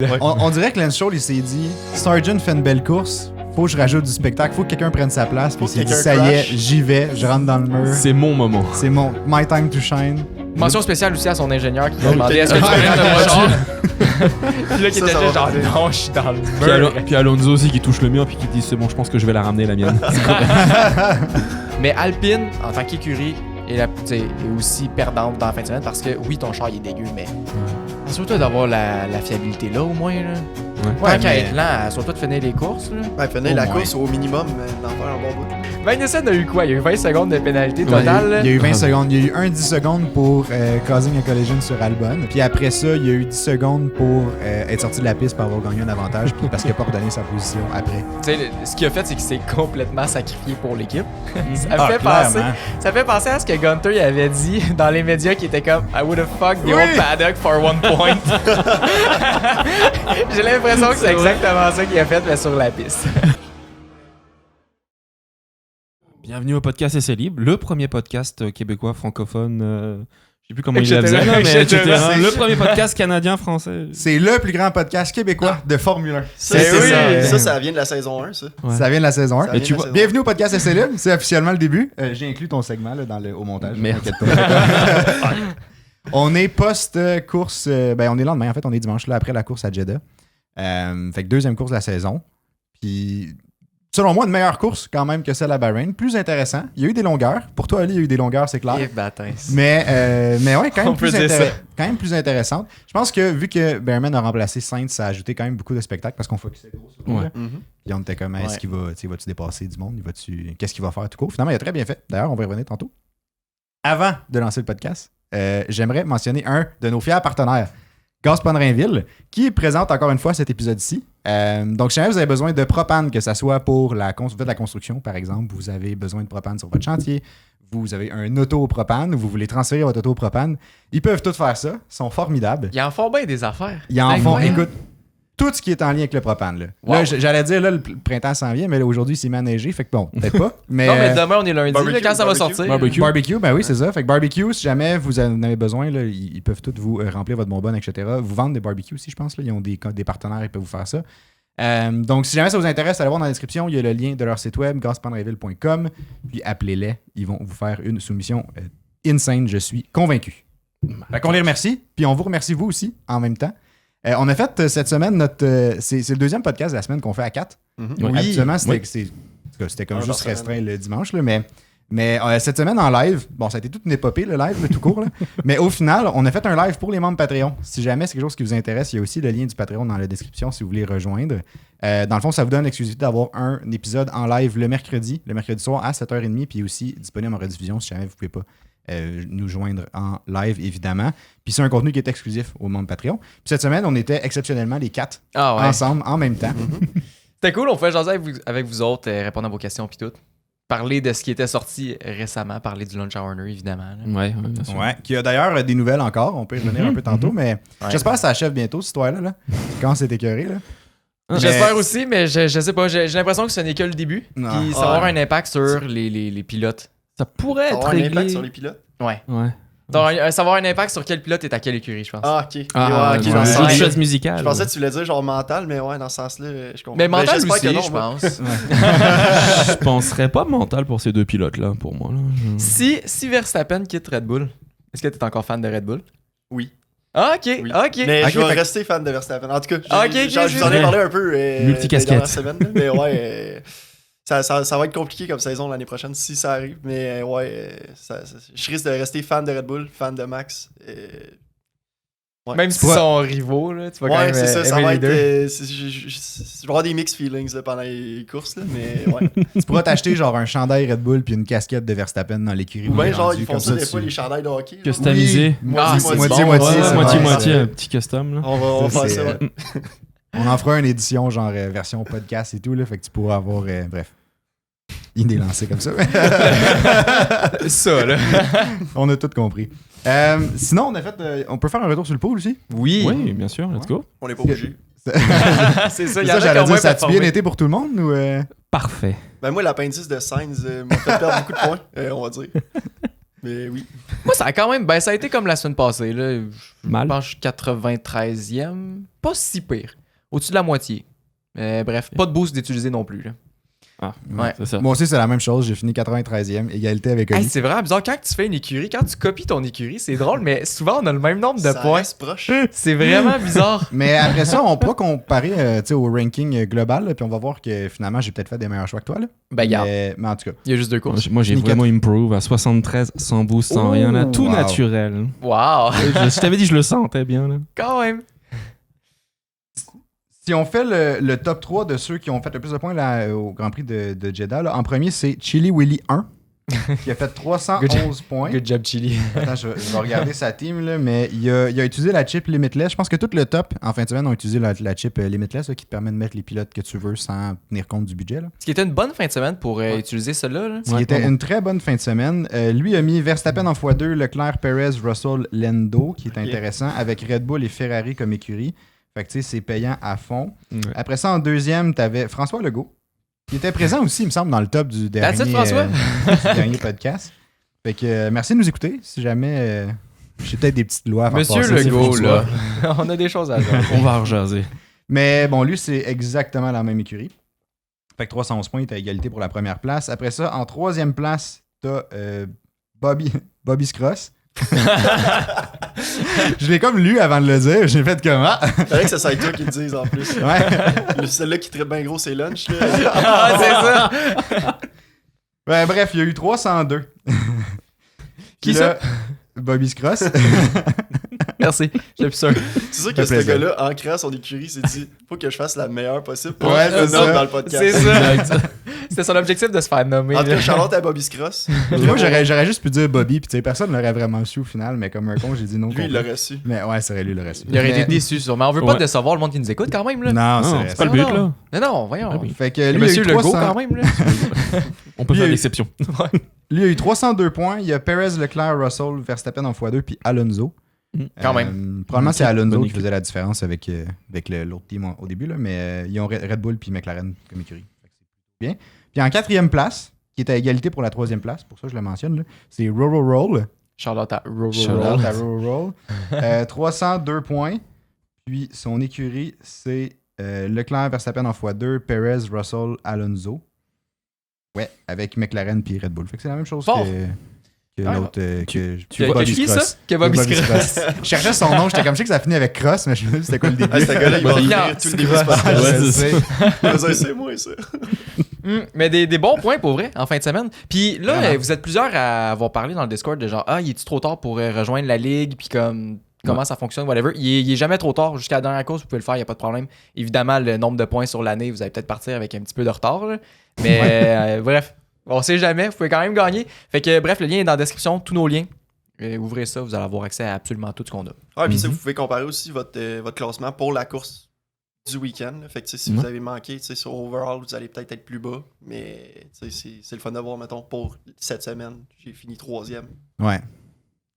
On dirait que Lance Stroll, il s'est dit Sargent fait une belle course, faut que je rajoute du spectacle, faut que quelqu'un prenne sa place. Puis il s'est dit ça y est, j'y vais, je rentre dans le mur. C'est mon moment. C'est my time to shine. Mention spéciale aussi à son ingénieur qui lui a demandé est-ce que tu peux rendre mon char? Puis là, qui était juste genre non, je suis dans le mur. Puis Alonso aussi qui touche le mur puis qui dit c'est bon, je pense que je vais la ramener la mienne. Mais Alpine, en tant qu'écurie, est aussi perdante dans la fin de semaine parce que oui, ton char il est dégueu, mais assure-toi d'avoir la fiabilité là au moins. Là. Tant qu'à être lent, assure-toi de finir les courses. Là. Finir la course au minimum, d'en faire un bon bout. Magnussen a eu quoi? Il y a eu 20 secondes de pénalité totale. Il y a eu 20 secondes. Il y a eu 10 secondes pour causing a collision sur Albon. Puis après ça, il y a eu 10 secondes pour être sorti de la piste pour avoir gagné un avantage puis parce qu'il n'a pas redonné sa position après. Ce qu'il a fait, c'est qu'il s'est complètement sacrifié pour l'équipe. Clairement. Ça fait penser à ce que Gunter il avait dit dans les médias qui était comme I would have fucked the old paddock for 1 point. J'ai l'impression que c'est exactement ça qu'il a fait mais sur la piste. Bienvenue au podcast Essai Libre, le premier podcast québécois francophone. Je sais plus comment il l'appelait, mais etc. Le premier podcast canadien-français. C'est le plus grand podcast québécois de Formule 1. Ça vient de la saison 1, ça. Ouais. Ça vient de la saison 1. Et tu vois, bienvenue au podcast Essai Libre, c'est officiellement le début. J'ai inclus ton segment là, au montage. Merde. On est post-course, on est lendemain en fait, on est dimanche là après la course à Jeddah. Fait que deuxième course de la saison. Puis selon moi, une meilleure course quand même que celle à Bahreïn. Plus intéressant. Il y a eu des longueurs. Pour toi, Ali, il y a eu des longueurs, c'est clair. Mais ouais, quand même plus intéressante. Je pense que vu que Behrman a remplacé Sainz, ça a ajouté quand même beaucoup de spectacles parce qu'on focusait gros sur lui. Puis on était comme, est-ce qu'il va-tu dépasser du monde? Qu'est-ce qu'il va faire tout court? Finalement, il a très bien fait. D'ailleurs, on va y revenir tantôt. Avant de lancer le podcast, j'aimerais mentionner un de nos fiers partenaires, Gaspon Rainville, qui présente encore une fois cet épisode-ci. Donc, si jamais vous avez besoin de propane, que ce soit pour la construction, par exemple, vous avez besoin de propane sur votre chantier, vous avez un auto au propane, vous voulez transférer votre auto au propane, ils peuvent tout faire ça. Ils sont formidables. Ils en font bien des affaires. Ils en font, écoute, tout ce qui est en lien avec le propane. Là, là j'allais dire, là, le printemps s'en vient, mais là, aujourd'hui, c'est neigé, fait que bon, peut-être pas. Mais, non, mais demain, on est lundi, là, quand ça va sortir. Barbecue, ben oui, c'est ça. Fait que barbecue, si jamais vous en avez besoin, là, ils peuvent tous vous remplir votre bonbonne, etc. Vous vendent des barbecues aussi, je pense. Là, ils ont des partenaires, ils peuvent vous faire ça. Donc, si jamais ça vous intéresse, allez voir dans la description, il y a le lien de leur site web, gasponrainville.com. Puis appelez-les, ils vont vous faire une soumission insane, je suis convaincu. Fait qu'on les remercie, puis on vous remercie vous aussi en même temps. On a fait cette semaine c'est le deuxième podcast de la semaine qu'on fait à 4. Oui, habituellement, c'était comme juste restreint le dimanche, là, mais cette semaine en live, bon, ça a été toute une épopée, le live, tout court, là, mais au final, on a fait un live pour les membres Patreon. Si jamais c'est quelque chose qui vous intéresse, il y a aussi le lien du Patreon dans la description si vous voulez rejoindre. Dans le fond, ça vous donne l'exclusivité d'avoir un épisode en live le mercredi soir à 7h30, puis aussi disponible en rediffusion si jamais vous ne pouvez pas nous joindre en live, évidemment. Puis c'est un contenu qui est exclusif au membres Patreon. Puis cette semaine, on était exceptionnellement les 4 ensemble, en même temps. C'était cool, on pouvait jaser avec vous autres, répondre à vos questions puis tout. Parler de ce qui était sorti récemment, parler du Launch Hour, évidemment. Ouais, bien sûr. Ouais, qui a d'ailleurs des nouvelles encore, on peut y revenir un peu tantôt, mais j'espère que ça achève bientôt, cette histoire-là. Là. Quand c'est écœuré, là. J'espère aussi, mais je sais pas, j'ai l'impression que ce n'est que le début. Puis ça va avoir un impact sur les pilotes. Ça pourrait être réglé. Un impact sur les pilotes? Ouais. Donc, ça va avoir un impact sur quel pilote est à quelle écurie, je pense. Ah, ok. Une chose musicale. Je pensais que tu voulais dire genre mental, mais ouais, dans ce sens-là, je comprends. Mais mental aussi, que non, je pense. Je penserais pas mental pour ces deux pilotes-là, pour moi. Là. Si Verstappen quitte Red Bull, est-ce que tu es encore fan de Red Bull? Oui. Ah, ok. Mais je vais rester fan de Verstappen. En tout cas, je vous en ai parlé un peu. Multicasquette. Mais ouais... Ça va être compliqué comme saison l'année prochaine si ça arrive, mais je risque de rester fan de Red Bull, fan de Max. Ouais. Même si sont rivaux, là, tu vas quand même c'est ça, ça va être. je vais avoir des mixed feelings là, pendant les courses, là, mais ouais. Tu pourras t'acheter genre un chandail Red Bull puis une casquette de Verstappen dans l'écurie. Ouais, genre ils font ça des fois, les chandails de hockey. Customisé. Moitié, un petit custom. Là. On va faire ça, ouais. On en fera une édition genre version podcast et tout, là, fait que tu pourras avoir. Bref. Il est lancé comme ça. Ça, là. On a tout compris. Sinon, on peut faire un retour sur le pool aussi? Oui, bien sûr, let's go. On n'est pas obligé. C'est ça, j'allais dire, ça a bien été pour tout le monde? Ou Parfait. Ben moi, l'appendice de Sainz m'a fait perdre beaucoup de points, on va dire. Mais oui. Moi, ça a quand même. Ben, ça a été comme la semaine passée. Là. Mal. Je pense que je suis 93e. Pas si pire. Au-dessus de la moitié. Bref, pas de boost d'utiliser non plus. Là. Ah, Ouais. c'est ça. Moi aussi, c'est la même chose. J'ai fini 93e, égalité avec Hey, Oli. c'est vraiment bizarre. Quand tu fais une écurie, quand tu copies ton écurie, c'est drôle, mais souvent on a le même nombre de Ça points. reste proche. C'est vraiment bizarre. Mais après ça, on pourra comparer tu sais, au ranking global, là, puis on va voir que finalement, j'ai peut-être fait des meilleurs choix que toi. Là. Ben, regarde, Mais en tout cas, il y a juste 2 courses. Moi, j'ai Nickel. vraiment improve à 73, sans boost, sans Oh, rien. Là, tout wow. naturel. Wow! Je t'avais dit, je le sentais bien. Là. Quand même. si on fait le top 3 de ceux qui ont fait le plus de points là, au Grand Prix de Jeddah, là, en premier, c'est Chili Willy 1, qui a fait 311 points. Good job, Chili. Attends, je vais regarder sa team, là, mais il a utilisé la chip Limitless. Je pense que tout le top, en fin de semaine, ont utilisé la chip Limitless là, qui te permet de mettre les pilotes que tu veux sans tenir compte du budget. Là. Ce qui était une bonne fin de semaine pour utiliser celle-là. Là. Ce qui était une très bonne fin de semaine. Lui a mis Verstappen en x2, Leclerc, Perez, Russell, Lando, qui est intéressant, avec Red Bull et Ferrari comme écurie. Fait que tu sais, c'est payant à fond. Ouais. Après ça, en deuxième, t'avais François Legault, qui était présent aussi, il me semble, dans le top du dernier, That's it, François? du dernier podcast. Fait que merci de nous écouter. Si jamais j'ai peut-être des petites lois à faire Monsieur passer, Legault, c'est là, François. on a des choses à dire. On va rejaser. Mais bon, lui, c'est exactement la même écurie. Fait que 311 points, il est à égalité pour la première place. Après ça, en troisième place, t'as Bobby Scross. Je l'ai comme lu avant de le dire. J'ai fait comment? Fallait que ça soit toi qui le dise en plus. Ouais. Celle-là qui traite bien gros, c'est lunch. Là. Ah, c'est ça! Ouais, bref, il y a eu 302. Qui Puis là, Bobby Scross. Merci, j'ai plus sûr. C'est sûr que fait ce plaisir. gars-là, en créant son écurie, s'est dit faut que je fasse la meilleure possible pour Ouais, être le c'est nom ça. dans le podcast. C'est ça. C'était son objectif de se faire nommer. En tout cas, là. Charlotte à Bobby Scross. Moi, j'aurais juste pu dire Bobby, puis tu sais, personne l'aurait vraiment su au final, mais comme un con, j'ai dit non. Lui, il complet. l'aurait su. Mais ouais, c'est vrai, lui, il l'aurait su. Il aurait Mais- été déçu sûrement. On veut pas Ouais. décevoir le monde qui nous écoute quand même. Là. Non, Non, c'est c'est pas le vrai. but, Non, là. Non, voyons. Ah oui. Fait que Et lui, il a Monsieur eu Legault 300 quand même. Là. On peut Lui, faire il- l'exception. Lui a eu 302 points. Il y a Perez, Leclerc, Russell, Verstappen en x2, puis Alonso. Quand même. Probablement, c'est Bonne Alonso qui équipe. faisait la différence avec l'autre team au début, là, mais ils ont Red Bull puis McLaren comme écurie. Fait que c'est bien. Puis en quatrième place, qui est à égalité pour la troisième place, pour ça que je le mentionne, là, c'est Roro Roll. Charlotte à Roro. Shout-out à Roro Roll. 302 points. Puis son écurie, c'est Leclerc, Verstappen en x2, Perez, Russell, Alonso. Ouais, avec McLaren puis Red Bull. Fait que c'est la même chose Fort. que Ah, l'autre. que Que qui ça? Que Bobby Scross. Je cherchais son nom, j'étais comme je sais que ça finit avec Cross, mais je me suis dit c'était quoi le début. Ah, ce gars-là, il va Bobby revenir Scross. tout le début du Ah, podcast. je Ouais, sais. Il va dire, c'est moi, ça. Mais des bons points pour vrai en fin de semaine. Puis là, Vraiment. vous êtes plusieurs à avoir parlé dans le Discord de genre il est-tu trop tard pour rejoindre la ligue puis comme comment ça fonctionne whatever. Il est jamais trop tard jusqu'à la dernière course, vous pouvez le faire, il y a pas de problème. Évidemment, le nombre de points sur l'année, vous allez peut-être partir avec un petit peu de retard là. Mais bref, on sait jamais, vous pouvez quand même gagner. Fait que bref, le lien est dans la description, tous nos liens. Ouvrez ça, vous allez avoir accès à absolument tout ce qu'on a. Ah, puis ça, Mhm. vous pouvez comparer aussi votre classement pour la course du week-end. là. Fait que tu sais, si vous avez manqué, tu sais, sur overall, vous allez peut-être être plus bas. Mais tu sais, c'est le fun de voir, mettons, pour cette semaine, j'ai fini 3e. Ouais.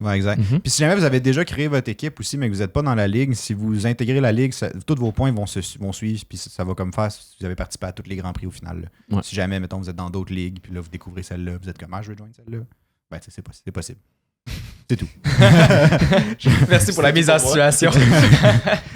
Ouais, exact. Mhm. Puis si jamais vous avez déjà créé votre équipe aussi, mais que vous n'êtes pas dans la ligue, si vous intégrez la ligue, tous vos points vont suivre, puis ça va comme faire si vous avez participé à tous les grands prix au final. Là. Ouais. Si jamais, mettons, vous êtes dans d'autres ligues, puis là, vous découvrez celle-là, vous êtes comme, je vais joindre celle-là. Ben, tu sais, c'est possible. C'est tout. Merci pour la mise en situation.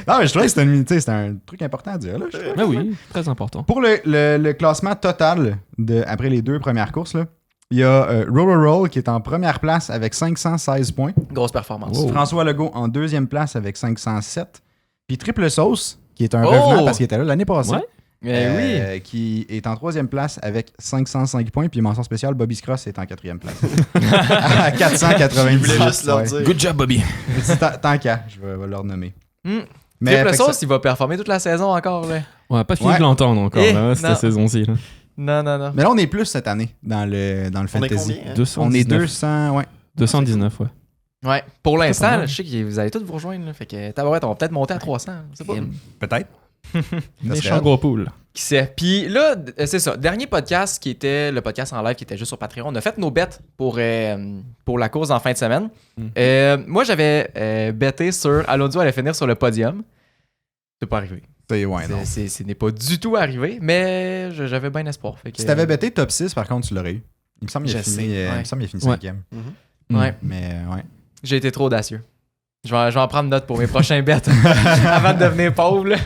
Non, mais je trouvais que c'est un truc important à dire. Là, je trouve. Mais oui, très important. Pour le classement total après les deux premières courses, là, il y a Roro Roll qui est en première place avec 516 points. Grosse performance. Wow. François Legault en deuxième place avec 507. Puis Triple Sauce, qui est un Oh! revenant parce qu'il était là l'année passée. Ouais. Mais Qui est en troisième place avec 505 points. Puis mention spéciale, Bobby Scross est en quatrième place. à 490. Je voulais juste leur dire. Good job, Bobby. Tant qu'à, je vais leur nommer. oui. Mais Triple fait que Sauce, il va performer toute la saison encore. Là. On n'a pas fini Ouais. de l'entendre encore, Eh, là, non. cette saison-ci. Là. Non. Mais là, on est plus cette année dans le On est fantasy. combien? Hein? 219. On est 200, ouais. 219, ouais. Ouais. Pour l'instant, pas là, je sais que vous allez tous vous rejoindre. Là, fait que tabarouette, on va peut-être monter à 300. Je sais pas. Peut-être. Méchant gros pool. Qui sait. Puis là, c'est ça. Dernier podcast qui était le podcast en live qui était juste sur Patreon. On a fait nos bets pour la course en fin de semaine. Moi, j'avais betté sur Alonso allait finir sur le podium. C'est pas arrivé. Ouais, non. Ce n'est pas du tout arrivé, mais j'avais bien espoir. Fait que, Si t'avais betté top 6, par contre, tu l'aurais eu. Il me semble qu'il a Je fini, sais, ouais. il me semble qu'il a fini Ouais. cinquième. Ouais. Mais ouais. J'ai été trop audacieux. Je vais en prendre note pour mes prochains bets avant de devenir pauvre. Là.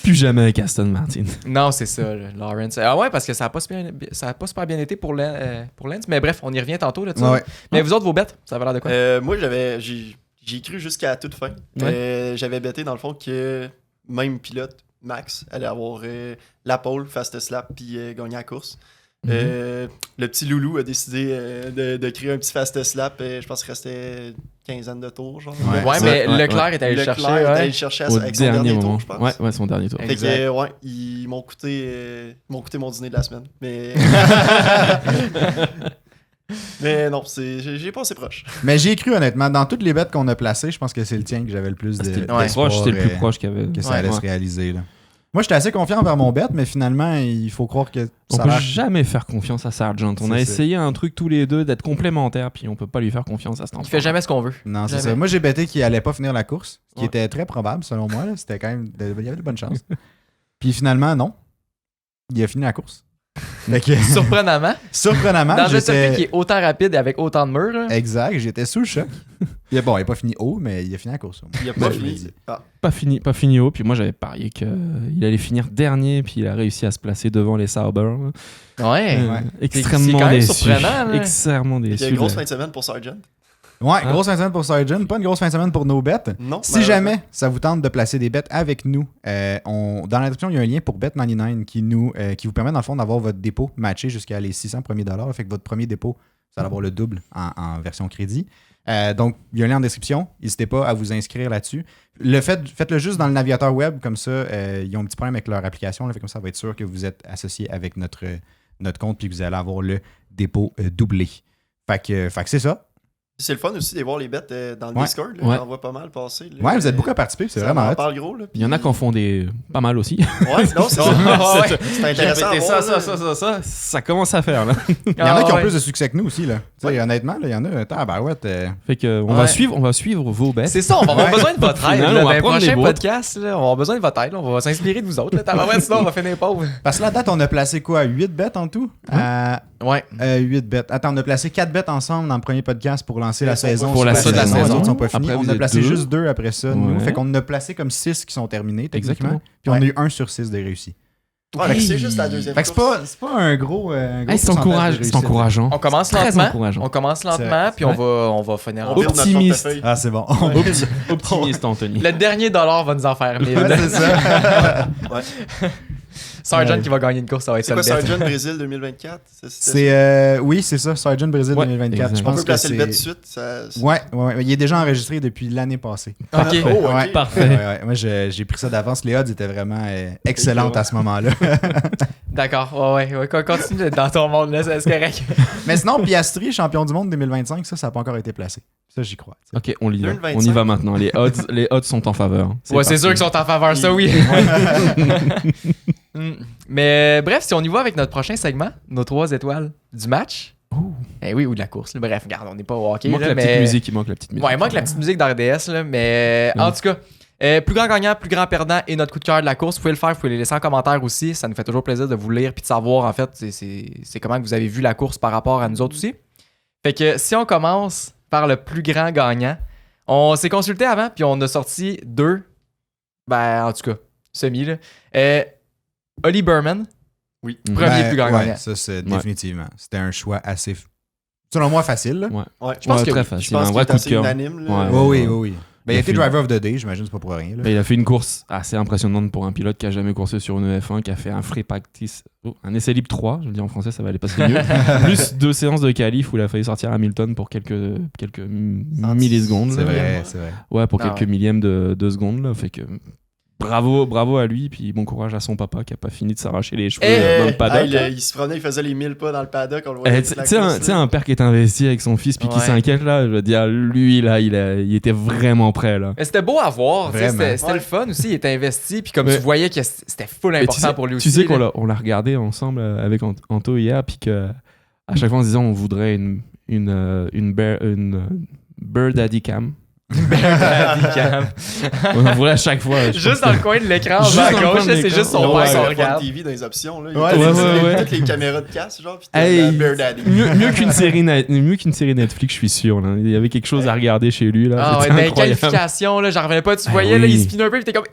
Plus jamais avec Aston Martin. Non, c'est ça, là, Lawrence. Ah ouais, parce que ça a pas super bien été pour Lance. Mais bref, on y revient tantôt. Là, Ouais. Mais vous autres, vos bets, ça avait l'air de quoi? Moi, j'ai cru jusqu'à la toute fin. J'avais betté dans le fond que même pilote, Max, allait avoir la pole, fastest lap, puis gagner la course. Le petit Loulou a décidé de créer un petit fastest lap. Je pense qu'il restait quinzaine de tours. Genre. Ouais, mais Leclerc est allé le chercher. Leclerc est allé le chercher Au avec son dernier moment. tour, je pense. Ouais, son dernier tour. Fait que, ouais, ils m'ont coûté mon dîner de la semaine. Mais, mais non, j'ai passé proche. Mais j'ai cru honnêtement, dans toutes les bêtes qu'on a placées, je pense que c'est le tien que j'avais le plus de. C'était le d'espoir, plus proche qu'il y avait. que ça allait se réaliser. Là. Moi, j'étais assez confiant envers mon bet, mais finalement, il faut croire que On ça a peut l'air- jamais faire confiance à Sargent. On a C'est essayé un truc tous les deux d'être complémentaires, puis on peut pas lui faire confiance à cet enfant. Il fait jamais ce qu'on veut. Non, c'est Jamais. ça. Moi, j'ai betté qu'il allait pas finir la course, ce qui Ouais. était très probable, selon moi. Là. C'était quand même... Il y avait de bonnes chances. Puis finalement, non. Il a fini la course. Fait que, Surprenamment. surprenamment, Dans un circuit j'étais... qui est autant rapide et avec autant de murs. Là. Exact, j'étais sous le choc. Il a pas fini haut, mais il a fini la course. Il a Ben, pas je l'ai fini. dit. Ah. Pas fini haut, puis moi j'avais parié qu'il allait finir dernier, puis il a réussi à se placer devant les Sauber. Ouais. Ouais. C'est Extrêmement quand même déçu. surprenant, là. Extrêmement Il y a déçu. une grosse là. fin de semaine pour Sargent. Ouais, Hein? grosse fin de semaine pour Sargent, pas une grosse fin de semaine pour nos bêtes. Non. Si jamais ça vous tente de placer des bêtes avec nous, dans la description, il y a un lien pour Bet99 qui vous permet dans le fond d'avoir votre dépôt matché jusqu'à les 600 premiers dollars. Fait que votre premier dépôt, ça va avoir le double en version crédit. Donc, il y a un lien en description. N'hésitez pas à vous inscrire là-dessus. Faites-le juste dans le navigateur web, comme ça, ils ont un petit problème avec leur application. Là, fait comme ça va être sûr que vous êtes associé avec notre compte puis que vous allez avoir le dépôt doublé. Fait que c'est ça. C'est le fun aussi de voir les bêtes dans le Ouais. Discord. Là. Ouais. J'en vois pas mal passer. Là. Ouais, vous êtes beaucoup à participer, c'est Ça vraiment m'en hot. parle gros. Là, Il y en a qui en font des pas mal aussi. Ouais, non, c'est ça. Ouais. C'est intéressant. à voir, là. Ça commence à faire là. Il y en a qui ont ouais. plus de succès que nous aussi. Là. Tu sais, honnêtement, là, il y en a. Tabarouette. Fait que on Ouais. va suivre vos bêtes. C'est ça, on va avoir besoin de votre Au aide. final, Là, on dans va les prendre prochains les vôtres. podcasts, là, on va avoir besoin de votre aide. Là. On va s'inspirer de vous autres. Là, sinon, on va finir pauvre. Parce que la date, on a placé quoi 8 bêtes en tout Ouais. 8 bêtes. Attends, on a placé 4 bêtes ensemble dans le premier podcast pour lancer la Ils sont saison. pas Pour la Sur suite de la Les saison. autres sont pas finis. Après, On vous a êtes placé deux. juste 2 après ça. Nous. Ouais. Fait qu'on en a placé comme 6 qui sont terminés, techniquement. Exactement. Puis on a eu 1 sur 6 de réussis. Ouais, mais c'est juste la deuxième Fait que course. c'est pas un gros. Hey, c'est encourageant. On commence Très lentement. encourageant. On commence lentement, C'est puis vrai. on va finir en On build notre Optimiste. portefeuille. Ah, c'est bon. Optimiste, Anthony. Le dernier dollar va nous en faire 1000. Ouais, c'est ça. Sargent Ouais. qui va gagner une course, ça va être C'est quoi ça le bet. Sargent Brésil 2024? Oui, c'est ça. Sergeant Brésil Ouais, 2024. exact. Je On pense peut que placer le bet tout c'est. de suite. Ça... Ouais. Il est déjà enregistré depuis l'année passée. Ok. Oh, ok. Ouais. Parfait. Ouais. Moi, j'ai pris ça d'avance. Les odds étaient vraiment excellentes à ce moment-là. D'accord, ouais. Continue dans ton monde, là, c'est correct. Mais sinon, Piastri, champion du monde 2025, ça n'a pas encore été placé. Ça, j'y crois. tu sais. Ok, on y va. 2025. On y va maintenant. Les odds sont en faveur. Ouais, c'est parti. sûr qu'ils sont en faveur, ça, oui. Mais bref, si on y va avec notre prochain segment, nos 3 étoiles du match. Eh oui, ou de la course. Là. Bref, regarde, on n'est pas au hockey. Il manque là, la mais... petite musique. Il manque la petite musique. Ouais, il manque la petite musique d'RDS, là, mais en tout cas, plus grand gagnant, plus grand perdant et notre coup de cœur de la course. Vous pouvez le faire, vous pouvez les laisser en commentaire aussi. Ça nous fait toujours plaisir de vous lire puis de savoir, en fait, c'est comment que vous avez vu la course par rapport à nous autres aussi. Fait que si on commence par le plus grand gagnant, on s'est consulté avant puis on a sorti 2, ben en tout cas, semi, là. Oli Berman, Oui. premier plus grand ouais, gagnant. ça, c'est définitivement. C'était un choix assez, selon moi, facile. Là. Ouais, Je pense Ouais, que très oui. facile. je pense Un qu'il vrai est coup de assez cœur. unanime. Là. Ouais. Oui. Ben, il a été driver of the day, j'imagine, c'est pas pour rien. Là. Il a fait une course assez impressionnante pour un pilote qui a jamais coursé sur une F1, qui a fait un free practice, un essai libre 3, je le dis en français, ça va aller passer mieux, plus 2 séances de qualif où il a failli sortir Hamilton pour quelques millisecondes. C'est là. vrai, c'est vrai. Ouais, pour Ah quelques ouais. millièmes de secondes. Là. Fait que bravo à lui, puis bon courage à son papa qui a pas fini de s'arracher les cheveux dans le paddock. Il se promenait, il faisait les 1000 pas dans le paddock. On le Eh, voyait. tu sais, un père qui est investi avec son fils puis qui Ouais. s'inquiète là, je veux dire, lui là, il était vraiment prêt là. Mais c'était beau à voir, tu sais, Vraiment. c'était le fun aussi, il était investi, puis comme Mais- tu voyais que c'était full Mais important pour lui aussi. Tu sais qu'on là. on l'a regardé ensemble avec Anto hier, puis que à chaque fois on se disait on voudrait une Bird Daddy Cam. Bear Daddy Cam. On en voulait à chaque fois. je Juste pense dans le coin de l'écran, en Juste bas à dans le gauche, coin de là, c'est l'écran. juste son Ils ont père qui Fun regarde. TV dans les options. Là. Ouais, ouais. Toutes les caméras de casse, genre, pis Hey. t'as Bear Daddy. Mieux qu'une série Netflix, je suis sûr. Là. Il y avait quelque chose à regarder chez lui. Là. Ah ouais, C'était ben, incroyable. qualification, là, j'en revenais pas. Tu Ah voyais, là, oui. il spinait un peu, pis t'es comme,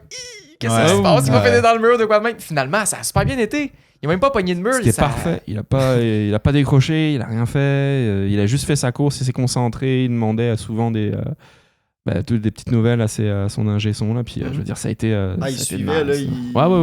qu'est-ce Ouais. qui se passe? Il va Ouais. finir dans le mur de quoi de même. Finalement, ça a super bien été. Il a même pas pogné de mur. C'était ça- parfait. Il a pas décroché, il a rien fait. Il a juste fait sa course, il s'est concentré. Il demandait souvent des petites nouvelles à son ingé son là. Puis je veux dire, ça a été. Ah, il ça a été suivait, mal, là, ça. il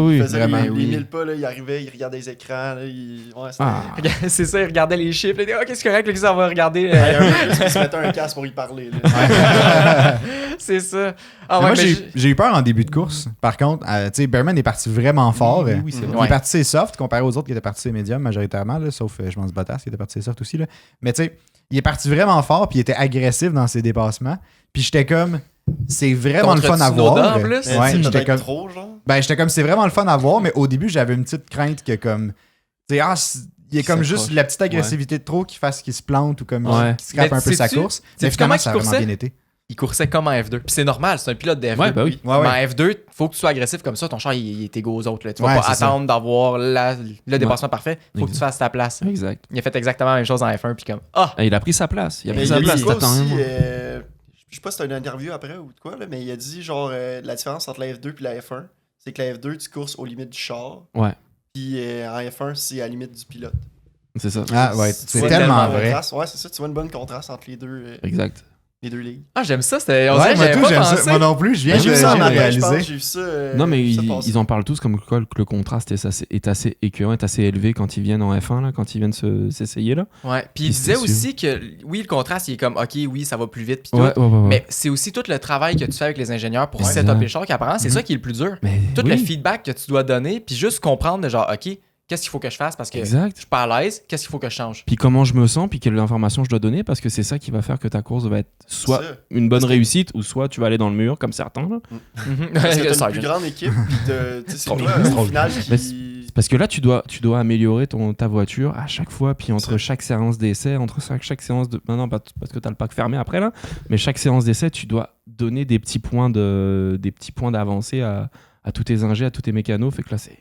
Oui. faisait vraiment, les oui. 1000 pas, là, il arrivait, il regardait les écrans, là, ouais, c'était... Ah. Regarde, c'est ça, il regardait les chiffres. Il dit, qu'est-ce que c'est correct, là, ça va regarder. Il y a un peu plus qui se mettait un casque pour y parler. Là. C'est ça. Ah Mais ouais, moi, mais j'ai eu peur en début de course. Par contre, tu sais, Bearman est parti vraiment fort. Oui, c'est Il vrai. est parti ses soft comparé aux autres qui étaient partis ses médiums majoritairement, là, sauf, je pense, Bottas qui était parti ses soft aussi. Là. Mais tu sais, il est parti vraiment fort puis il était agressif dans ses dépassements. Puis j'étais comme, c'est vraiment Contre le fun à Tsunoda, voir. en plus? Mais Ouais, tu sais, j'étais peut-être comme, trop, genre. ben, j'étais comme, c'est vraiment le fun à voir, mais au début, j'avais une petite crainte que comme, tu sais, il y a comme juste s'accroche. la petite agressivité de trop qui fasse qu'il se plante ou comme Ouais. qui scrape Mais un peu sa sais-tu- course. sais-tu Mais finalement, comment ça a il vraiment coursait? bien été. il coursait comme en F2. Puis c'est normal, c'est un pilote de F2. Ouais, bah oui. Ouais, ouais. Mais en F2, faut que tu sois agressif comme ça. Ton char, il est égaux aux autres. Là. Tu vas Ouais, pas c'est ça. attendre d'avoir le dépassement parfait. Faut que tu Exact. fasses ta place. Exact. Il a fait exactement la même chose en F1. Puis comme, ah! Et il a pris sa place. Il a Mais pris il sa a place. dit quoi T'attends aussi, rien. je sais pas si c'était une interview après ou de quoi, là, mais il a dit genre la différence entre la F2 et la F1, c'est que la F2, tu courses aux limites du char, Ouais, puis en F1, c'est à la limite du pilote. c'est ça. Ah ouais, Tu c'est vois tellement une bonne vrai. contraste. Ouais, c'est ça, tu vois une bonne contraste entre les deux Exact. ligues. Ah, j'aime ça. C'était, on Ouais, dirait moi que tout, j'avais j'aime pas ça. pensé. Moi non plus, je viens Ouais, de J'ai vu ça en arrière, je pense, réaliser. j'ai vu ça. Non, mais ça passer. ils en parlent tous comme quoi que le contraste est assez écœurant, est assez élevé quand ils viennent en F1, là, quand ils viennent s'essayer. Là. Ouais. Puis il Puis disait c'est aussi que, oui, le contraste, il est comme, OK, oui, ça va plus vite. Puis tout. Ouais. Mais c'est aussi tout le travail que tu fais avec les ingénieurs pour Exact. setuper le char, qui apparemment, c'est Mhm. ça qui est le plus dur. Mais Tout oui, le feedback que tu dois donner, puis juste comprendre de genre, OK, qu'est-ce qu'il faut que je fasse parce que je exact. suis pas à l'aise, qu'est-ce qu'il faut que je change? Puis comment je me sens, puis quelle information je dois donner, parce que c'est ça qui va faire que ta course va être soit Ça. une bonne Parce que- réussite, ou soit tu vas aller dans le mur, comme certains. Là. Parce que t'as une Sargent. plus grande équipe, puis c'est trop toi, bien. au final, Mais qui... Parce que là, tu dois améliorer ta voiture à chaque fois, puis entre chaque séance d'essai, entre chaque séance de... Non, parce que tu as le pack fermé après, là, mais chaque séance d'essai, tu dois donner des petits points d'avancée à tous tes ingés, à tous tes mécanos. Fait que là, c'est...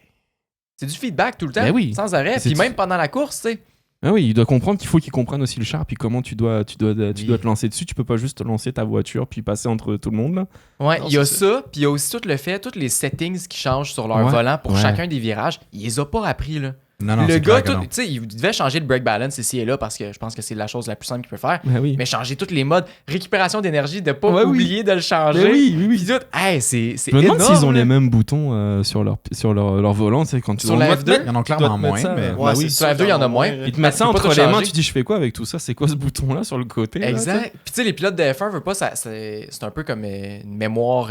C'est du feedback tout le temps, Ben oui. sans arrêt. C'est Puis du- même pendant la course, tu sais. Ah oui, il doit comprendre qu'il faut qu'il comprenne aussi le char, puis comment tu dois te lancer dessus. Tu peux pas juste te lancer ta voiture, puis passer entre tout le monde, là. Ouais, Non, il y a c'est ça, puis il y a aussi tout le fait, tous les settings qui changent sur leur Ouais. volant pour Ouais. chacun des virages, il les a pas appris, là. Non, non, le c'est gars, clair que non. tu sais, il devait changer le brake balance ici et là parce que je pense que c'est la chose la plus simple qu'il peut faire. Ben oui. Mais changer tous les modes, récupération d'énergie, de pas Ouais, oui. oublier de le changer. Ben oui, oui, oui. Puis tout, hey, c'est Je me demande énorme, s'ils ont là. les mêmes boutons sur leur volant. Tu sais, quand tu Sur dois la mettre- F2, Ils en ont tu dois clairement te mettre moins, ça, mais... Bah Ouais, oui. c'est Sur la sûr F2, il y en a qu'il y moins. Ils te mettent ça Tu peux pas entre tout les mains, changer. tu dis je fais quoi avec tout ça? C'est quoi ce bouton-là sur le côté? là, Exact. Puis tu sais, les pilotes de F1 veulent pas, c'est un peu comme une mémoire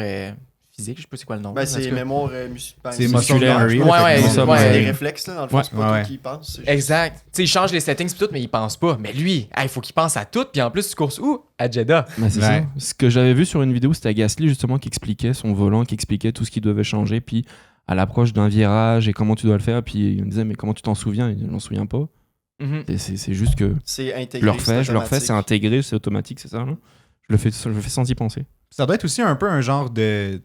physique, je sais pas c'est quoi le nom. Ben, En c'est tout cas. mémoire C'est musculaire, musculaire. oui, Ouais, ouais, effectivement. ça, C'est ouais. des réflexes, là, dans le fond, Ouais, c'est pas ouais. toi qui y pense. c'est juste- Exact. Tu sais, il change les settings pis tout, mais il pense pas. Mais lui, il faut qu'il pense à tout. Puis en plus, tu courses où? À Jeddah. Mais c'est Ouais. ça. Ce que j'avais vu sur une vidéo, c'était Gasly justement qui expliquait son volant, qui expliquait tout ce qui devait changer, puis à l'approche d'un virage et comment tu dois le faire. Puis il me disait, mais comment tu t'en souviens? Il m'en souvient pas. Mhm. Et c'est juste que C'est intégré. je le refais, c'est c'est intégré, c'est automatique, c'est ça. Là. Je le fais sans y penser. Ça doit être aussi un peu un genre de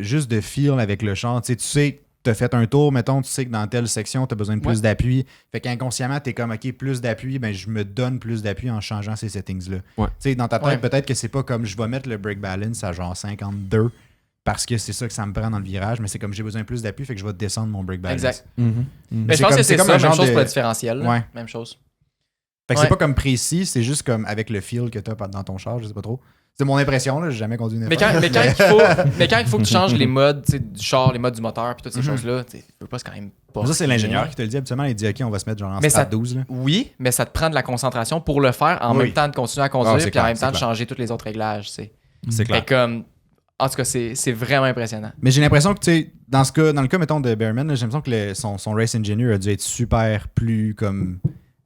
juste de feel avec le char. Tu sais, t'as fait un tour, mettons, tu sais que dans telle section, t'as besoin de plus d'appui. Fait qu'inconsciemment, t'es comme, OK, plus d'appui, ben je me donne plus d'appui en changeant ces settings-là. Ouais. Tu sais, dans ta tête, Ouais. peut-être que c'est pas comme je vais mettre le brake balance à genre 52 parce que c'est ça que ça me prend dans le virage, mais c'est comme j'ai besoin de plus d'appui, fait que je vais descendre mon brake balance. Exact. Mhm. Mais je C'est pense comme- que c'est c'est comme ça, un même genre chose de- pour le différentiel. là. Ouais. Même chose. Fait que Ouais. c'est pas comme précis, c'est juste comme avec le feel que t'as dans ton char, je sais pas trop. C'est mon impression, là, j'ai jamais conduit une Mais F1. quand il faut que tu changes les modes tu sais, du char, les modes du moteur, puis toutes ces Mhm. choses-là, tu veux pas, c'est quand même pas. Ça, c'est l'ingénieur qui te le dit habituellement. Il dit, OK, on va se mettre genre en Mais stade ça- 12. Là. Oui, mais ça te prend de la concentration pour le faire en Oui. même temps de continuer à conduire, Ah, c'est puis en clair, même temps c'est de clair. changer tous les autres réglages. Tu sais. C'est clair. Fait comme. En tout cas, c'est vraiment impressionnant. Mais j'ai l'impression que, tu sais, dans le cas, mettons, de Bearman, là, j'ai l'impression que son race engineer a dû être super plus comme.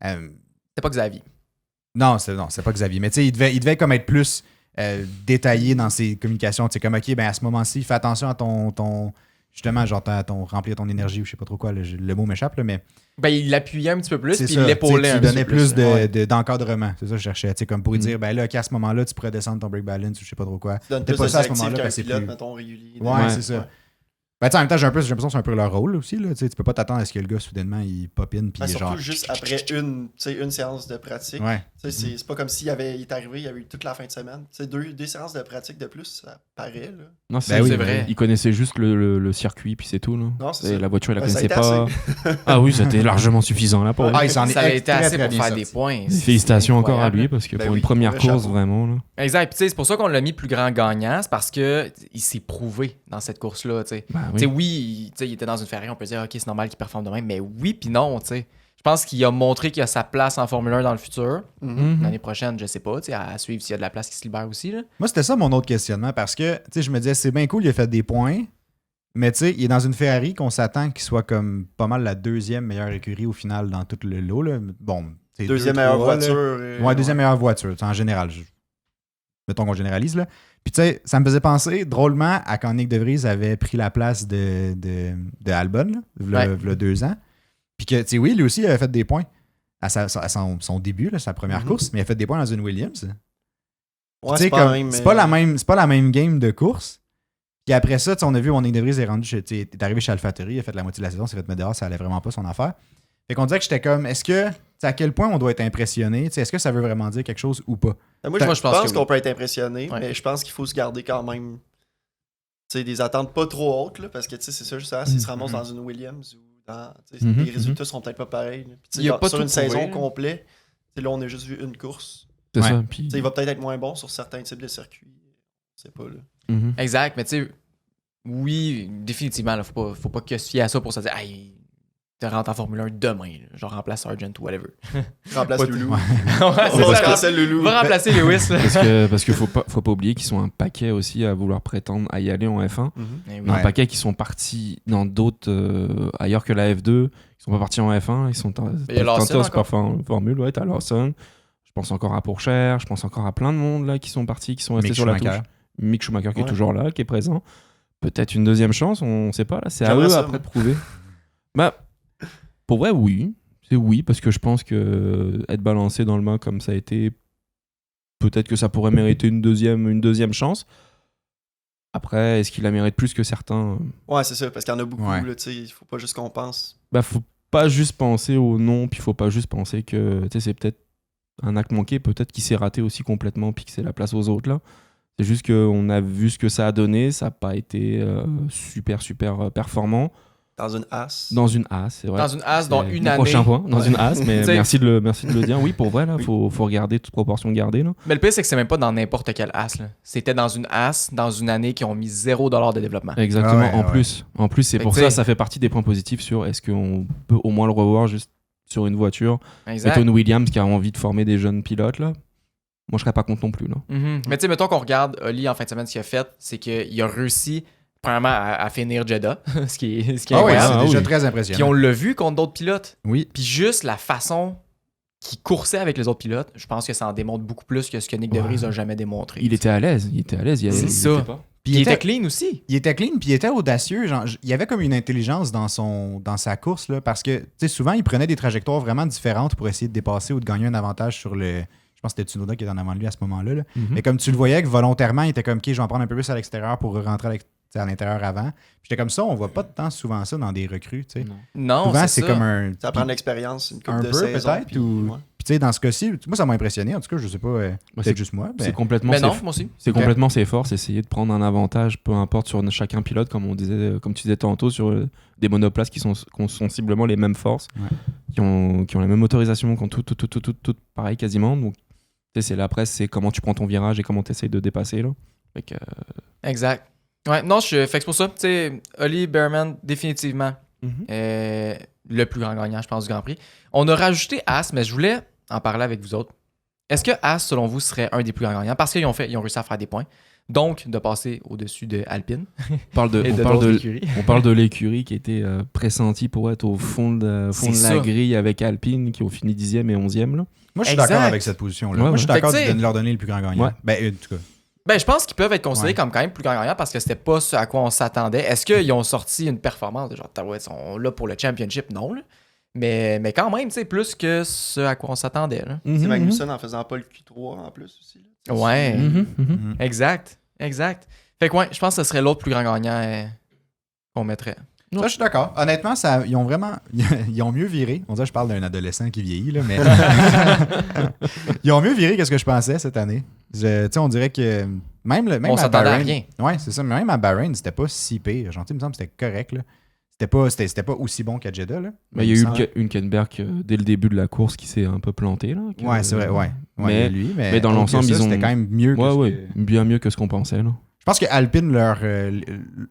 C'est pas Xavier. Non, c'est pas Xavier. Mais tu sais, il devait comme être plus détaillé dans ses communications. Tu sais, comme, OK, ben à ce moment-ci, fais attention à ton justement, genre, remplir ton énergie ou je sais pas trop quoi, le mot m'échappe, là, mais. Ben, il l'appuyait un petit peu plus, C'est puis ça, il l'épaulait tu un petit donnais peu plus ouais. d'encadrement. C'est ça que je cherchais. Comme pour lui dire, ben là, qu'à ce moment-là, tu pourrais descendre ton break balance ou je sais pas trop quoi. Tu donnes T'es plus pas de ça à ce directives moment-là qu'un parce que c'est pilote, plus. mettons, régulier. Ouais, c'est ça. Ouais. Ben, en même temps, j'ai l'impression que c'est un peu leur rôle aussi. Là. Tu peux pas t'attendre à ce que le gars, soudainement, il popine. Puis Surtout genre. juste après une séance de pratique. Ouais. C'est pas comme s'il est arrivé, il y avait eu toute la fin de semaine. Deux séances de pratique de plus, ça paraît. Là. Non, Ben oui, c'est vrai. Il connaissait juste le circuit, puis c'est tout. Là. Non, c'est Et ça. la voiture, il la Ben, ça a connaissait été pas. Ah oui, c'était largement suffisant là pour Ouais. lui. Ah, il s'en est Ça a été très, assez très pour bien faire sorti. des points. Félicitations C'est encore à incroyable. lui, parce que Ben pour oui, une première vrai course, chapeau. vraiment. Là. Exact. Puis c'est pour ça qu'on l'a mis plus grand gagnant, c'est parce que il s'est prouvé dans cette course-là. Bah, Tu sais, oui. il était dans une Ferrari, on peut dire, OK, c'est normal qu'il performe de même, mais oui, puis non, tu sais. Je pense qu'il a montré qu'il a sa place en Formule 1 dans le futur. Mhm. L'année prochaine, je sais pas, tu sais, à suivre s'il y a de la place qui se libère aussi. Là. Moi, c'était ça mon autre questionnement parce que, tu sais, je me disais, c'est bien cool, il a fait des points, mais tu sais, il est dans une Ferrari qu'on s'attend qu'il soit comme pas mal la deuxième meilleure écurie au final dans tout le lot. Là. Bon, c'est Deuxième deux, meilleure trois, là. voiture. Ouais, deuxième meilleure voiture, en général. Mettons qu'on généralise, là. Puis, tu sais, ça me faisait penser drôlement à quand Nick De Vries avait pris la place de Albon, là, v'là 2 ans. Puis que, tu sais, oui, lui aussi, il avait fait des points à son début, là, sa première course, mais il a fait des points dans une Williams. Ouais, Tu sais, c'est pas, même, c'est pas la même game de course. Puis après ça, tu sais, on a vu, Nick De Vries est arrivé chez AlphaTauri, il a fait la moitié de la saison, s'est fait mettre dehors, ça allait vraiment pas son affaire. Fait qu'on disait que j'étais comme, est-ce que, tu sais, à quel point on doit être impressionné? Tu sais, est-ce que ça veut vraiment dire quelque chose ou pas? Moi, Moi, je je pense pense que qu'on oui. peut être impressionné, Ouais. mais je pense qu'il faut se garder quand même des attentes pas trop hautes, là, parce que c'est ça, juste ça, s'il se ramasse dans une Williams ou dans. Les résultats sont peut-être pas pareils. Là. Puis, Il a pas sur tout une prouvé, saison là. complète, là, on a juste vu une course. C'est Ouais. ça. Puis... Il va peut-être être moins bon sur certains types de circuits. Je sais pas. Là. Mhm. Exact, mais tu sais, oui, définitivement, là, faut pas que se fier à ça pour se dire, hey, tu rentres en Formule 1 demain, là, genre remplace Sargent ou whatever. Remplace Pas Loulou. ouais, On c'est va ça. remplacer Loulou. Va remplacer Lewis. Là. Parce que faut pas oublier qu'ils sont un paquet aussi à vouloir prétendre à y aller en F1. Eh oui. Un Ouais. paquet qui sont partis dans d'autres ailleurs que la F2, ils sont pas partis en F1, ils sont Il y a Lawson tentés en encore. Formule, ouais, t'as Lawson. Je pense encore à Pourchère, je pense encore à plein de monde là qui sont partis, qui sont restés Mick sur la Schumacher. touche. Mick Schumacher qui est Ouais. toujours là, qui est présent. Peut-être une deuxième chance, on sait pas là, c'est à J'aimerais eux ça, après moi. de prouver. Bah pour vrai oui, c'est oui parce que je pense que être balancé dans le bain comme ça a été, peut-être que ça pourrait mériter une deuxième chance. Après, est-ce qu'il la mérite plus que certains? Ouais, c'est ça, parce qu'il y en a beaucoup. Ouais. Là, il faut pas juste qu'on pense. Bah, faut pas juste penser au nom, puis faut pas juste penser que c'est peut-être un acte manqué, peut-être qu'il s'est raté aussi complètement, puis que c'est la place aux autres là. C'est juste qu'on a vu ce que ça a donné, ça n'a pas été super performant. Dans une as. Dans une as, c'est vrai. Dans une as, dans C'est une mon année. prochain point, dans une as, mais T'sais- merci de le dire. Oui, pour vrai, là, Oui. faut regarder toute proportion gardée. Là. Mais le pire, c'est que c'est même pas dans n'importe quel as. Là. C'était dans une as, dans une année qui ont mis $0 de développement. Exactement, Ah ouais, en plus. En plus, c'est Fait pour que ça, t'sais- ça fait partie des points positifs sur est-ce qu'on peut au moins le revoir juste sur une voiture. Exact. Et Tony Williams qui a envie de former des jeunes pilotes, là. Moi, je serais pas contre non plus, là. Mhm. Mais tu sais, mettons qu'on regarde Oli en fin de semaine, ce qu'il a fait, c'est qu'il a réussi, premièrement, à finir Jeddah, ce qui est Ah oui, incroyable. c'est Ah déjà oui. très Puis impressionnant. on l'a vu contre d'autres pilotes. Oui. Puis juste la façon qu'il coursait avec les autres pilotes, je pense que ça en démontre beaucoup plus que ce que Nick De Vries a jamais démontré. Il était à l'aise. Il C'est ça. était pas- Puis Il était clean aussi. il était clean, puis il était audacieux. Genre, il y avait comme une intelligence dans sa course, là, parce que tu sais, souvent, il prenait des trajectoires vraiment différentes pour essayer de dépasser ou de gagner un avantage sur le. Je pense que c'était Tsunoda qui était en avant de lui à ce moment-là. Là. Mhm. Mais comme tu le voyais, que volontairement, il était comme, OK, je vais en prendre un peu plus à l'extérieur pour rentrer à l'intérieur avant. Puis j'étais comme ça, on voit pas de temps souvent ça dans des recrues. Tu sais. Non. Non, Souvent, c'est c'est ça. comme un. Ça prend de l'expérience, une couple un de peu, saisons. peut-être, puis, ou- ouais. Puis tu sais, dans ce cas-ci, moi, ça m'a impressionné. En tout cas, je sais pas, peut-être c'est- juste moi. C'est Mais... complètement Mais ses- non, moi aussi. C'est Ok. complètement ses forces, essayer de prendre un avantage, peu importe sur chacun pilote, comme on disait, comme tu disais tantôt, sur des monoplaces qui ont sensiblement les mêmes forces, Ouais. qui ont la même motorisation, qui ont tout pareil quasiment. Donc, tu sais, c'est la presse, c'est comment tu prends ton virage et comment tu essayes de dépasser. Là. Fait que, Exact. Ouais, non, fait que c'est pour ça. Tu sais, Oli Behrman, définitivement, le plus grand gagnant, je pense, du Grand Prix. On a rajouté As, mais je voulais en parler avec vous autres. Est-ce que As, selon vous, serait un des plus grands gagnants? Parce qu'ils ont réussi à faire des points. Donc, de passer au-dessus de Alpine on parle de, et on de parle d'autres de, écuries. on parle de l'écurie qui était pressentie pour être au fond de C'est la ça. grille avec Alpine, qui ont fini 10e et 11e. Là. Moi, je suis Exact. d'accord avec cette position-là. Ouais, Moi, je suis ouais. d'accord Fait que, de leur donner le plus grand gagnant. Ouais. Ben, en tout cas. Ben, je pense qu'ils peuvent être considérés Ouais. comme quand même plus gagnants parce que c'était pas ce à quoi on s'attendait. Est-ce qu'ils ont sorti une performance de genre, ils sont là pour le championship? Non, là. Mais quand même, tu sais, plus que ce à quoi on s'attendait. Là. C'est Magnussen en faisant pas le Q3 en plus aussi. Là. Ouais, Mhm. exact. Fait que ouais, je pense que ce serait l'autre plus grand gagnant qu'on mettrait. Ça, je suis d'accord. Honnêtement, ils ont vraiment. Ils ont mieux viré. On dirait que je parle d'un adolescent qui vieillit, là, mais. Ils ont mieux viré que ce que je pensais cette année. Tu sais, on dirait que. Même On à s'attendait à Bahreïn. rien. Ouais, c'est ça. Mais même à Bahreïn, c'était pas si pire. Gentil, il me semble que c'était correct, là. C'était pas aussi bon qu'à Jeddah, là. Bah, il y a eu me semble- Hülkenberg dès le début de la course qui s'est un peu planté. Là, Ouais, c'est vrai, ouais. Mais, lui, mais dans autre que l'ensemble, ça, ils ont. C'était quand même mieux que. Ouais, ce ouais, que- bien mieux que ce qu'on pensait. Là. Je pense que Alpine,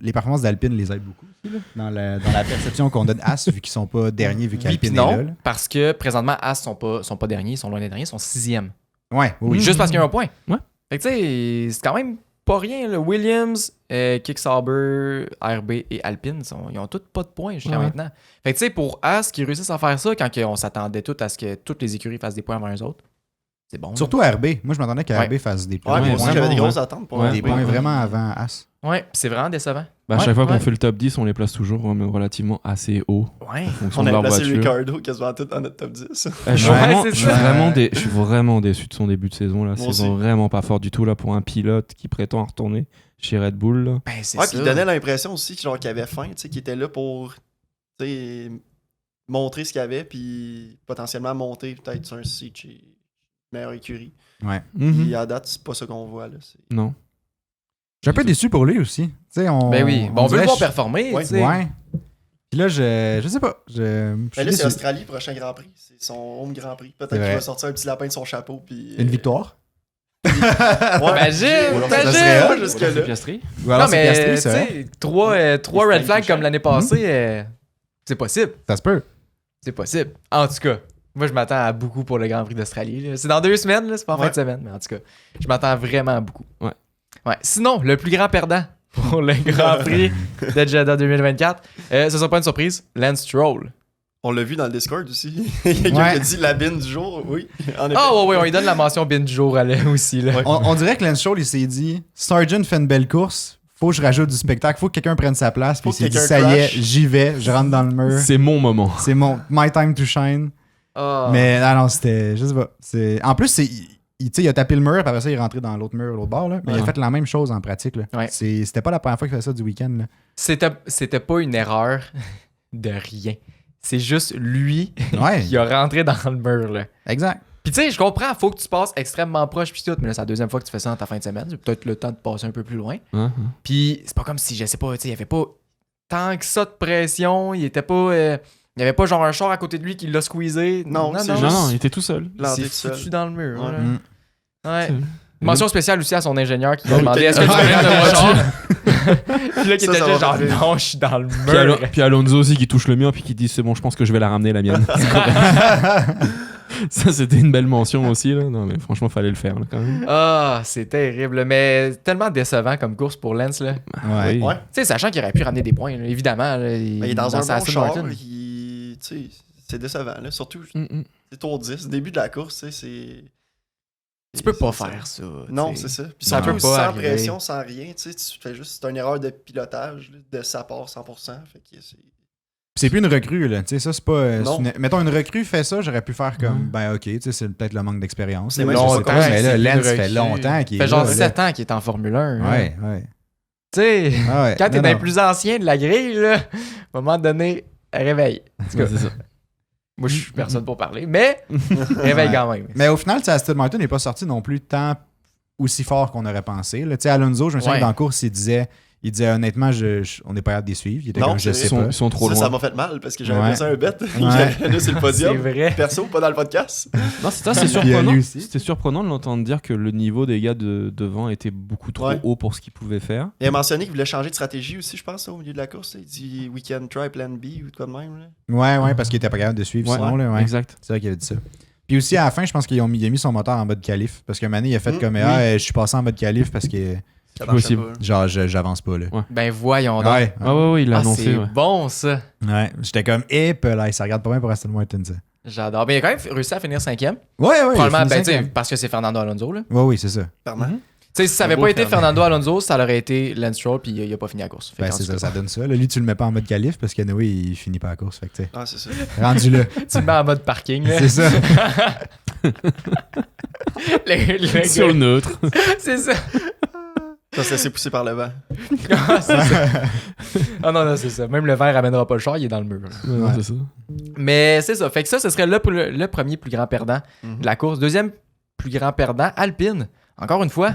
les performances d'Alpine les aident beaucoup aussi, là, dans la perception qu'on donne As, vu qu'ils sont pas derniers, vu Oui, puis qu'Alpine est non, là, là. parce que présentement, As sont pas derniers, ils sont loin des derniers, ils sont 6e. Ouais, oui. Juste parce qu'il y a un point. Ouais. Fait que tu sais, c'est quand même pas rien. Là. Williams, Kicksauber, RB et Alpine, ils ont tous pas de points jusqu'à Ouais. maintenant. Fait que tu sais, pour As qui réussissent à faire ça quand on s'attendait tous à ce que toutes les écuries fassent des points envers eux autres, c'est bon. là. Surtout RB. Moi, je m'attendais qu'RB Ouais. fasse des Ouais, points. moi aussi, vraiment, j'avais des ouais. grosses attentes pour Ouais. Des RB. points vraiment avant As. Ouais, pis c'est vraiment décevant. Bah, à Ouais, chaque fois ouais. qu'on fait le top 10, on les place toujours relativement assez haut Ouais. en fonction On de a leur placé voiture. Ricardo quasiment tout dans notre top 10. Je suis Ouais, vraiment, c'est je suis ça. je suis vraiment déçu de son début de saison. Là. C'est aussi. vraiment pas fort du tout là, pour un pilote qui prétend retourner chez Red Bull. Là. Ben, c'est Ouais, ça. puis il donnait l'impression aussi genre, qu'il avait faim, tu sais, qu'il était là pour tu sais, montrer ce qu'il avait, puis potentiellement monter peut-être sur un site chez meilleure écurie. Ouais. Puis à date, c'est pas ça qu'on voit. Là. Non. Je suis un peu déçu pour lui aussi. Tu sais, Ben oui. Bon, on veut le dirait, voir performer. Ouais. tu sais. Ouais. Puis là, je sais pas. Je Mais suis là, c'est déçu. Australie, prochain Grand Prix. C'est son home Grand Prix. Peut-être C'est qu'il vrai. va sortir un petit lapin de son chapeau. Puis, Une victoire. Ouais, Imagine, ça serait imagine. hot jusque-là. Piastri. Ou alors Non, c'est mais Piastri, tu c'est vrai. sais, trois red flags comme l'année passée, c'est possible. Ça se peut. C'est possible. En tout cas, moi, je m'attends à beaucoup pour le Grand Prix d'Australie. là. C'est dans 2 semaines, là, c'est pas en fin Ouais. de semaine, mais en tout cas, je m'attends vraiment à beaucoup. Ouais. Sinon, le plus grand perdant pour le Grand Prix de Jeddah 2024, ce sera pas une surprise, Lance Stroll. On l'a vu dans le Discord aussi. Il y a quelqu'un Ouais. qui a dit la bine du jour. Oui, en effet. Ah ouais, on lui donne la mention bin du jour à lui aussi. Là. Ouais. On dirait que Lance Stroll, il s'est dit Sargent fait une belle course. Faut que je rajoute du spectacle. Faut que quelqu'un prenne sa place. Puis Faut il s'est que dit quelqu'un ça y est, crash. j'y vais. Je rentre dans le mur. C'est mon moment. C'est mon my time to shine. Ah. Mais non, c'était. Je sais pas. En plus, tu sais, il a tapé le mur, puis après ça, il est rentré dans l'autre mur, l'autre bord. Là. Mais il a Ouais. fait la même chose en pratique. Là. Ouais. C'était pas la première fois qu'il fait ça du week-end. Là. C'était pas une erreur de rien. C'est juste lui Ouais, qui a rentré dans le mur. Là. exact. Puis tu sais, je comprends, faut que tu passes extrêmement proche puis tout, mais là, c'est la deuxième fois que tu fais ça dans ta fin de semaine. C'est peut-être le temps de passer un peu plus loin. Hein, hein. Puis c'est pas comme si, je sais pas, tu sais, il y avait pas tant que ça de pression. Il était pas. Il y avait pas genre un char à côté de lui qui l'a squeezé. Non, c'est Non, juste- non, il était tout seul. Il Landé s'est tout seul. foutu dans le mur. Ouais. là. Mm. Ouais. Seul. Mention spéciale aussi à son ingénieur qui lui a Ouais, demandé ok. est-ce que tu Ouais, viens de ouais, mon char Puis là, qui Ça, était ça juste va genre faire non, je suis dans le Puis, mur. puis Alonso aussi qui touche le mien puis qui dit c'est bon, je pense que je vais la ramener la mienne. Ça c'était une belle mention aussi là. Non mais franchement fallait le faire là, quand même. Ah, c'est terrible, mais tellement décevant comme course pour Lance. Là. Ouais. Oui. Ouais. Tu sais, sachant qu'il aurait pu ramener des points, là, évidemment. Là, Mais il est dans un sa bon Aston char. Martin. Tu sais, c'est décevant. Là. Surtout, Mm, c'est tour 10. Début de la course, tu sais, c'est. Tu peux pas c'est- faire ça. Non, tu sais. c'est ça. Puis Ça surtout, peut pas sans arriver. pression, sans rien, tu sais, tu fais juste. C'est une erreur de pilotage là, de sa part 100%. Fait que c'est. C'est plus une recrue, là. Tu sais, ça, c'est pas. Non. Mettons, une recrue fait ça, j'aurais pu faire comme. Mm. Ben, ok, tu sais, c'est peut-être le manque d'expérience. C'est là, longtemps je sais pas, mais là, c'est Lance une fait recrue. longtemps qu'il Ça est fait genre là, 7 ans qu'il est en Formule 1. là. Ouais, ouais. Tu sais, Ah ouais. quand t'es Non, dans les non. plus anciens de la grille, là, à un moment donné, réveille. En tout cas, Ouais, c'est ça. moi, je suis personne pour parler, mais réveille Ouais. quand même. Mais au final, tu sais, Aston Martin n'est pas sorti non plus tant aussi fort qu'on aurait pensé. là. Tu sais, Alonso, je me souviens Ouais. que dans la course, il disait honnêtement, on n'est pas capable de les suivre. Il était Non, comme je c'est sais vrai. pas. Ils sont trop Ça, loin. ça m'a fait mal parce que j'avais Ouais. passé un bet. Ouais. Là, c'est le C'est podium. vrai. Perso, pas dans le podcast. Non, c'est ça, c'est Puis surprenant. lui aussi. C'était surprenant de l'entendre dire que le niveau des gars devant était beaucoup trop Ouais. haut pour ce qu'ils pouvaient faire. Il a mentionné qu'il voulait changer de stratégie aussi, je pense, au milieu de la course. Il dit Weekend try plan B ou de quoi de même. Là. Ouais, parce qu'il était pas capable de suivre sinon. Là, ouais. Exact. C'est vrai qu'il avait dit ça. Puis aussi, à la fin, je pense qu'il a mis son moteur en mode qualif. Parce que Mané, il a fait comme oui. Je suis passé en mode qualif parce que C'est possible. genre, j'avance pas. Là. Ben voyons donc. Ouais, Ouais, il l'a Ah, annoncé. c'est Ouais. bon, ça. ouais. J'étais comme, là, ça regarde pas bien pour Aston Martin, ça. J'adore. Mais il a quand même réussi à finir 5e. Ouais, Probablement, il a fini ben, tu sais, cinquième. parce que c'est Fernando Alonso. Là. Ouais, oui, c'est ça. Clairement. Tu sais, si ça avait beau pas été faire. Fernando Alonso, ça aurait été Lance Stroll, puis il a pas fini la course. Fait Ben, qu'en c'est tout ça, cas, ça donne ça. Là, lui, tu le mets pas en mode qualif parce qu'Anoé, il finit pas la course. Fait que, tu sais, Ah, c'est ça. rendu là. tu le mets en mode parking. là. C'est ça. Le Sur le gars- neutre. C'est ça. Ça se laisser pousser par le vent. Ah, c'est ça. Ah non, c'est ça. Même le verre ramènera pas le char, il est dans le mur. Ouais, c'est ça. Mais c'est ça. Fait que ça, ce serait le premier plus grand perdant de la course. Deuxième plus grand perdant, Alpine. Encore une fois,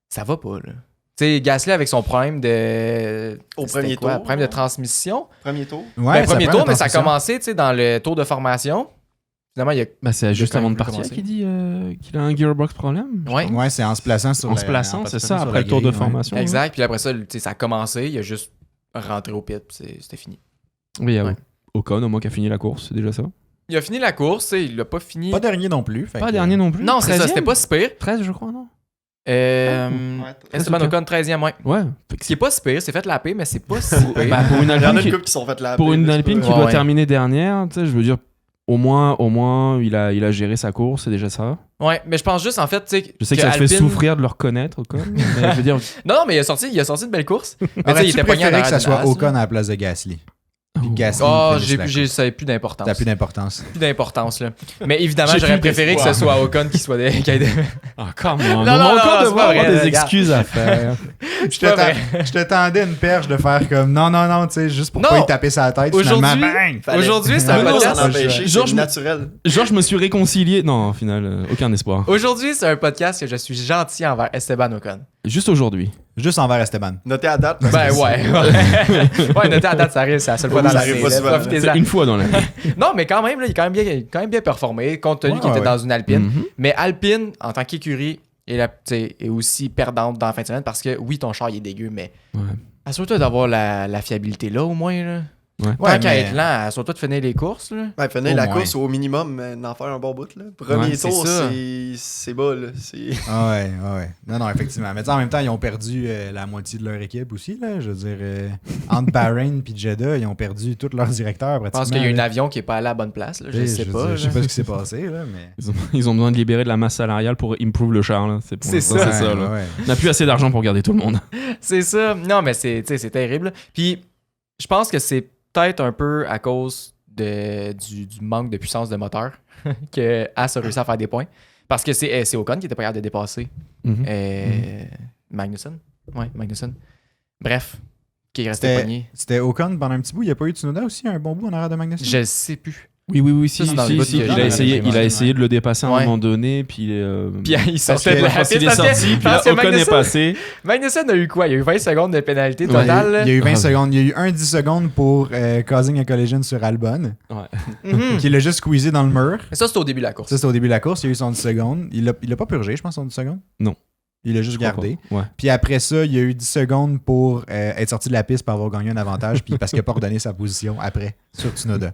ça va pas, là. Tu sais, Gasly avec son problème de... Au c'était premier quoi, tour. problème de transmission. Premier tour. Ouais, Ben, premier prend tour, la mais ça a transmission. commencé, tu sais, dans le tour de formation. Finalement, il y a... Bah, c'est juste quand avant même de partir commencé. qu'il dit qu'il a un gearbox problème. Ouais. Ouais, c'est en se plaçant sur En la- se plaçant, en c'est passant ça, sur après la le tour de grille, ouais. formation. Exact. Puis après ça, tu sais, ça a commencé. Il a juste rentré au pit. Puis c'était fini. Oui, il y a Ouais. Ocon, au moins, qui a fini la course, c'est déjà ça. Il a fini la course. Tu sais, il l'a pas fini... Pas dernier non plus. fait Pas que- dernier non plus. Non, c'est ça. 13e? C'était pas si pire. 13, je crois, non? Esteban c'est Ocon, 13e, ouais. Ouais. Fait que Ce qui est pas si pire. C'est fait la paix, mais c'est pas si pire. Bah, pour une Il y en a Alpine, une qui, couple qui sont faites là. pour une Alpine qui Ouais, doit ouais. terminer dernière, tu sais, je veux dire, au moins il a géré sa course, c'est déjà ça. Ouais, mais je pense juste, en fait, tu sais... Je sais que ça te fait souffrir de le reconnaître, Ocon, mais je veux dire... Non, non, mais il a sorti de belles courses. Mais tu sais, il Aurais-tu était pogné à préféré que ça l'arrière soit d'une Ocon Haas, à la place de Gasly? Puis Oh. Gasly Oh, finisse la course. ça n'a plus d'importance. T'as plus d'importance. Plus d'importance, là. Mais évidemment, J'ai j'aurais plus préféré que ce d'espoir. soit Ocon qui soit qui ait Ah, comment? Non, On non, va non, encore c'est devoir pas vrai, avoir des regarde. excuses à faire. Je te tendais une perche de faire comme non, tu sais, juste pour Non. pas y taper sa tête. Aujourd'hui- Finalement, bang! Aujourd'hui, c'est un Ah, non, podcast. Ça empêcher, Genre, c'est naturel. Genre, je me suis réconcilié. Non, au final, aucun espoir. Aujourd'hui, c'est un podcast que je suis gentil envers Esteban Ocon. Juste aujourd'hui. Juste envers Esteban. Notez à date. parce Ben que ouais. Ouais, notez à date, ça arrive, c'est la seule fois Oui, dans ça l'année. arrive pas là, souvent. profitez-en. C'est une fois dans l'année. Non, mais quand même, là, il a quand même bien performé, compte tenu Ouais, qu'il était ouais. dans une Alpine. Mhm. Mais Alpine, en tant qu'écurie, est aussi perdante dans la fin de semaine parce que oui, ton char il est dégueu, mais Ouais. assure-toi d'avoir la fiabilité là au moins. Là. Ouais. Tant Ouais, qu'à mais- être lent, assure-toi de finir les courses. Là. Ben, finir Au la moins. course au minimum, mais d'en faire un bon bout. Là. Premier Ouais, c'est tour, ça. c'est bas. Là. C'est... Ah ouais. Non, effectivement. Mais tu sais, en même temps, ils ont perdu la moitié de leur équipe aussi. Là. Je veux dire, entre Bahreïn et Jeddah, ils ont perdu tous leurs directeurs. Je pense qu'il y a un avion qui est pas allé à la bonne place. Là. Je sais pas. Je sais pas ce qui s'est passé, là, mais. Ils ont besoin de libérer de la masse salariale pour improve le char. Là. Pour C'est l'instant, ça. c'est ça là. Ouais. On n'a plus assez d'argent pour garder tout le monde. C'est ça. Non, mais c'est terrible. Puis, je pense que c'est peut-être un peu à cause du manque de puissance de moteur que Haas a réussi à faire des points. Parce que c'est Ocon qui était pas capable de dépasser Mhm. Magnussen. Ouais, Magnussen. Bref, qui est resté pogné. C'était Ocon pendant un petit bout. Il n'y a pas eu Tsunoda aussi, un bon bout en arrière de Magnussen? Je sais plus. Oui, Ça, si, c'est dans le bout que Il j'ai a essayé de le dépasser à un Ouais. moment donné, puis Puis il Parce sortait de que- la parce qu'il piste. est sorti, puis là, parce que Ocon est Magnussen- passé. Magnussen a eu quoi? Il a eu 20 secondes de pénalité Ouais, totale. là. Il y a eu 20 Ah, secondes. Il y a eu un 10 secondes pour causing a collision sur Albon, Mhm. qui l'a juste squeezé dans le mur. Mais ça, c'était au début de la course. Ça, c'était au début de la course. Il y a eu son 10 secondes. Il l'a pas purgé, je pense, son 10 secondes. Non. Il l'a juste Je crois gardé. pas. Ouais. Puis après ça, il y a eu 10 secondes pour être sorti de la piste pour avoir gagné un avantage, puis parce qu'il n'a pas redonné sa position après sur Tsunoda.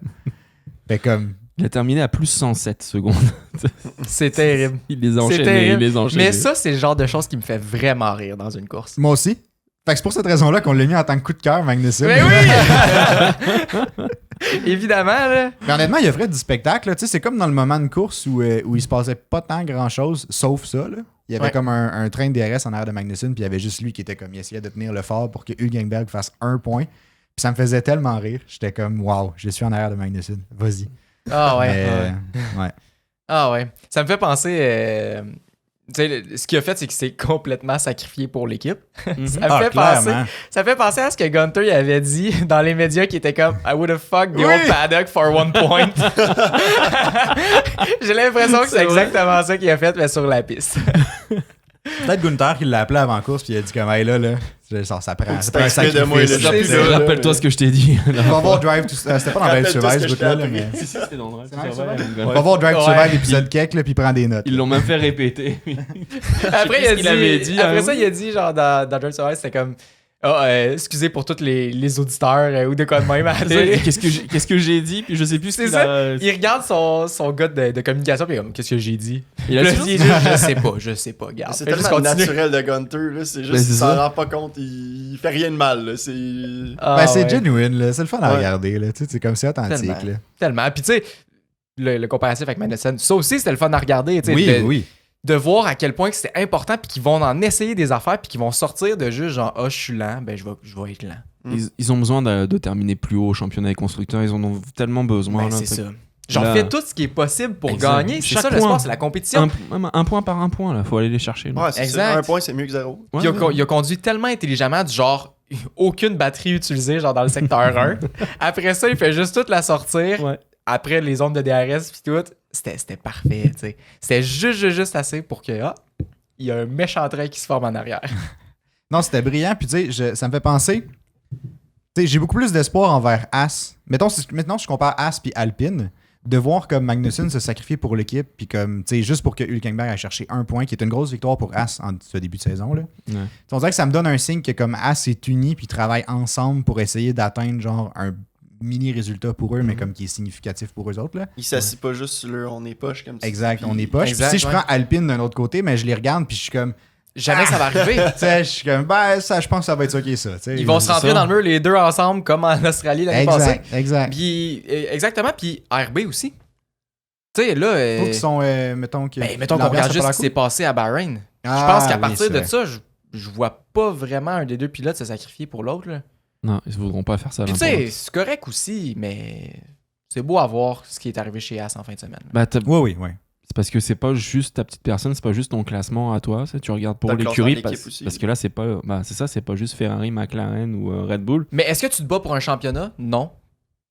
Fait comme. Il a terminé à plus 107 secondes. C'est terrible. Il les a C'est enchaînés. terrible. Il les a enchaînés. Mais ça, c'est le genre de choses qui me fait vraiment rire dans une course. Moi aussi. Fait que c'est pour cette raison-là qu'on l'a mis en tant que coup de cœur, Magnussen. Mais oui! Évidemment, là. Mais honnêtement, il offrait du spectacle. Là. Tu sais, c'est comme dans le moment de course où il se passait pas tant grand-chose, sauf ça. Là. Il y avait Ouais. comme un train de DRS en arrière de Magnussen, puis il y avait juste lui qui était comme, il essayait de tenir le fort pour que Hülkenberg fasse un point. Puis ça me faisait tellement rire. J'étais comme, waouh, je suis en arrière de Magnussen. Vas-y. Ah ouais. Mais, ouais. Ah ouais. Ça me fait penser. Tu sais, ce qu'il a fait, c'est qu'il s'est complètement sacrifié pour l'équipe. Ça me fait penser. clairement. Ça fait penser à ce que Gunter il avait dit dans les médias qui était comme I would have fucked the Oui. old paddock for 1 point. J'ai l'impression que c'est exactement ça qu'il a fait, mais sur la piste. Peut-être Gunther qui l'a appelé avant course, puis il a dit comme, hey là, ça prend Faut que ça tu prend un t'inspires de moi, sacrifice. là, C'est j'appuie ça. là. Rappelle-toi ce que je t'ai dit. On va voir Drive to C'était pas dans Drive to Survive, ce bout-là, là, mais. On va voir Drive to Ouais. Survive, l'épisode Keck, là, puis il prend des notes. Ils l'ont même fait répéter. Après, plus ce qu'il avait dit, après hein, ça, oui. il a dit, genre, dans Drive to Survive, c'était comme excusez pour tous les auditeurs ou de quoi de même. à dire. Qu'est-ce que j'ai dit, puis je sais plus ce C'est qu'il ça. a... Il regarde son gars de communication, puis il est comme, qu'est-ce que j'ai dit? Il a Puis là, dit- il est juste, je sais pas, gars. C'est Fais juste tellement continuer. naturel de Gunter, là. C'est juste Ben, c'est qu'il s'en ça. rend pas compte. Il fait rien de mal, là. C'est... Ah, Ben, c'est ouais. genuine, là. C'est le fun à Ouais. regarder, là. Tu sais, c'est comme c'est authentique, Tellement. là. Tellement. Puis tu sais, le comparatif avec Magnussen, ça aussi, c'était le fun à regarder. Tu sais, Oui, de- oui. de voir à quel point que c'était important, puis qu'ils vont en essayer des affaires, puis qu'ils vont sortir de juste genre, je suis lent, ben je vais être lent. Ils ont besoin de terminer plus haut au championnat des constructeurs. Ils en ont tellement besoin. Ben, là. c'est ça. Genre, Là- fais tout ce qui est possible pour Exact. gagner. C'est Chaque ça le point. sport, c'est la compétition. Un point par un point, là. Faut aller les chercher. là. Ouais, c'est Exact. ça. Un point, c'est mieux que 0. Ouais, Il a conduit tellement intelligemment, du genre, aucune batterie utilisée, genre dans le secteur 1. Après ça, il fait juste toute la sortir. Ouais. Après les zones de DRS, puis tout. C'était parfait, tu sais. C'était juste assez pour que, il y a un méchant trait qui se forme en arrière. Non, c'était brillant. Puis, tu sais, ça me fait penser. Tu sais, j'ai beaucoup plus d'espoir envers As. Maintenant, je compare As puis Alpine, de voir comme Magnussen se sacrifier pour l'équipe, puis comme, tu sais, juste pour que Hülkenberg aille chercher un point, qui est une grosse victoire pour As en ce début de saison. Là. Ouais. On dirait que ça me donne un signe que comme As est uni, puis travaille ensemble pour essayer d'atteindre genre un mini résultat pour eux, mais comme qui est significatif pour eux autres. Là. Il s'assit pas juste sur le on est poche comme ça. Exact, on est poche. Puis Exact, si je ouais. prends Alpine d'un autre côté, mais je les regarde, puis je suis comme, Jamais ça va arriver. tu sais, je suis comme, ben, ça, je pense que ça va être ça qui est ça. tu sais. Ils vont se rentrer Ça. dans le mur les deux ensemble, comme en Australie l'année passée. Exact. Puis, exactement. Puis, RB aussi. Tu sais, là. Faut qu'ils sont, mettons que. Ben, mettons qu'on l'ambiance regarde a juste pas ce qui l'air s'est passé à Bahreïn. cool. Je pense qu'à oui, partir c'est de vrai. ça, je vois pas vraiment un des deux pilotes se sacrifier pour l'autre. Là. Non, ils ne voudront pas faire ça. Puis l'un tu pour sais, l'autre. c'est correct aussi, mais c'est beau à voir ce qui est arrivé chez As en fin de semaine. Bah, Oui. c'est parce que c'est pas juste ta petite personne, c'est pas juste ton classement à toi. Tu regardes pour T'as le l'écurie classement de l'équipe parce, aussi. parce que là, c'est pas. Bah, c'est ça, c'est pas juste Ferrari, McLaren ou Red Bull. Mais est-ce que tu te bats pour un championnat? Non.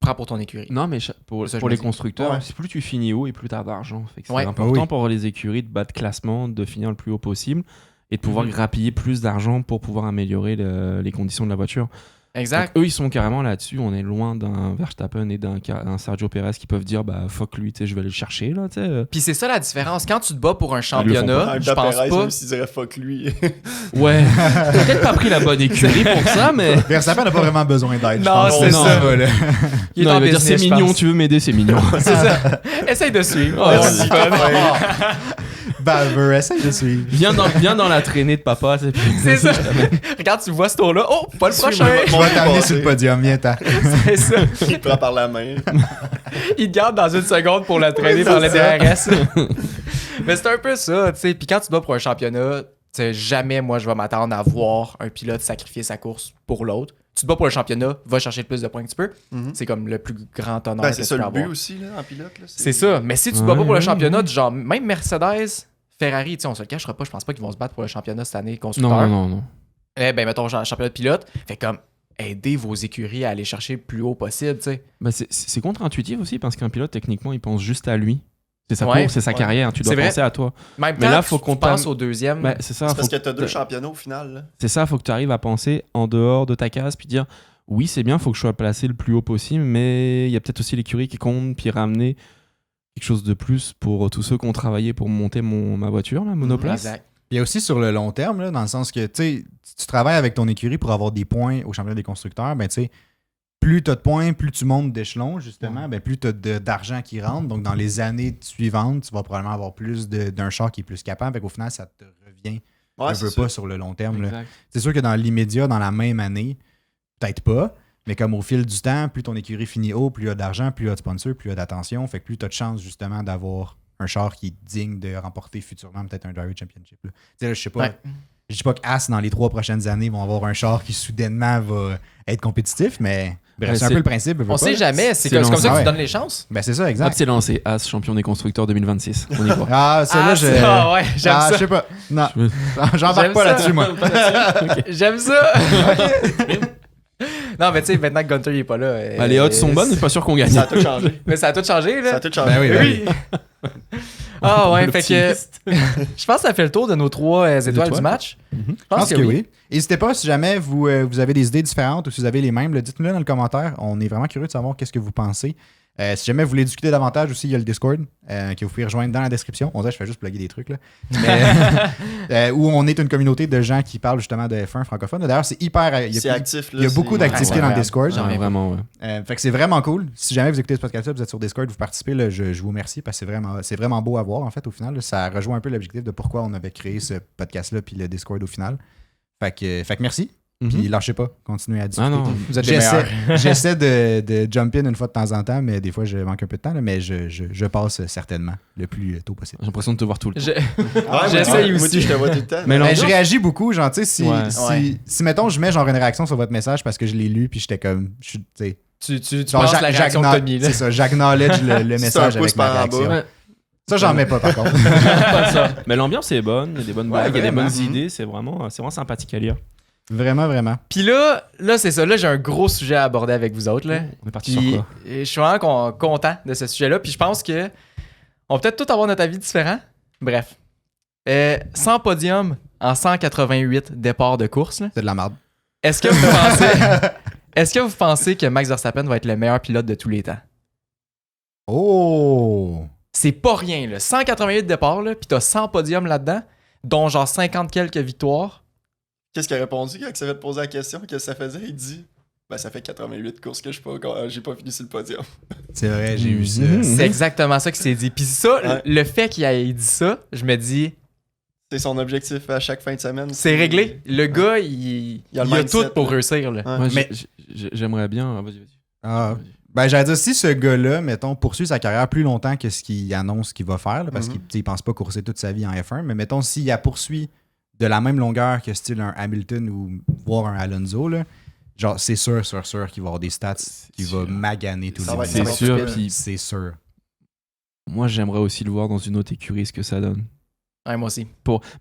Prends pour ton écurie. Non, mais pour, Ça, je pour me les dis. constructeurs, Ouais. plus tu finis haut et plus t'as d'argent. Fait que c'est Ouais. important Oui. pour les écuries de battre classement, de finir le plus haut possible et de pouvoir Mhm. grappiller plus d'argent pour pouvoir améliorer les conditions de la voiture. Exact. Donc, eux, ils sont carrément là-dessus. On est loin d'un Verstappen et d'un Sergio Perez qui peuvent dire bah fuck lui, tu sais, je vais aller le chercher là, tu sais. Puis c'est ça la différence. Quand tu te bats pour un le font championnat, Un je pense Perez, pas. même s'il dirait fuck lui. Ouais, peut-être pas pris la bonne écurie pour ça, mais Verstappen n'a pas vraiment besoin d'aide. je Non, pense. c'est Non, ça. va, là. Il est non, en il va dire business, c'est je mignon, pense. tu veux m'aider, c'est mignon. C'est ça. Essaye de suivre. Ouais, Ouais, c'est c'est ça. fun. Baveux, essaye de suivre. viens dans la traînée de papa. C'est ça. Regarde, tu vois ce tour-là. Oh, pas le prochain. Je Mon vais t'amener passé. sur le podium, viens t'en. C'est ça. Il te prend par la main. Il te garde dans une seconde pour la traîner Oui, par les c'est DRS. Mais c'est un peu ça, tu sais. Puis quand tu te bats pour un championnat, tu sais, jamais moi je vais m'attendre à voir un pilote sacrifier sa course pour l'autre. Tu te bats pour le championnat, va chercher le plus de points que tu peux. Mhm. C'est comme le plus grand honneur Ben, que c'est tu ça peux le but avoir. aussi là, en pilote. Là. C'est ça. Mais si tu te bats pas pour le Ouais, championnat, ouais. du genre, même Mercedes, Ferrari, tu sais, on se le cachera pas, je pense pas qu'ils vont se battre pour le championnat cette année, Non, constructeur. non. Eh ben, mettons, championnat de pilote. Fait comme, aider vos écuries à aller chercher le plus haut possible, tu sais. Bah, c'est contre-intuitif aussi parce qu'un pilote, techniquement, il pense juste à lui. C'est sa Ouais. course, c'est sa Ouais. carrière. Tu dois C'est vrai. penser à toi. Même Mais temps, là, faut qu'on tu penses t'am- au deuxième. Bah, c'est ça. C'est parce faut que t'as que- deux championnats au final. Là. C'est ça, faut que tu arrives à penser en dehors de ta case puis dire oui, c'est bien, faut que je sois placé le plus haut possible, mais il y a peut-être aussi l'écurie qui compte puis ramener quelque chose de plus pour tous ceux qui ont travaillé pour monter ma voiture, la monoplace. Exact. Il y a aussi sur le long terme, là, dans le sens que, tu sais, si tu travailles avec ton écurie pour avoir des points au championnat des constructeurs, ben, tu sais, plus tu as de points, plus tu montes d'échelon, justement, ben, plus tu as d'argent qui rentre. Donc, dans les années suivantes, tu vas probablement avoir plus d'un char qui est plus capable. Fait qu'au final, ça te revient Ouais, un c'est peu ça. pas sur le long terme. là. Exact. C'est sûr que dans l'immédiat, dans la même année, peut-être pas, mais comme au fil du temps, plus ton écurie finit haut, plus il y a d'argent, plus il y a de sponsors, plus il y a d'attention, fait que plus tu as de chance justement d'avoir un char qui est digne de remporter futurement peut-être un Driver Championship. Là. Tu sais, là, je sais pas. Ouais. Je dis pas que As, dans les 3 prochaines années, vont avoir un char qui soudainement va être compétitif, mais bref, Ouais, c'est un c'est- peu le principe. veux On pas, sait là. jamais. C'est c'est comme ça que lancé. tu donnes les chances. Ben c'est ça, Hop, exact. c'est lancé. As, champion des constructeurs 2026. On y va. Ah, celle-là, je... ça, ouais, j'aime Ah, ça. je sais pas. Non, Je veux- j'embarque J'aime pas ça. là-dessus, moi. J'aime ça. Non, mais tu sais, maintenant que Gunter il est pas là. Bah, les odds sont bonnes, mais pas sûr qu'on gagne. Ça a tout changé. Mais ça a tout changé, là. Ça a tout changé. Ben oui, ben Oui. Ah ouais, fait que L'optimiste. je pense que ça fait le tour de nos 3 étoiles étoiles. du match. Je pense que oui. N'hésitez pas, si jamais vous avez des idées différentes ou si vous avez les mêmes, là, dites-nous-le dans le commentaire. On est vraiment curieux de savoir qu'est-ce que vous pensez. Si jamais vous voulez discuter davantage aussi, il y a le Discord que vous pouvez rejoindre dans la description. On dirait que je fais juste plugger des trucs. Là. Mais, où on est une communauté de gens qui parlent justement de F1 francophone. D'ailleurs, c'est hyper... C'est actif. Là, il y a beaucoup c'est- d'activités Ouais, dans le ouais. Discord. J'en ai Vraiment, ouais. Fait que c'est vraiment cool. Si jamais vous écoutez ce podcast-là, vous êtes sur Discord, vous participez, là, je vous remercie parce que c'est vraiment beau à voir en fait au final. Là. Ça rejoint un peu l'objectif de pourquoi on avait créé ce podcast-là puis le Discord au final. Fait que merci. Puis lâchez pas, continuez à discuter. Ah non. Vous êtes les meilleurs. J'essaie de jump in une fois de temps en temps, mais des fois, je manque un peu de temps, là, mais je passe certainement le plus tôt possible. J'ai l'impression de te voir tout le temps. J'essaye Moi, aussi. je te vois tout le temps. Mais Ben, l'ambiance- je réagis beaucoup, genre, tu sais, Ouais. si, mettons, je mets genre une réaction sur votre message parce que je l'ai lu, puis j'étais comme, tu sais, Tu genre, penses la réaction que t'as mis, là. c'est ça, j'acknowledge le C'est un message pouce avec ma par en bas. réaction. Ouais. Ça, j'en mets pas, par contre. Pas ça. Mais l'ambiance est bonne, il y a des bonnes Ouais, blagues, il y a des vraiment. bonnes idées, c'est vraiment sympathique à lire. Vraiment, vraiment. Puis là, c'est ça. Là, j'ai un gros sujet à aborder avec vous autres. Là. On est parti Puis, sur quoi? je suis vraiment content de ce sujet-là. Puis je pense que on va peut-être tous avoir notre avis différent. Bref. 100 podiums en 188 départs de course. Là. C'est de la merde. Est-ce que vous pensez que Max Verstappen va être le meilleur pilote de tous les temps? Oh! C'est pas rien, là. 188 départs, là, puis t'as 100 podiums là-dedans, dont genre 50 quelques victoires. Qu'est-ce qu'il a répondu quand il s'est fait poser la question? Qu'est-ce que ça faisait? Il dit ben, ça fait 88 courses que j'ai pas fini sur le podium. C'est vrai, j'ai vu ça. C'est exactement ça qu'il s'est dit. Puis ça, Ouais. le fait qu'il ait dit ça, je me dis, C'est son objectif à chaque fin de semaine. c'est réglé. Le gars, il Il a le a mindset, tout pour là. réussir. Là. Ouais. Moi, Mais- j'aimerais bien. Vas-y. Ah, ben, j'allais dire, si ce gars-là, mettons, poursuit sa carrière plus longtemps que ce qu'il annonce qu'il va faire, là, parce qu'il ne pense pas courser toute sa vie en F1, mais mettons, s'il la poursuit de la même longueur que style un Hamilton ou voire un Alonso, là, genre, c'est sûr qu'il va avoir des stats qu'il va sûr. maganer tout Ça le va monde. être- C'est ça va sûr, être puis C'est sûr. moi j'aimerais aussi le voir dans une autre écurie, ce que ça donne. Ouais, moi aussi.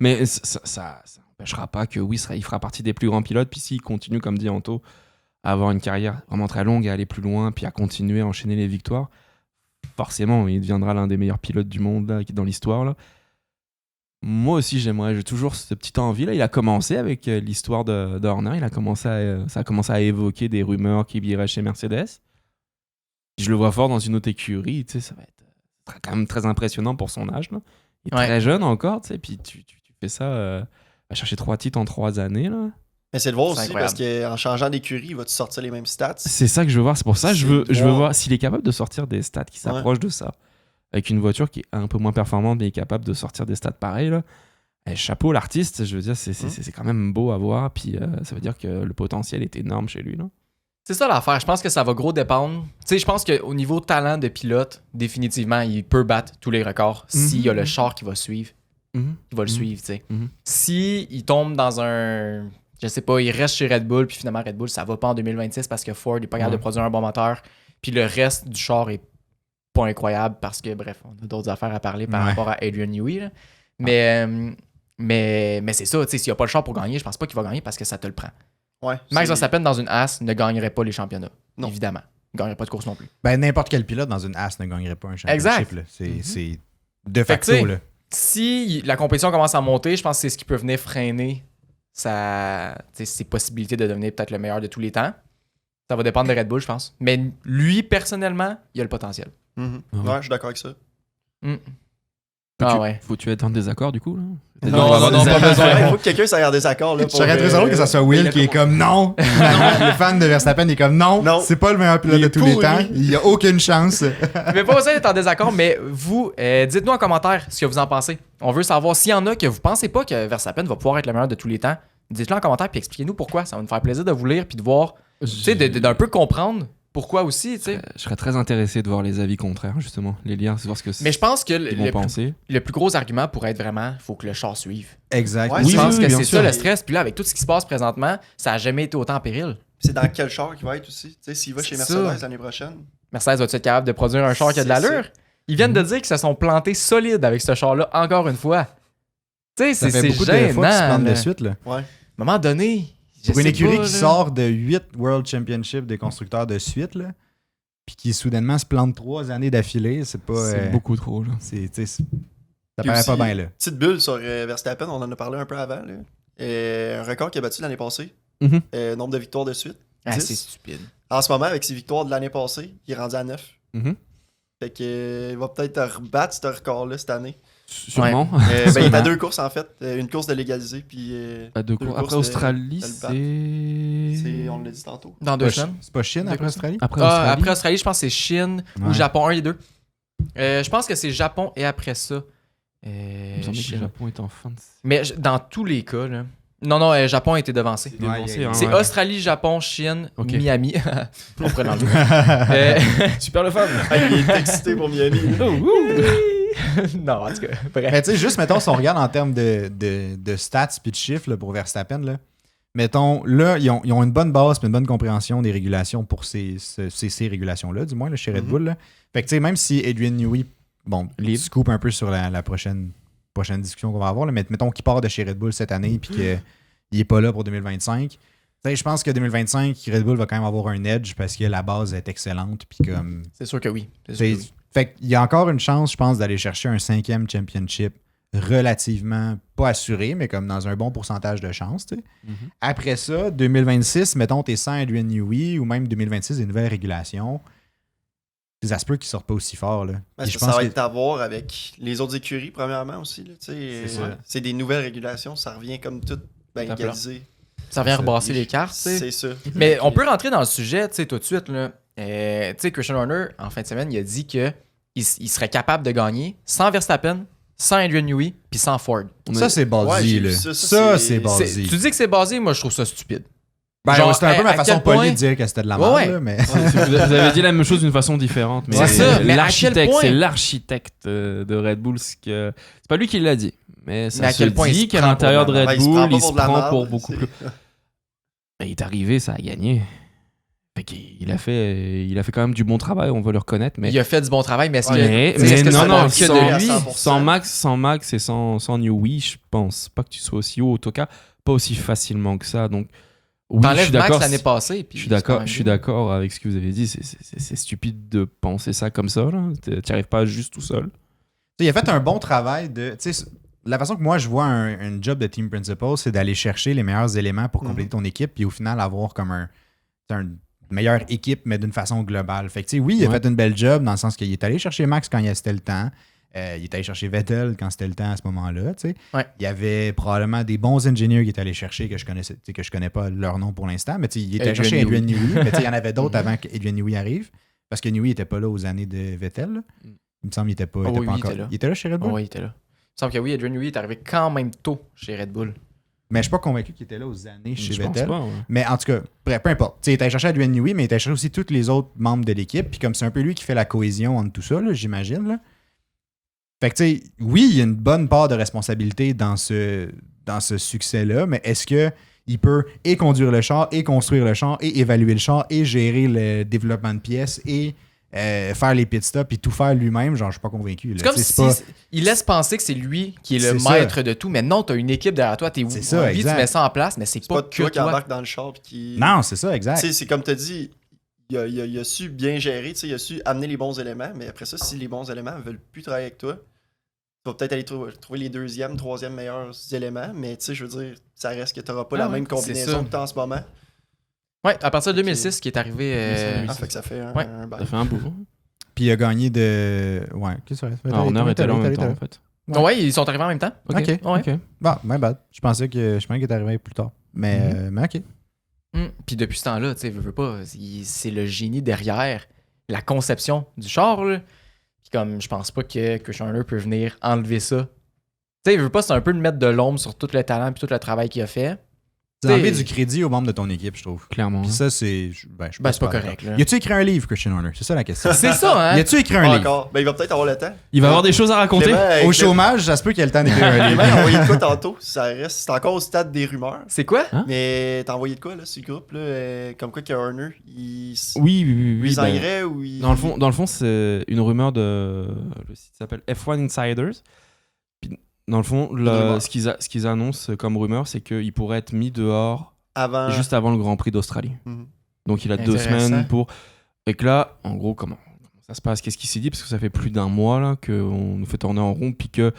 Mais ça n'empêchera pas que oui, il fera partie des plus grands pilotes, puis s'il continue, comme dit Anto, à avoir une carrière vraiment très longue, à aller plus loin, puis à continuer à enchaîner les victoires, forcément, il deviendra l'un des meilleurs pilotes du monde là, dans l'histoire. Là. Moi aussi, j'ai toujours cette petite envie. Là. Il a commencé avec l'histoire de Horner, ça a commencé à évoquer des rumeurs qu'il irait chez Mercedes. Je le vois fort dans une autre écurie, tu sais, ça va être quand même très impressionnant pour son âge. Là. Il est Ouais. très jeune encore, tu sais, puis tu fais ça, va chercher 3 titres en 3 années. Là. Mais c'est de voir C'est aussi incroyable. parce qu'en changeant d'écurie, il va-tu sortir les mêmes stats? C'est ça que je veux voir, c'est pour ça que je veux voir s'il est capable de sortir des stats qui s'approchent de ça. Avec une voiture qui est un peu moins performante, mais est capable de sortir des stats pareils. Là. Et chapeau, l'artiste, je veux dire, c'est quand même beau à voir, puis ça veut dire que le potentiel est énorme chez lui. Là. C'est ça l'affaire. Je pense que ça va gros dépendre. Tu sais, je pense qu'au niveau talent de pilote, définitivement, il peut battre tous les records s'il y a le char qui va suivre. Il va le suivre, tu sais. Si il tombe dans un... Je sais pas, il reste chez Red Bull, puis finalement Red Bull, ça va pas en 2026 parce que Ford est pas capable de produire un bon moteur, puis le reste du char est pas incroyable parce que, bref, on a d'autres affaires à parler par rapport à Adrian Newey. Là. Mais c'est ça, tu sais, s'il n'y a pas le char pour gagner, je pense pas qu'il va gagner parce que ça te le prend. Ouais. Max Verstappen dans une As ne gagnerait pas les championnats, Non. évidemment. Il ne gagnerait pas de course non plus. Ben, n'importe quel pilote dans une As ne gagnerait pas un championship. Exact. Là. C'est de Fait que, facto. tu sais, Là. Si la compétition commence à monter, je pense que c'est ce qui peut venir freiner ses possibilités de devenir peut-être le meilleur de tous les temps. Ça va dépendre de Red Bull, je pense. Mais lui, personnellement, il a le potentiel. Mhm. Ouais. Ouais, je suis d'accord avec ça. Ouais. Faut-tu être en désaccord du coup là? Non, pas besoin. Il faut que quelqu'un s'aille en désaccord. Là, Je serais très heureux que ça soit Will qui est comme non. Le fan de Verstappen est comme non. Non. C'est pas le meilleur pilote Il de est tous les pourri. temps. Il y a aucune chance. Mais pas besoin d'être en désaccord, mais vous, dites-nous en commentaire ce que vous en pensez. On veut savoir s'il y en a que vous pensez pas que Verstappen va pouvoir être le meilleur de tous les temps. Dites-le en commentaire puis expliquez-nous pourquoi. Ça va nous faire plaisir de vous lire puis de voir, tu sais, d'un peu comprendre pourquoi aussi, tu sais. Je serais très intéressé de voir les avis contraires, justement. Les liens, c'est voir ce que Mais je pense que ils vont penser. le plus gros argument pourrait être vraiment, il faut que le char suive. Exact. Ouais, Je Oui, pense que bien c'est sûr. ça le stress. Puis là, avec tout ce qui se passe présentement, ça n'a jamais été autant en péril. C'est dans quel char qu'il va être aussi. Tu sais, s'il va chez C'est Mercedes ça. l'année prochaine. Mercedes va-tu être capable de produire un char qui a de C'est l'allure? Ils viennent de dire qu'ils se sont plantés solides avec ce char-là encore une fois. Tu sais, Ça c'est fait beaucoup gênant. de fois qu'ils se plantent là. de suite. Là. Ouais. À un moment donné, je Pour une sais écurie pas, qui là. sort de 8 World Championship des constructeurs de suite, là, puis qui soudainement se plante 3 années d'affilée, c'est pas. C'est beaucoup trop. Là. Tu sais, ça Puis paraît aussi, pas bien, là. Petite bulle sur Verstappen, on en a parlé un peu avant. Là. Un record qu'il a battu l'année passée. Mhm. Nombre de victoires de suite. Ah, 10. c'est stupide. En ce moment, avec ses victoires de l'année passée, il est rendu à 9. Mhm. Fait que, il va peut-être rebattre ce record-là cette année. Sûrement. Ben, il est à 2 courses en fait. Une course de légaliser, puis. À deux deux courses. courses Après Australie, de le battre. c'est. On l'a dit tantôt. Dans 2 semaines. C'est pas Chine après Australie? Après Ah, Australie. après Australie, je pense que c'est Chine ou Ouais. Japon, un des deux. Je pense que c'est Japon et après ça. Il me semblait que le Chine. Japon est en fin de. Mais dans tous les cas, là. Non, Japon a été devancé. Devancé, hein, C'est ouais. Australie, Japon, Chine, Ok. Miami. On pourrait l'enlever. Super le fun. Il est excité pour Miami. Non, en tout cas, bref. Mais tu sais, juste, mettons, si on regarde en termes de stats puis de chiffres là, pour Verstappen, là, mettons, là, ils ont une bonne base puis une bonne compréhension des régulations pour ces régulations-là, du moins, là, chez Red Bull. Là. Fait que, tu sais, même si Adrian Newey, bon, il se coupe un peu sur la prochaine discussion qu'on va avoir, là, mais mettons qu'il part de chez Red Bull cette année puis qu'il n'est pas là pour 2025. Tu sais, je pense que 2025, Red Bull va quand même avoir un edge parce que la base est excellente. Puis comme. C'est sûr que oui. C'est sûr que oui. Fait qu'il y a encore une chance, je pense, d'aller chercher un 5e championship relativement pas assuré, mais comme dans un bon pourcentage de chance. Tu sais. Après ça, 2026, mettons, t'es sans Adrian Newey ou même 2026, des nouvelles régulations. Des aspects qui sortent pas aussi fort. Là. Parce que ça va être à voir avec les autres écuries, premièrement aussi. Là, c'est des nouvelles régulations, ça revient comme tout égalisé. Ça vient rebrasser les cartes. C'est ça. Mais on peut rentrer dans le sujet tout de suite. Là. Tu sais, Christian Horner, en fin de semaine, il a dit qu'il serait capable de gagner sans Verstappen, sans Adrian Newey, puis sans Ford. Ça, c'est basé. Ouais, ça, c'est basé. Tu dis que c'est basé, moi je trouve ça stupide. Genre, c'était un peu ma façon polie de dire que c'était de la merde. Là, mais... Vous avez dit la même chose d'une façon différente. Mais c'est ça. Mais c'est l'architecte de Red Bull. C'est pas lui qui l'a dit. Mais ça se dit qu'à l'intérieur de Red Bull, il se prend pour beaucoup plus. Il est arrivé, ça a gagné. Il a fait quand même du bon travail, on va le reconnaître. Mais... Il a fait du bon travail, mais est-ce que non, c'est de lui? Sans Max et sans Newey, je pense pas que tu sois aussi haut. En tout cas, pas aussi facilement que ça. Donc, oui, je suis d'accord. Max l'année passée. Puis je suis d'accord avec ce que vous avez dit. C'est stupide de penser ça comme ça. Tu n'y arrives pas juste tout seul. Il a fait un bon travail de. La façon que moi je vois un job de team principal, c'est d'aller chercher les meilleurs éléments pour compléter ton équipe, puis au final avoir comme une meilleure équipe, mais d'une façon globale. Fait que, oui, il a fait une belle job dans le sens qu'il est allé chercher Max quand c'était le temps. Il est allé chercher Vettel quand c'était le temps à ce moment-là. Ouais. Il y avait probablement des bons ingénieurs qui est allé chercher que je connais pas leur nom pour l'instant, mais il est allé chercher Adrian Newey. Mais il y en avait d'autres avant qu'Adrian Newey arrive, parce que Newey n'était pas là aux années de Vettel. Là. Il me semble qu'il n'était pas, pas encore. Il était là chez Red Bull? Oui, il était là. Il me semble que oui, Adrian Newey est arrivé quand même tôt chez Red Bull. Mais je suis pas convaincu qu'il était là aux années chez Vettel. Pas, ouais. Mais en tout cas, peu importe. Il était cherché Adrian Newey, mais il était cherché aussi tous les autres membres de l'équipe. Puis comme c'est un peu lui qui fait la cohésion entre tout ça, là, j'imagine. Là. Fait que oui, il y a une bonne part de responsabilité dans ce succès-là, mais est-ce qu'il peut et conduire le char, et construire le char, et évaluer le char, et gérer le développement de pièces, et faire les pit stops et tout faire lui-même, genre je suis pas convaincu. Là. C'est comme si il laisse penser que c'est lui qui est le maître de tout, mais non, t'as une équipe derrière toi, tu mets ça en place, mais c'est pas que toi qui embarque dans le char qui... Non, c'est ça, exact. C'est comme tu as dit, il a su bien gérer, il a su amener les bons éléments, mais après ça, si les bons éléments veulent plus travailler avec toi, tu vas peut-être aller trouver les deuxième, troisième meilleurs éléments, mais je veux dire, ça reste que tu n'auras pas la même combinaison que tu as en ce moment. Ouais, à partir de 2006 qui est arrivé. Fait que ça fait un bail. Ça fait un bout. Puis il a gagné de. Ouais, qu'est-ce que ça fait? Horner était là en même temps, en fait. Ouais, ils sont arrivés en même temps. Ok. Bon, my bad. Je pensais qu'il est arrivé plus tard. Mais ok. Puis depuis ce temps-là, tu sais, veux pas, c'est le génie derrière la conception du char. Là. Puis comme je pense pas que Horner peut venir enlever ça. Tu sais, veux pas, c'est un peu de mettre de l'ombre sur tout le talent puis tout le travail qu'il a fait. C'est enlever du crédit aux membres de ton équipe, je trouve. Clairement. Puis ça, c'est. c'est pas correct. Là. Y a-tu écrit un livre, Christian Horner? C'est ça la question. C'est ça, hein? Y a-tu écrit un livre? Encore. Ben, il va peut-être avoir le temps. Il va avoir des choses à raconter. Au chômage, ça se peut qu'il ait le temps d'écrire un livre. Il a envoyé de quoi tantôt? C'est encore au stade des rumeurs. C'est quoi? Hein? Mais t'as envoyé de quoi, là, sur le groupe, là? Comme quoi que Horner, il Oui. irait ou il... Dans le fond, c'est une rumeur de... Le site s'appelle F1 Insiders. Puis, dans le fond, ce qu'ils annoncent comme rumeur, c'est qu'il pourrait être mis dehors juste avant le Grand Prix d'Australie. Donc il a 2 semaines pour... Et que là, en gros, comment ça se passe? Qu'est-ce qu'il s'est dit? Parce que ça fait plus d'un mois là qu'on nous fait tourner en rond, puis que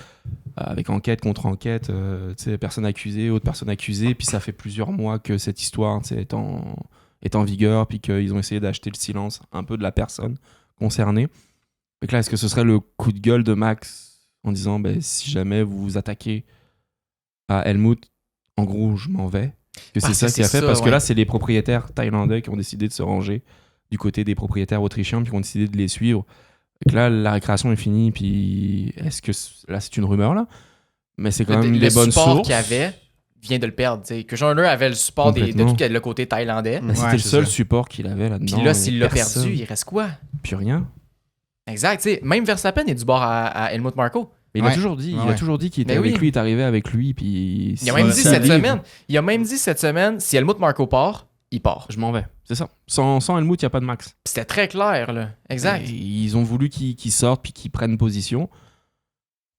avec enquête contre enquête, personne accusée, autre personne accusée, puis ça fait plusieurs mois que cette histoire est en vigueur, puis qu'ils ont essayé d'acheter le silence un peu de la personne concernée. Et que là, est-ce que ce serait le coup de gueule de Max en disant si jamais vous vous attaquez à Helmut, en gros, je m'en vais? Que c'est ça qu'il a fait, parce que là, c'est les propriétaires thaïlandais qui ont décidé de se ranger du côté des propriétaires autrichiens, puis qui ont décidé de les suivre. Et que là, la récréation est finie, puis est-ce que là, c'est une rumeur, là? Mais c'est quand même des bonnes sources. Le support qu'il y avait vient de le perdre. T'sais. Que Joyner avait le support de Complètement. tout le côté thaïlandais. Bah, c'était Ouais, le c'est seul ça. support qu'il avait là-dedans. Puis là, et s'il l'a personne. perdu, il reste quoi? Plus rien. Exact. T'sais, même Verstappen est du bord à Helmut Marko. Mais il Ouais. a toujours dit, Ouais. qu'il était Mais avec oui. lui, il est arrivé avec lui, puis Il a même dit s'il cette livre, semaine. Il a même dit cette semaine, si Helmut Marko part, il part. je m'en vais. C'est ça. Sans Helmut, il n'y a pas de Max. Puis c'était très clair, là. Exact. Et ils ont voulu qu'il sorte puis qu'il prenne position.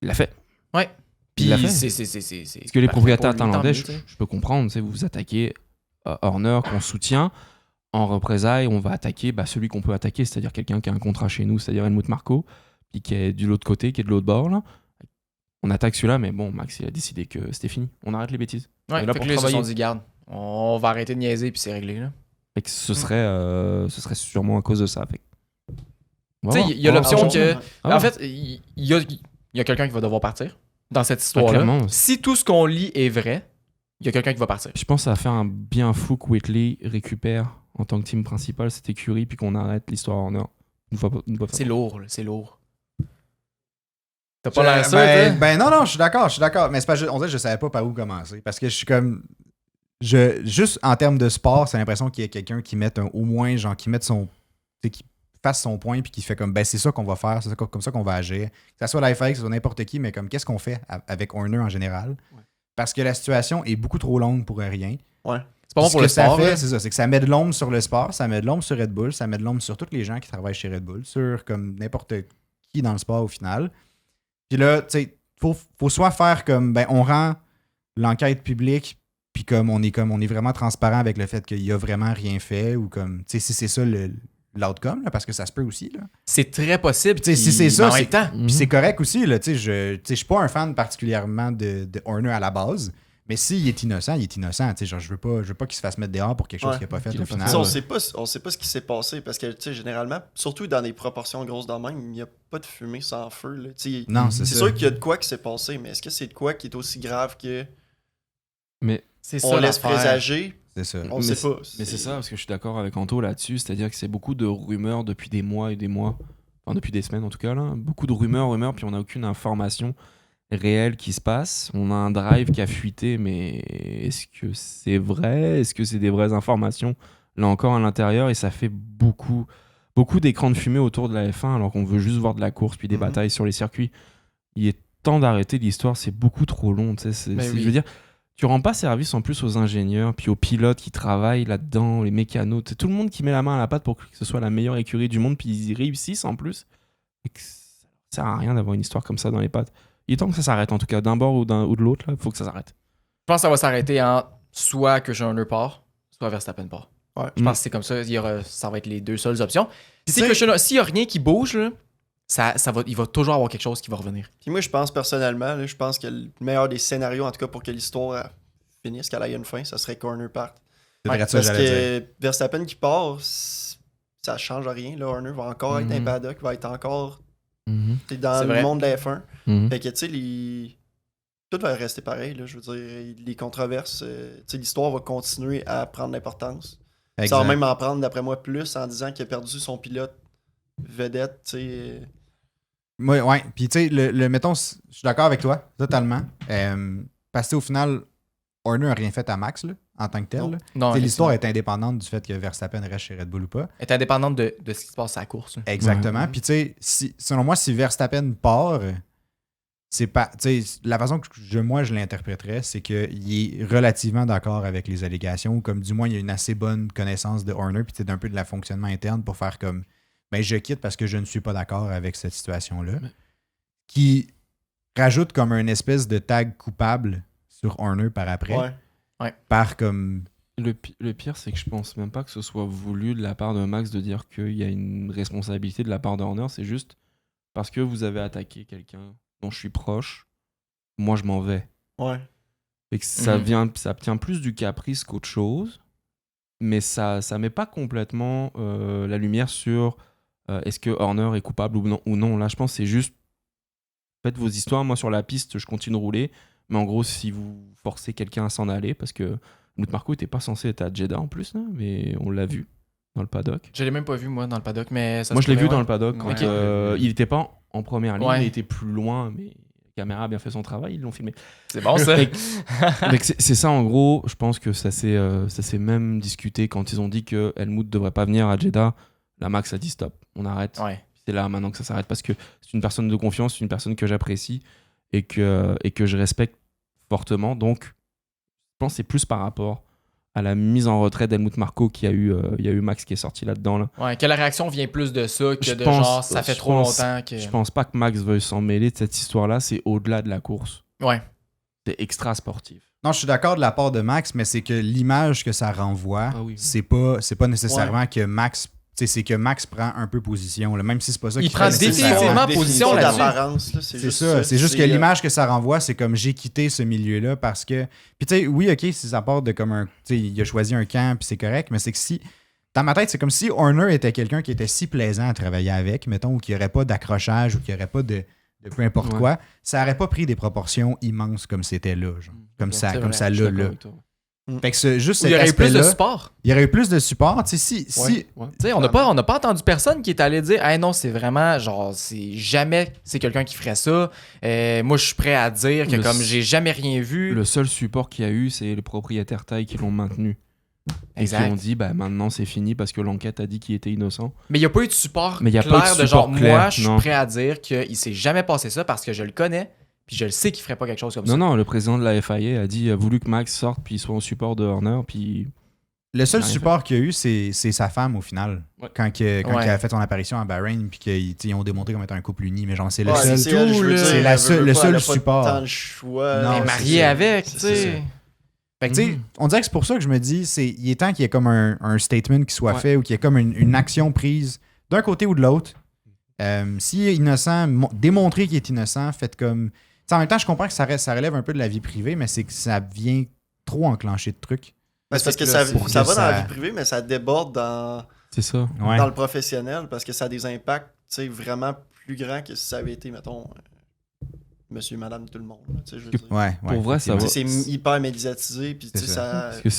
Il l'a fait. Ouais. Il Puis l'a fait. c'est Parce que les parfait propriétaires pour lui, tant thaïlandais, mieux, t'sais. je peux comprendre, vous vous attaquez à Horner qu'on soutient. En représailles, on va attaquer celui qu'on peut attaquer, c'est-à-dire quelqu'un qui a un contrat chez nous, c'est-à-dire Helmut Marko, puis qui est de l'autre côté, qui est de l'autre bord. Là. On attaque celui-là, mais bon, Max, il a décidé que c'était fini. On arrête les bêtises. Ouais, On est là fait pour que là, ils se sont travailler. dit, garde, on va arrêter de niaiser, puis c'est réglé, là. Fait que ce serait sûrement à cause de ça. Fait que- On va Tu sais, voir. il y a On va l'option voir. que. Ah, En fait, il y a quelqu'un qui va devoir partir dans cette histoire-là. clairement. Si tout ce qu'on lit est vrai, il y a quelqu'un qui va partir. Je pense que ça va faire un bien fou que Whitley récupère en tant que team principal cette écurie, puis qu'on arrête l'histoire Horner. Une fois C'est lourd, là, c'est lourd. T'as Je- pas l'air sûr, toi? ben non, je suis d'accord. Mais c'est pas, on dirait que je savais pas par où commencer. Parce que je suis comme. Juste en termes de sport, c'est l'impression qu'il y a quelqu'un qui mette au moins, genre, qui mette son. Qui fasse son point, puis qui fait comme, ben c'est ça qu'on va faire, c'est comme ça qu'on va agir. Que ça soit l'IFX, que ce soit n'importe qui, mais comme, qu'est-ce qu'on fait avec Horner en général? Ouais. Parce que la situation est beaucoup trop longue pour rien. Ouais. C'est pas bon Ce pour que le ça sport, fait, là. c'est ça, c'est que ça met de l'ombre sur le sport, ça met de l'ombre sur Red Bull, ça met de l'ombre sur tous les gens qui travaillent chez Red Bull, sur comme n'importe qui dans le sport au final. Puis là, tu sais, faut soit faire comme, ben on rend l'enquête publique, puis comme on est vraiment transparent avec le fait qu'il y a vraiment rien fait, ou comme, tu sais, si c'est ça l'outcome, là, parce que ça se peut aussi, là. C'est très possible. Tu sais, si puis- c'est ça, mais en c'est- même temps, Puis c'est correct aussi, là, tu sais, je suis pas un fan particulièrement de Horner à la base, mais s'il est innocent, il est innocent, tu sais, genre, je veux pas qu'il se fasse mettre dehors pour quelque chose Ouais. qu'il a pas fait Qu'il au a pas final. fait. Ça, ouais. on sait pas ce qui s'est passé parce que, tu sais, généralement, surtout dans des proportions grosses dans le même, il n'y a pas de fumée sans feu. Là. Tu sais, Non, c'est c'est ça. sûr qu'il y a de quoi qui s'est passé, mais est-ce que c'est de quoi qui est aussi grave que Mais c'est on ça laisse l'affaire. présager? C'est ça. On Mais sait c'est- pas. Mais c'est ça, parce que je suis d'accord avec Anto là-dessus, c'est-à-dire que c'est beaucoup de rumeurs depuis des mois et des mois, enfin depuis des semaines en tout cas, là. Beaucoup de rumeurs, puis on n'a aucune information réelle qui se passe. On a un drive qui a fuité, mais est-ce que c'est vrai? Est-ce que c'est des vraies informations? Là encore à l'intérieur, et ça fait beaucoup d'écrans de fumée autour de la F1, alors qu'on veut juste voir de la course, puis des Mhm. batailles sur les circuits. Il est temps d'arrêter l'histoire, c'est beaucoup trop long, tu sais. Mais oui. Je veux dire, tu rends pas service en plus aux ingénieurs, puis aux pilotes qui travaillent là-dedans, les mécanos, c'est tout le monde qui met la main à la pâte pour que ce soit la meilleure écurie du monde, puis ils y réussissent en plus. Et que ça sert à rien d'avoir une histoire comme ça dans les pattes. Il est temps que ça s'arrête, en tout cas, d'un bord ou de l'autre, il faut que ça s'arrête. Je pense que ça va s'arrêter en soit que Joyner part, soit Verstappen part. Ouais. Je pense que c'est comme ça. Ça va être les deux seules options. Puis Si tu sais- s'il n'y a rien qui bouge, là, il va toujours avoir quelque chose qui va revenir. Puis moi, je pense personnellement, là, je pense que le meilleur des scénarios, en tout cas pour que l'histoire finisse, qu'elle ait une fin, ça serait Corner part. C'est vrai, ça, Parce j'allais dire. que Verstappen qui part, ça change rien. Là, Horner va encore être un Mhm. paddock, va être encore t'es C'est dans le vrai. monde de la F1. Mhm. Fait que, tu sais, tout va rester pareil. Là, je veux dire, les controverses, tu sais, l'histoire va continuer à prendre l'importance. Ça Exact. va même en prendre, d'après moi, plus en disant qu'il a perdu son pilote vedette, tu sais. Ouais. Puis tu sais, mettons, je suis d'accord avec toi, totalement. Parce que au final, Horner n'a rien fait à Max, là, en tant que tel. Non. là. Non, Tu sais, l'histoire effectivement. est indépendante du fait que Verstappen reste chez Red Bull ou pas. est indépendante de ce qui se passe à la course. là. Exactement. Ouais. Puis tu sais, selon moi, si Verstappen part, c'est pas. Tu sais, la façon que moi je l'interpréterais, c'est qu'il est relativement d'accord avec les allégations, ou comme du moins il y a une assez bonne connaissance de Horner, puis d'un peu de la fonctionnement interne pour faire comme ben je quitte parce que je ne suis pas d'accord avec cette situation-là. Mais- Qui rajoute comme un espèce de tag coupable sur Horner par après. Ouais. Par comme. Le pire, c'est que je pense même pas que ce soit voulu de la part de Max de dire qu'il y a une responsabilité de la part d'Horner. C'est juste parce que vous avez attaqué quelqu'un dont je suis proche, moi je m'en vais. Ouais. Et que ça Mhm. ça tient plus du caprice qu'autre chose, mais ça met pas complètement la lumière sur est-ce que Horner est coupable ou non. Là, je pense que c'est juste faites vos histoires. Moi, sur la piste, je continue de rouler. Mais en gros, si vous forcez quelqu'un à s'en aller, parce que Helmut Marko n'était pas censé être à Jeddah en plus, là, mais on l'a vu dans le paddock. Je l'ai même pas vu, moi, dans le paddock, mais ça Moi, se je l'ai vu pourrait, dans ouais. le paddock quand Ok. il n'était pas en première ligne, Ouais. il était plus loin, mais caméra a bien fait son travail, ils l'ont filmé. C'est bon, ça. Donc, c'est ça, en gros. Je pense que ça s'est même discuté quand ils ont dit que Helmut devrait pas venir à Jeddah. La Max a dit stop, on arrête. Ouais. C'est là maintenant que ça s'arrête parce que c'est une personne de confiance, c'est une personne que j'apprécie et que je respecte fortement. Donc, je pense que c'est plus par rapport à la mise en retrait d'Helmut Marko qu'il y a eu Max qui est sorti là-dedans. Là. Ouais, que la réaction vient plus de ça que de pense- genre ça fait je trop pense- longtemps que. Je pense pas que Max veuille s'en mêler de cette histoire-là, c'est au-delà de la course. Ouais. C'est extra sportif. Non, je suis d'accord de la part de Max, mais c'est que l'image que ça renvoie, Ah oui. c'est pas nécessairement que Max. C'est que Max prend un peu position, là, même si c'est pas ça Il qu'il prend fait définitivement nécessairement. position là-dessus. d'apparence, là, C'est ça. C'est juste que l'image que ça renvoie, c'est comme j'ai quitté ce milieu-là parce que. Puis tu sais, oui, ok, si ça part de comme un. Tu sais, il a choisi un camp, puis c'est correct, mais c'est que si. Dans ma tête, c'est comme si Horner était quelqu'un qui était si plaisant à travailler avec, mettons, ou qu'il n'y aurait pas d'accrochage, ou qu'il n'y aurait pas de peu importe quoi, ça n'aurait pas pris des proportions immenses comme c'était là. Genre. Comme ça c'est comme vrai, ça Je suis là. d'accord Là. avec toi. Fait que juste Il y cet aurait eu plus de aspect-là, support. il y aurait eu plus de support. Tu sais, si, Ouais. Tu sais, on n'a pas entendu personne qui est allé dire hey non, c'est vraiment genre c'est jamais c'est quelqu'un qui ferait ça. Moi je suis prêt à dire que comme j'ai jamais rien vu. Le seul support qu'il y a eu, c'est les propriétaires Thaï qui l'ont maintenu. Et qui Exact. ont dit maintenant c'est fini parce que l'enquête a dit qu'il était innocent. Mais il n'y a pas eu de support Mais il y a clair pas eu de de genre support clair, moi je suis non. prêt à dire qu'il s'est jamais passé ça parce que je le connais puis je le sais qu'il ferait pas quelque chose comme ça. Non, le président de la FIA a dit a voulu que Max sorte puis soit en support de Horner puis le seul Rien support qu'il y a eu, c'est sa femme au final. Ouais. Quand il a fait son apparition à Bahreïn, puis qu'ils ont démontré comme étant un couple uni. Mais genre, c'est le seul. C'est le seul support. Tant le choix. Non, Elle est c'est mariée ça. avec, tu C'est sais. Fait que, tu sais, on dirait que c'est pour ça que je me dis, il est temps qu'il y ait comme un statement qui soit fait ou qu'il y ait comme une action prise d'un côté ou de l'autre. S'il est innocent, démontrer qu'il est innocent, faites comme. T'sais, en même temps, je comprends que ça relève un peu de la vie privée, mais c'est que ça vient trop enclencher de trucs. Ben, c'est parce que là, ça c'est pour va que dans ça- la vie privée, mais ça déborde dans c'est ça. Ouais. dans le professionnel parce que ça a des impacts vraiment plus grands que si ça avait été, mettons, monsieur, madame, tout le monde. Là, je veux dire. Ouais, Pour vrai, ça effectivement. va. C'est hyper médiatisé. Puis, C'est ça. Parce que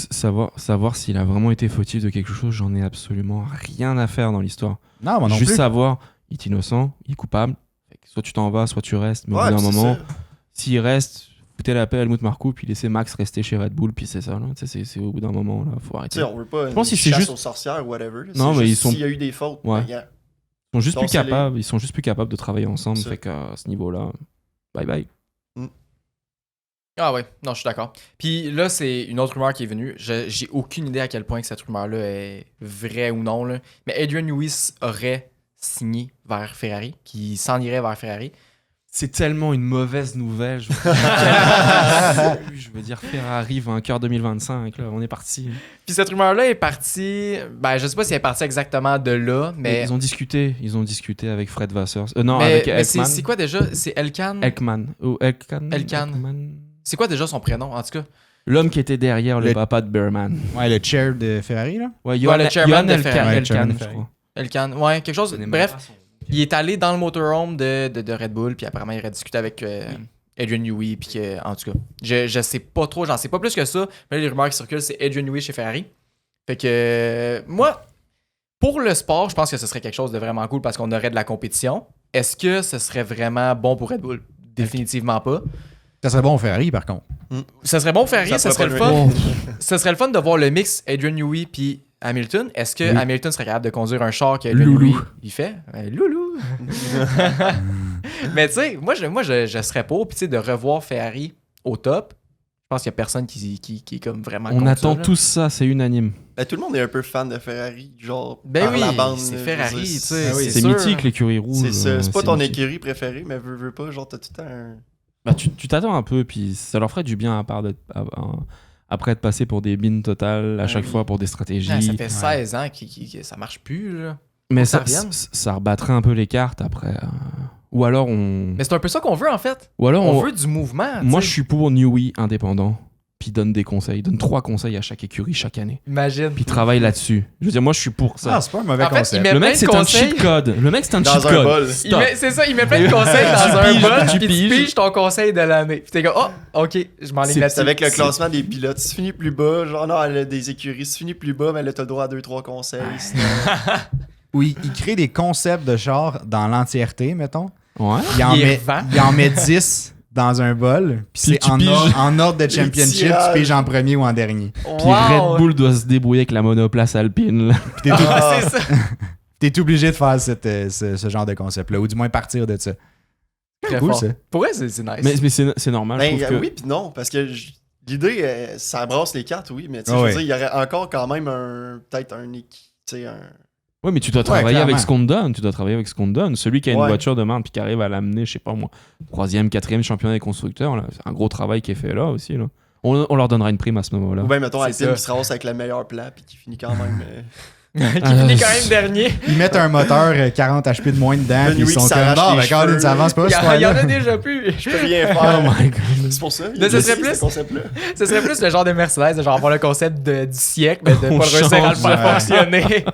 savoir s'il a vraiment été fautif de quelque chose, j'en ai absolument rien à faire dans l'histoire. Non, moi non Juste plus. savoir, il est innocent, il est coupable. Fait que soit tu t'en vas, soit tu restes. Mais au Ouais, bout d'un c'est moment, ça. s'il reste, foutez la paix à Helmut Marko, puis laissez Max rester chez Red Bull, puis c'est ça. Là. C'est au bout d'un moment, là, faut Tu arrêter. sais, on veut pas Je pense une que c'est chasse juste- aux sorcières ou whatever. Là. Non, C'est mais juste ils sont- s'il y a eu des fautes. Ouais. ben, gars, Ils Dansez-les. sont juste plus capables de travailler ensemble. Ça. Fait qu'à ce niveau-là, bye bye. Ah ouais, non, je suis d'accord. Puis là, c'est une autre rumeur qui est venue. J'ai aucune idée à quel point que cette rumeur-là est vraie ou non. Là. Mais Adrian Newey aurait signé vers Ferrari, qui s'en irait vers Ferrari. C'est tellement une mauvaise nouvelle. Je veux dire, Ferrari vainqueur 2025. Là, on est parti. Puis cette rumeur-là est partie. Ben, je sais pas si elle est partie exactement de là, mais. Ils ont discuté avec Fred Vasseur. Non, mais, avec mais Elkman. c'est quoi déjà? C'est Elkan? Elkman. Elkman. Elkan. C'est quoi déjà son prénom, en tout cas? L'homme qui était derrière le Le- papa de Berman. Ouais, le chair de Ferrari, là. Ouais, le chairman de Elkan, Ferrari. Ouais, le chairman de je Ferrari. crois. Elkan. Ouais, quelque chose. Je connais même Bref, pas son- il est allé dans le motorhome de Red Bull, puis apparemment, il aurait discuté avec Adrian Newey, puis que, en tout cas, je sais pas trop, j'en sais pas plus que ça, mais là, les rumeurs qui circulent, c'est Adrian Newey chez Ferrari. Fait que, moi, pour le sport, je pense que ce serait quelque chose de vraiment cool parce qu'on aurait de la compétition. Est-ce que ce serait vraiment bon pour Red Bull? Définitivement pas. Ça serait bon au Ferrari, par contre. Ça serait bon pour Ferrari, ça serait pourrait le pas fun. le Ce serait le fun de voir le mix Adrian Newey puis Hamilton. Est-ce que Oui. Hamilton serait capable de conduire un char que Adrian Loulou. Newey il fait? Loulou! Mais tu sais, moi je serais pour, puis tu sais, de revoir Ferrari au top. Je pense qu'il y a personne qui est comme vraiment On contre attend ça, là. tous ça, c'est unanime. Ben, tout le monde est un peu fan de Ferrari, genre Ben par oui, la bande. c'est là, je veux Ferrari, dire, tu sais. Ah oui, C'est sûr. mythique, l'écurie rouge. C'est ça. C'est pas ton mythique. écurie préférée, mais veux pas, genre t'as tout le temps un. Bah, tu t'attends un peu, puis ça leur ferait du bien après être passé pour des bins totales à chaque oui. fois pour des stratégies. Ah, ça fait 16 ans que ça marche plus, là. Mais ça ça, revienne. ça rebattrait un peu les cartes après. Ou alors on. Mais c'est un peu ça qu'on veut, en fait. Ou alors On veut du mouvement. Moi, tu je sais. suis pour Newey indépendant, puis donne des conseils, donne 3 conseils à chaque écurie chaque année, Imagine. puis travaille là-dessus. Je veux dire, moi, je suis pour ça. Ah, c'est pas un mauvais En fait, concept. il met Le plein mec, de c'est un conseils. cheat code. Le mec, c'est un Dans cheat un code. bol. C'est ça, il met plein de conseils dans un piges, bol, tu puis tu piges. piges ton conseil de l'année. Puis t'es comme, oh, ok, je m'en C'est là-dessus. avec le classement des pilotes. Si tu finis plus bas, genre non, elle a des écuries. Si tu finis plus bas, mais elle a le droit à 2-3 conseils. Sinon... Oui, il crée des concepts de char dans l'entièreté, mettons. Ouais. Il en, Il met, revend. il en met 10 dans un bol, puis Puis c'est tu en, piges. en ordre de championship, tirages. tu piges en premier ou en dernier. Puis Red Bull doit se débrouiller avec la monoplace alpine. Là. Puis t'es tout, Ah, c'est ça. t'es obligé de faire ce genre de concept-là, ou du moins partir de ça. Très Cool, fort. ça. Pour vrai, c'est nice. Mais c'est normal, je Ben, trouve que... oui, puis non, parce que l'idée, ça brasse les cartes, oui, mais tu sais, Ah je veux ouais. dire, il y aurait encore quand même peut-être un Ouais, mais tu dois travailler clairement. avec ce qu'on te donne. Tu dois travailler avec ce qu'on te donne. Celui qui a une Ouais. voiture de marque puis qui arrive à l'amener, je sais pas moi, 3e, 4e championnat des constructeurs, là, c'est un gros travail qui est fait là aussi. Là. On leur donnera une prime à ce moment-là. Ou bien, mettons, C'est Alpine ça. qui se ramasse avec le meilleur plan puis qui finit quand même. Qui finit quand même dernier. Ils mettent un moteur 40 HP de moins dedans, Le puis ils Nui sont qui comme s'arrache non, les mais Colin, cheveux. ça avance pas, Il y ce en a là. déjà plus. Je peux rien Oh faire. my god. C'est pour ça. Là, ce serait ce plus- concept-là. Ce serait plus le genre de Mercedes, de genre avoir le concept du siècle, mais de On pas réussir à le change, faire ouais. fonctionner.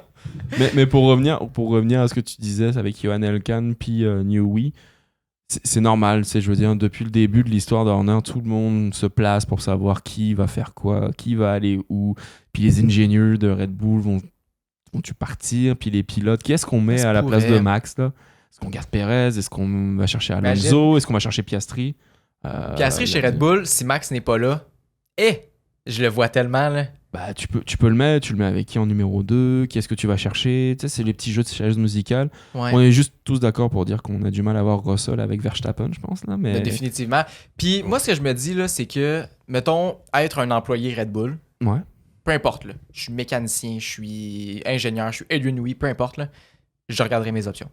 Mais pour revenir à ce que tu disais avec Johan Elkann puis Newey, c'est normal. Je veux dire, depuis le début de l'histoire d'Horner, tout le monde se place pour savoir qui va faire quoi, qui va aller où. Puis les ingénieurs de Red Bull vont-tu partir, puis les pilotes. Qu'est-ce qu'on met Ça à la place pourrait. de Max là? Est-ce qu'on garde Perez? Est-ce qu'on va chercher Imagine. Alonso? Est-ce qu'on va chercher Piastri? Piastri chez Red Bull, si Max n'est pas là, je le vois tellement, là. Bah, tu peux le mettre. Tu le mets avec qui en numéro 2? Qui est-ce que tu vas chercher? Tu sais, c'est les petits jeux de chaises musicales. Ouais. On est juste tous d'accord pour dire qu'on a du mal à voir Russell avec Verstappen, je pense. Là, mais... Définitivement. Puis moi, ce que je me dis, là, c'est que, mettons, être un employé Red Bull, Ouais. peu importe, là. Je suis mécanicien, je suis ingénieur, je suis Adrian Newey, peu importe, là, je regarderai mes options.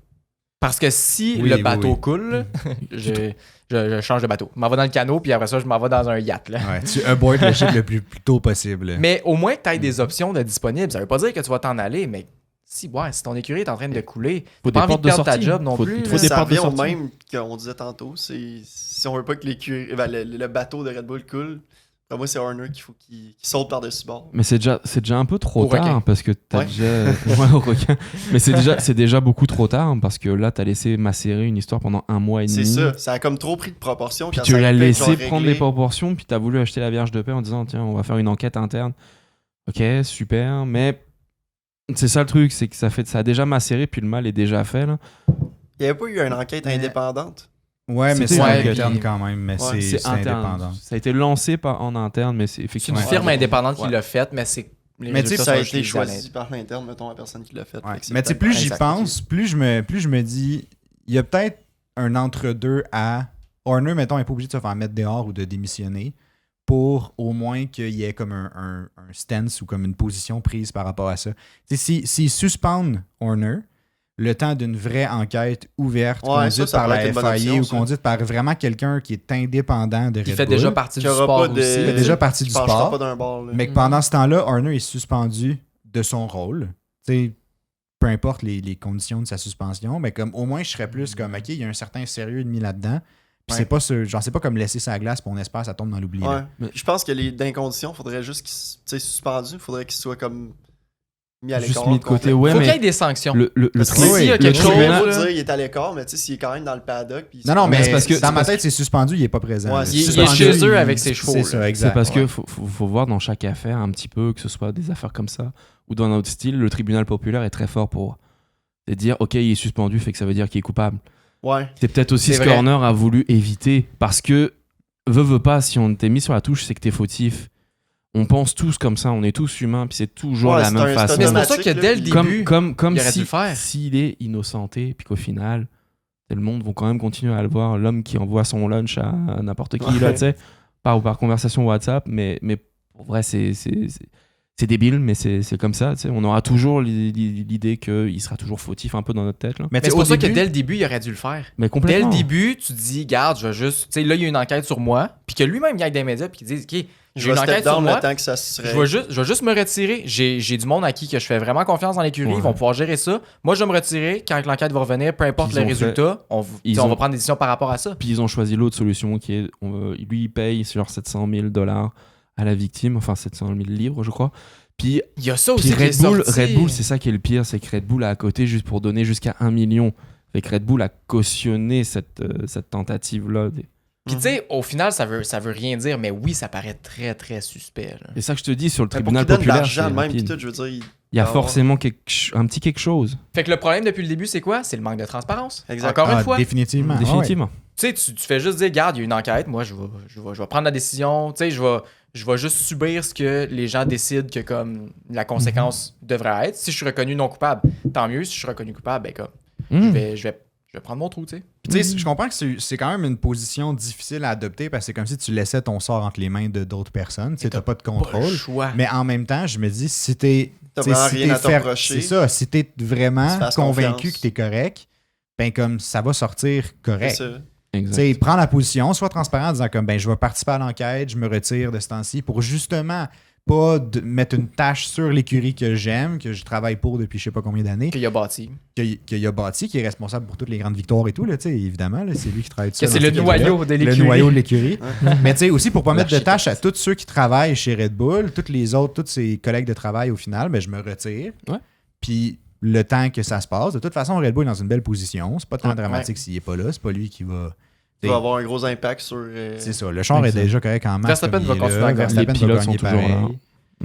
Parce que si Oui, le oui, bateau oui. coule, là, je change de bateau. Je m'en vais dans le canot, puis après ça, je m'en vais dans un yacht. Là. Ouais, tu aboard le ship le plus tôt possible. Mais au moins que tu aies des options de disponibles. Ça veut pas dire que tu vas t'en aller, mais si ton écurie est en train de couler, Faut t'as pas des envie de portes de perdre ta sortie. job non Faut- plus. il là. faut des Ça portes de revient au sortie. même qu'on disait tantôt. C'est si on veut pas que le bateau de Red Bull coule, pour moi, c'est Horner qu'il faut qu'il saute par-dessus bord. Mais c'est déjà un peu trop Au tard requin. parce que t'as Ouais. déjà. Ouais, au requin. Mais c'est déjà beaucoup trop tard parce que là, t'as laissé macérer une histoire pendant 1 mois et demi. C'est ça. Ça a comme trop pris de proportion. Puis quand tu ça l'as allait être, laissé genre, prendre réglé. les proportions, puis t'as voulu acheter la Vierge de paix en disant tiens, on va faire une enquête interne. Ok, super, mais c'est ça le truc, c'est que ça a déjà macéré, puis le mal est déjà fait. Là. Il n'y avait pas eu une enquête Mais- indépendante. Ouais, mais C'était c'est ouais, interne puis- quand même, mais Ouais, c'est indépendant. Ça a été lancé en interne, mais c'est C'est une effectivement. firme indépendante qui Ouais. l'a fait, mais c'est les Mais tu sais, résultats Ça a sont été juste joués à choisi par l'interne, mettons, la personne qui l'a fait. Ouais. Fait que c'est Mais tu sais, peut-être plus j'y exact. pense, plus je me dis, il y a peut-être un entre-deux à Horner, mettons, n'est pas obligé de se faire mettre dehors ou de démissionner pour au moins qu'il y ait comme un stance ou comme une position prise par rapport à ça. Tu sais, s'ils suspendent Horner, le temps d'une vraie enquête ouverte, Ouais, conduite ça par pourrait la être une bonne FIA option, ou ça. conduite par vraiment quelqu'un qui est indépendant de Red Qui fait Bull, déjà partie Qu'il du y aura sport pas de- aussi. qui fait déjà partie qui du penchera sport, pas d'un bord. là. mais que pendant ce temps-là, Horner est suspendu de son rôle. Tu sais, peu importe les conditions de sa suspension, mais comme au moins je serais plus comme OK, il y a un certain sérieux mis là-dedans. Puis Ouais. c'est pas genre c'est pas comme laisser sa glace puis on espère que ça tombe dans l'oubli. là. Ouais. Mais- Je pense que dans les conditions, il faudrait juste qu'il suspendu, il faudrait qu'il soit comme mis à Juste l'écart. mis de côté, Faut ouais, qu'il y ait mais des sanctions. le Parce que Oui, s'il y a le quelque chose, tribunal, il là. faut dire il est à l'écart, mais tu sais, s'il est quand même dans le paddock. Puis Non, mais mais c'est parce que- dans c'est ma parce tête, c'est suspendu, il est pas présent. Ouais, là. il est Il est Suspendu, chez eux il- avec ses chevaux. C'est là. ça, exact. c'est parce ouais. que faut voir dans chaque affaire un petit peu, que ce soit des affaires comme ça ou dans notre style, le tribunal populaire est très fort pour dire ok, il est suspendu, fait que ça veut dire qu'il est coupable. Ouais. C'est peut-être aussi C'est ce que vrai. Horner a voulu éviter parce que veut pas, si on t'est mis sur la touche, c'est que t'es fautif. On pense tous comme ça, on est tous humains, puis c'est toujours Ouais, la c'est même un- façon. Mais c'est pour ça automatique, que là, dès le puis- début, Comme il aurait dû si le faire. s'il est innocenté, puis qu'au final, le monde vont quand même continuer à le voir, l'homme qui envoie son lunch à n'importe qui, là, Ouais. tu sais, par conversation WhatsApp, mais pour vrai, c'est débile, mais c'est comme ça, tu sais. On aura toujours l'idée qu'il sera toujours fautif un peu dans notre tête, là. Mais Mais tu sais, c'est pour au ça que début- dès le début, il aurait dû le faire. Mais Dès complètement. le début, tu te dis, garde, je vais juste. Tu sais, là, il y a une enquête sur moi, puis que lui-même, il aille dans les médias, puis qu'il dise, OK, Je j'ai vais une step enquête sur down moi. le temps que ça se Je vais juste me retirer. J'ai du monde à qui que je fais vraiment confiance dans l'écurie. Ouais. Ils vont pouvoir gérer ça. Moi, je vais me retirer. Quand l'enquête va revenir, peu importe Ils le ont résultat, on ils va ont- prendre des décisions par rapport à ça. Puis ils ont choisi l'autre solution qui est, lui, il paye sur 700 000 $ à la victime, enfin 700 000 livres, je crois. Puis Il y a ça aussi Puis qui est sorti. Red Bull, c'est ça qui est le pire, c'est que Red Bull a à côté juste pour donner jusqu'à 1 million. Fait que Red Bull a cautionné cette tentative-là. Puis tu sais, au final, ça veut rien dire, mais oui, ça paraît très, très suspect. là. Et ça que je te dis sur le Mais pour tribunal qu'il donne de populaire, l'argent c'est de même, puis rapide. tout, je veux dire, Il y a Ah, forcément un petit quelque chose. Fait que le problème depuis le début, c'est quoi? C'est le manque de transparence. Exact. Encore une fois. Définitivement. Définitivement. Tu sais, tu fais juste dire, regarde, il y a une enquête, moi, je vais prendre la décision. Tu sais, je vais juste subir ce que les gens décident que comme la conséquence devrait être. Si je suis reconnu non coupable, tant mieux. Si je suis reconnu coupable, ben comme, je vais prendre mon trou, tu sais. Puis, tu sais, je comprends que c'est quand même une position difficile à adopter parce que c'est comme si tu laissais ton sort entre les mains de d'autres personnes. Tu sais, t'as pas de Pas le contrôle. choix. Mais en même temps, je me dis, si t'es. T'as tu sais, vraiment si rien t'es à te reprocher. C'est ça. Si t'es vraiment Tu fasses convaincu confiance. que t'es correct, ben comme ça va sortir C'est correct. ça. Tu Exact. sais, prends la position, sois transparent en disant comme ben je vais participer à l'enquête, je me retire de ce temps-ci pour justement pas mettre une tâche sur l'écurie que j'aime, que je travaille pour depuis je sais pas combien d'années, Qu'il a bâti. qu'il a bâti, qui est responsable pour toutes les grandes victoires et tout, là, tu sais, évidemment, là, c'est lui qui travaille tout Que ça c'est dans le cette noyau équipe-là. de Le l'écurie. noyau de l'écurie. Mais tu sais, aussi pour pas mettre de L'architecte. tâches à tous ceux qui travaillent chez Red Bull, tous ses collègues de travail au final, ben je me retire. Ouais. Puis le temps que ça se passe, de toute façon, Red Bull est dans une belle position. C'est pas tant Ouais. dramatique s'il est pas là, c'est pas lui qui va. Ça va avoir un gros impact sur. C'est ça, le char est Exact. déjà correct en masse. Verstappen comme va il est continuer là. à gagner. Verstappen Les va pilotes gagner sont toujours pareil.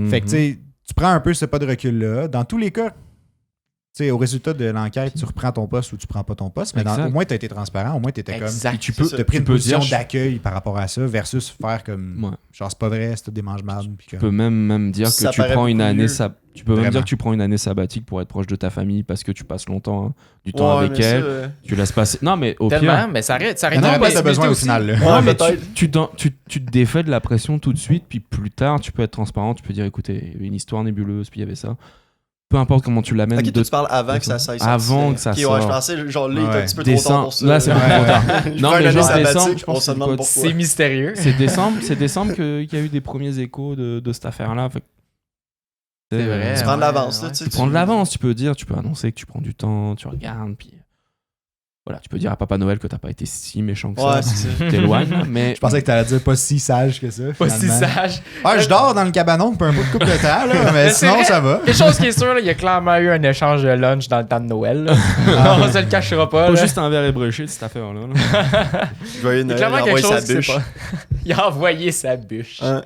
là. Fait que tu sais, tu prends un peu ce pas de recul-là. Dans tous les cas, tu sais, au résultat de l'enquête, tu reprends ton poste ou tu prends pas ton poste, mais Exact. au moins tu as été transparent, au moins tu étais comme. Exact. tu peux, Tu as pris une peux position dire, d'accueil par rapport à ça versus faire comme. Ouais. Genre, c'est pas vrai, c'est tout des mange-mardes. Puis Tu comme- peux même dire Ça que tu paraît prends une beaucoup année mieux. tu peux même Vraiment. dire que tu prends une année sabbatique pour être proche de ta famille parce que tu passes longtemps du temps avec mais ça, elle. Tu laisses passer. Non, mais au Tellement, pire. mais ça arrête. Ça Il y en arrête a pas de besoin au final. Là. Non, mais peut-être. tu te défais de la pression tout de suite, puis plus tard, tu peux être transparent, tu peux dire écoutez, il y avait une histoire nébuleuse, puis il y avait ça. Peu importe comment tu l'amènes. Ok, toi, tu parles avant que ça s'aille. Avant que ça Ok, ouais, sorte. je pensais, genre, là, il est Ouais. un petit peu trop tard Décembre. pour ça. Là, c'est Ouais. trop tard. Je Non, fais mais une année genre sabbatique, décembre, je on pense se que demande c'est pourquoi. C'est mystérieux. C'est décembre qu'il y a eu des premiers échos de cette affaire-là. Fait que- C'est vrai. Tu prends de l'avance, Ouais, là, tu sais. Tu prends de l'avance, tu peux annoncer que tu prends du temps, tu regardes, puis voilà, tu peux dire à Papa Noël que t'as pas été si méchant que Ouais, ça, c'est ça. tu t'éloignes, mais Je pensais que t'allais dire pas si sage que ça. Pas si finalement. sage. Ah, je dors dans le cabanon depuis un bout de couple de temps, là, mais Mais c'est sinon vrai. ça va. Quelque chose qui est sûr, là, il y a clairement eu un échange de lunch dans le temps de Noël. là. On se le cachera pas. pas là. juste un verre ébréché de cette affaire-là. là. Joyeux Il y a Noël, il clairement envoie quelque chose sa qui s'est bûche. pas. Il a envoyé sa bûche. Hein?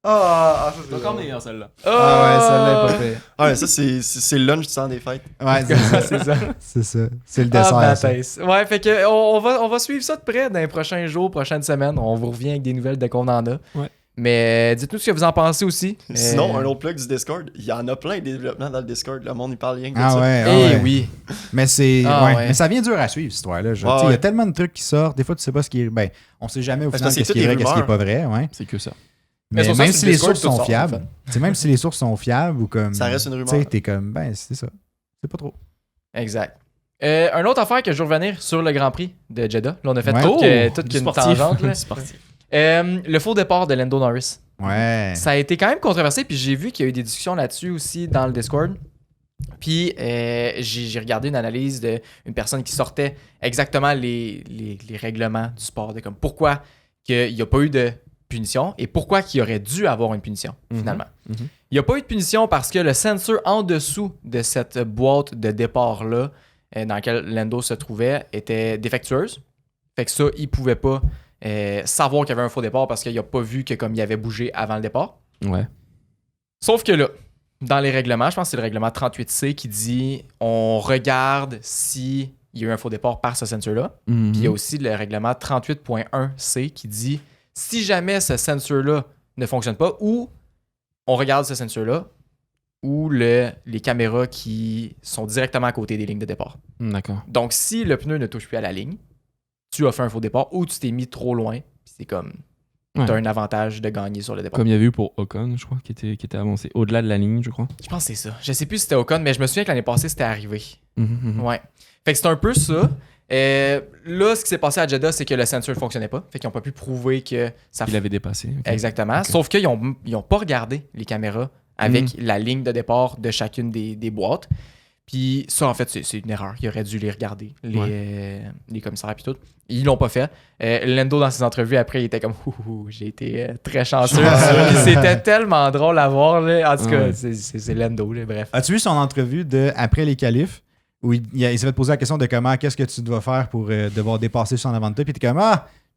Ah, ça, c'est encore drôle. meilleur celle-là. Ah ouais, celle-là est pas fait. Ouais, ça, c'est le lunch du temps des fêtes. Ouais, c'est ça. C'est ça. C'est ça. C'est le Ah, dessert. ça. Baptiste. Ouais, fait que on va suivre ça de près dans les prochains jours, prochaines semaines. On vous revient avec des nouvelles dès qu'on en a. Ouais. Mais dites-nous ce que vous en pensez aussi. Sinon, un autre plug du Discord, il y en a plein de développements dans le Discord. Le monde, il parle rien que de Ah ça. ouais, Eh ouais. oui. Mais c'est. Ah ouais. ouais. Mais ça vient dur à suivre, cette histoire-là. Genre, Ah tu sais, il y a ouais. tellement de trucs qui sortent. Des fois, tu sais pas ce qui est. Ben, on sait jamais au Parce final que c'est qu'est-ce qui est toutes vrai, des qu'est-ce qui est pas rumeurs. vrai. Ouais. C'est que ça. Mais Mais c'est pour ça même que si sur les Discord, sources tout sont sort, fiables, en fait. tu sais, même si les sources sont fiables ou comme. Ça reste une Tu rumeur. sais, t'es comme, ben, c'est ça. C'est pas trop. Exact. Une autre affaire que je veux revenir sur le Grand Prix de Jeddah. Là, on a fait Ouais. toute du une sportif. tangente. là. Du sportif. Le faux départ de Lando Norris. Ouais. Ça a été quand même controversé, puis j'ai vu qu'il y a eu des discussions là-dessus aussi dans le Discord. Puis j'ai regardé une analyse d'une personne qui sortait exactement les règlements du sport, de comme pourquoi qu'il n'y a pas eu de punition et pourquoi qu'il aurait dû avoir une punition, finalement. Mhm. Il n'y a pas eu de punition parce que le sensor en dessous de cette boîte de départ-là, dans laquelle Lando se trouvait, était défectueuse. Fait que ça, il pouvait pas savoir qu'il y avait un faux départ parce qu'il n'a pas vu que comme il avait bougé avant le départ. Ouais. Sauf que là, dans les règlements, je pense que c'est le règlement 38C qui dit on regarde si il y a eu un faux départ par ce sensor-là. Puis il y a aussi le règlement 38.1C qui dit si jamais ce sensor-là ne fonctionne pas, ou on regarde ce sensor-là, ou les caméras qui sont directement à côté des lignes de départ. D'accord. Donc, si le pneu ne touche plus à la ligne, tu as fait un faux départ ou tu t'es mis trop loin, puis c'est comme Ouais. t'as un avantage de gagner sur le départ. Comme il y avait eu pour Ocon, je crois, qui était avancé au-delà de la ligne, je crois. Je pense que c'est ça. Je sais plus si c'était Ocon, mais je me souviens que l'année passée, c'était arrivé. Mhm. Ouais. Fait que c'est un peu ça. Là, ce qui s'est passé à Jeddah, c'est que le sensor ne fonctionnait pas. Fait qu'ils n'ont pas pu prouver que ça Il avait dépassé. ok. Exactement. Ok. Sauf qu'ils n'ont pas regardé les caméras avec la ligne de départ de chacune des boîtes. Puis ça, en fait, c'est une erreur. Ils auraient dû les regarder, les commissaires et tout. Ils l'ont pas fait. Lando, dans ses entrevues, après, il était comme « Ouh, j'ai été très chanceux. » Puis c'était tellement drôle à voir. Là. En tout cas, Ouais. c'est Lando, là, bref. As-tu vu son entrevue après les qualifs où il s'est fait poser la question de comment, qu'est-ce que tu dois faire pour devoir dépasser son avant de toi? Puis t'es comme,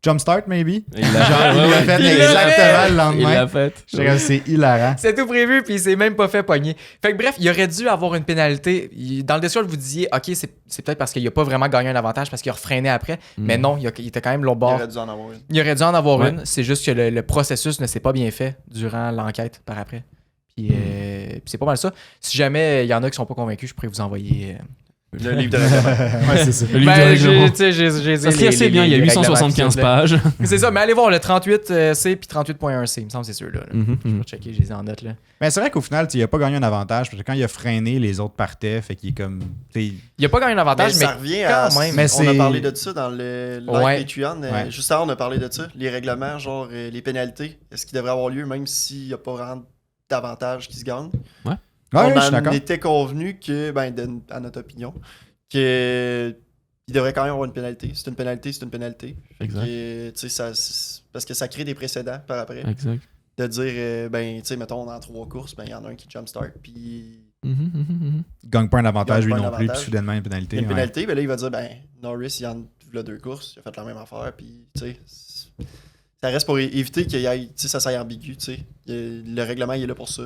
Jumpstart, maybe? Il l'a Genre, il l'a fait Il l'a exactement le Il lendemain. l'a fait. Je dirais, c'est hilarant. C'est tout prévu, puis il s'est même pas fait pogner. Fait que bref, il aurait dû avoir une pénalité. Dans le Discord, vous disiez, OK, c'est peut-être parce qu'il a pas vraiment gagné un avantage parce qu'il a refreiné après. Mais non, il était quand même l'autre Il bord. aurait dû en avoir une. Il aurait dû en avoir Ouais. une. C'est juste que le processus ne s'est pas bien fait durant l'enquête par après. Puis c'est pas mal ça. Si jamais il y en a qui sont pas convaincus, je pourrais vous envoyer. Le livre de règlement. Ouais, c'est ça. Le livre de règlement. j'ai Ça serait assez bien, il y a 875 pages. C'est ça, mais allez voir le 38C puis 38.1C, il me semble que c'est ceux-là. Là. Mhm, Je vais mhm. checker, je les ai en note là. Mais c'est vrai qu'au final, il a pas gagné un avantage parce que quand il a freiné, les autres partaient. Fait qu'il est comme. Il a pas gagné un avantage, mais ça revient à. quand même. Mais On a c'est- parlé de ça dans le live Ouais. Patreon. Ouais. Juste avant, on a parlé de ça. Les règlements, genre les pénalités. Est-ce qu'ils devraient avoir lieu même s'il n'y a pas vraiment d'avantage qui se gagne? Ouais, On je suis en d'accord. était convenu que, à notre opinion, qu'il devrait quand même avoir une pénalité. C'est une pénalité, c'est une pénalité. Exact. Et, tu sais, parce que ça crée des précédents par après. Exact. De dire, tu sais, mettons, dans 3 courses, il y en a un qui jumpstart, puis Mhm, mhm, mhm. Il gagne pas un avantage, Il lui gagne pas non un plus, puis avantage. soudainement une il pénalité. y a une ouais. pénalité, là, il va dire, Norris, il en a 2 courses, il a fait la même affaire, puis, tu sais, ça reste pour éviter qu'il y ait, tu sais, ça soit ambigu, tu sais. Le règlement, il est là pour ça.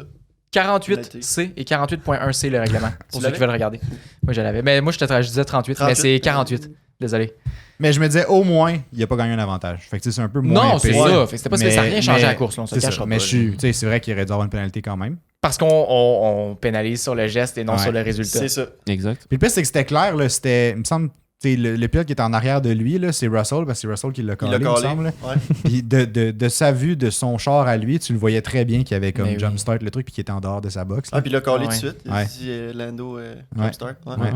48C et 48.1C le règlement, pour Tu ceux qui veulent regarder. Moi, je l'avais. Mais moi, je disais 38, mais c'est 48. Désolé. Mais je me disais, au moins, il a pas gagné un avantage. Fait que tu sais, c'est un peu moins. Non, c'est épais. ça. Fait que c'était pas ça n'a rien changé mais- à la course, là, on se C'est ça. cachera Mais pas, je suis- là. tu sais, c'est vrai qu'il aurait dû avoir une pénalité quand même. Parce qu'on pénalise sur le geste et non Ouais. sur le résultat. C'est ça. Exact. Puis le pire, c'est que c'était clair, là, c'était, il me semble, tu sais, le pilote qui est en arrière de lui, là, c'est Russell, parce que c'est Russell qui l'a Il collé, l'a il me collé. semble. là. Ouais. Puis de sa vue, de son char à lui, tu le voyais très bien qu'il avait comme Mais oui. jumpstart le truc, puis qu'il était en dehors de sa box. là. Ah, puis il l'a collé Ouais. tout de suite. Il Ouais. a dit Lando jumpstart. Ouais. Ouais.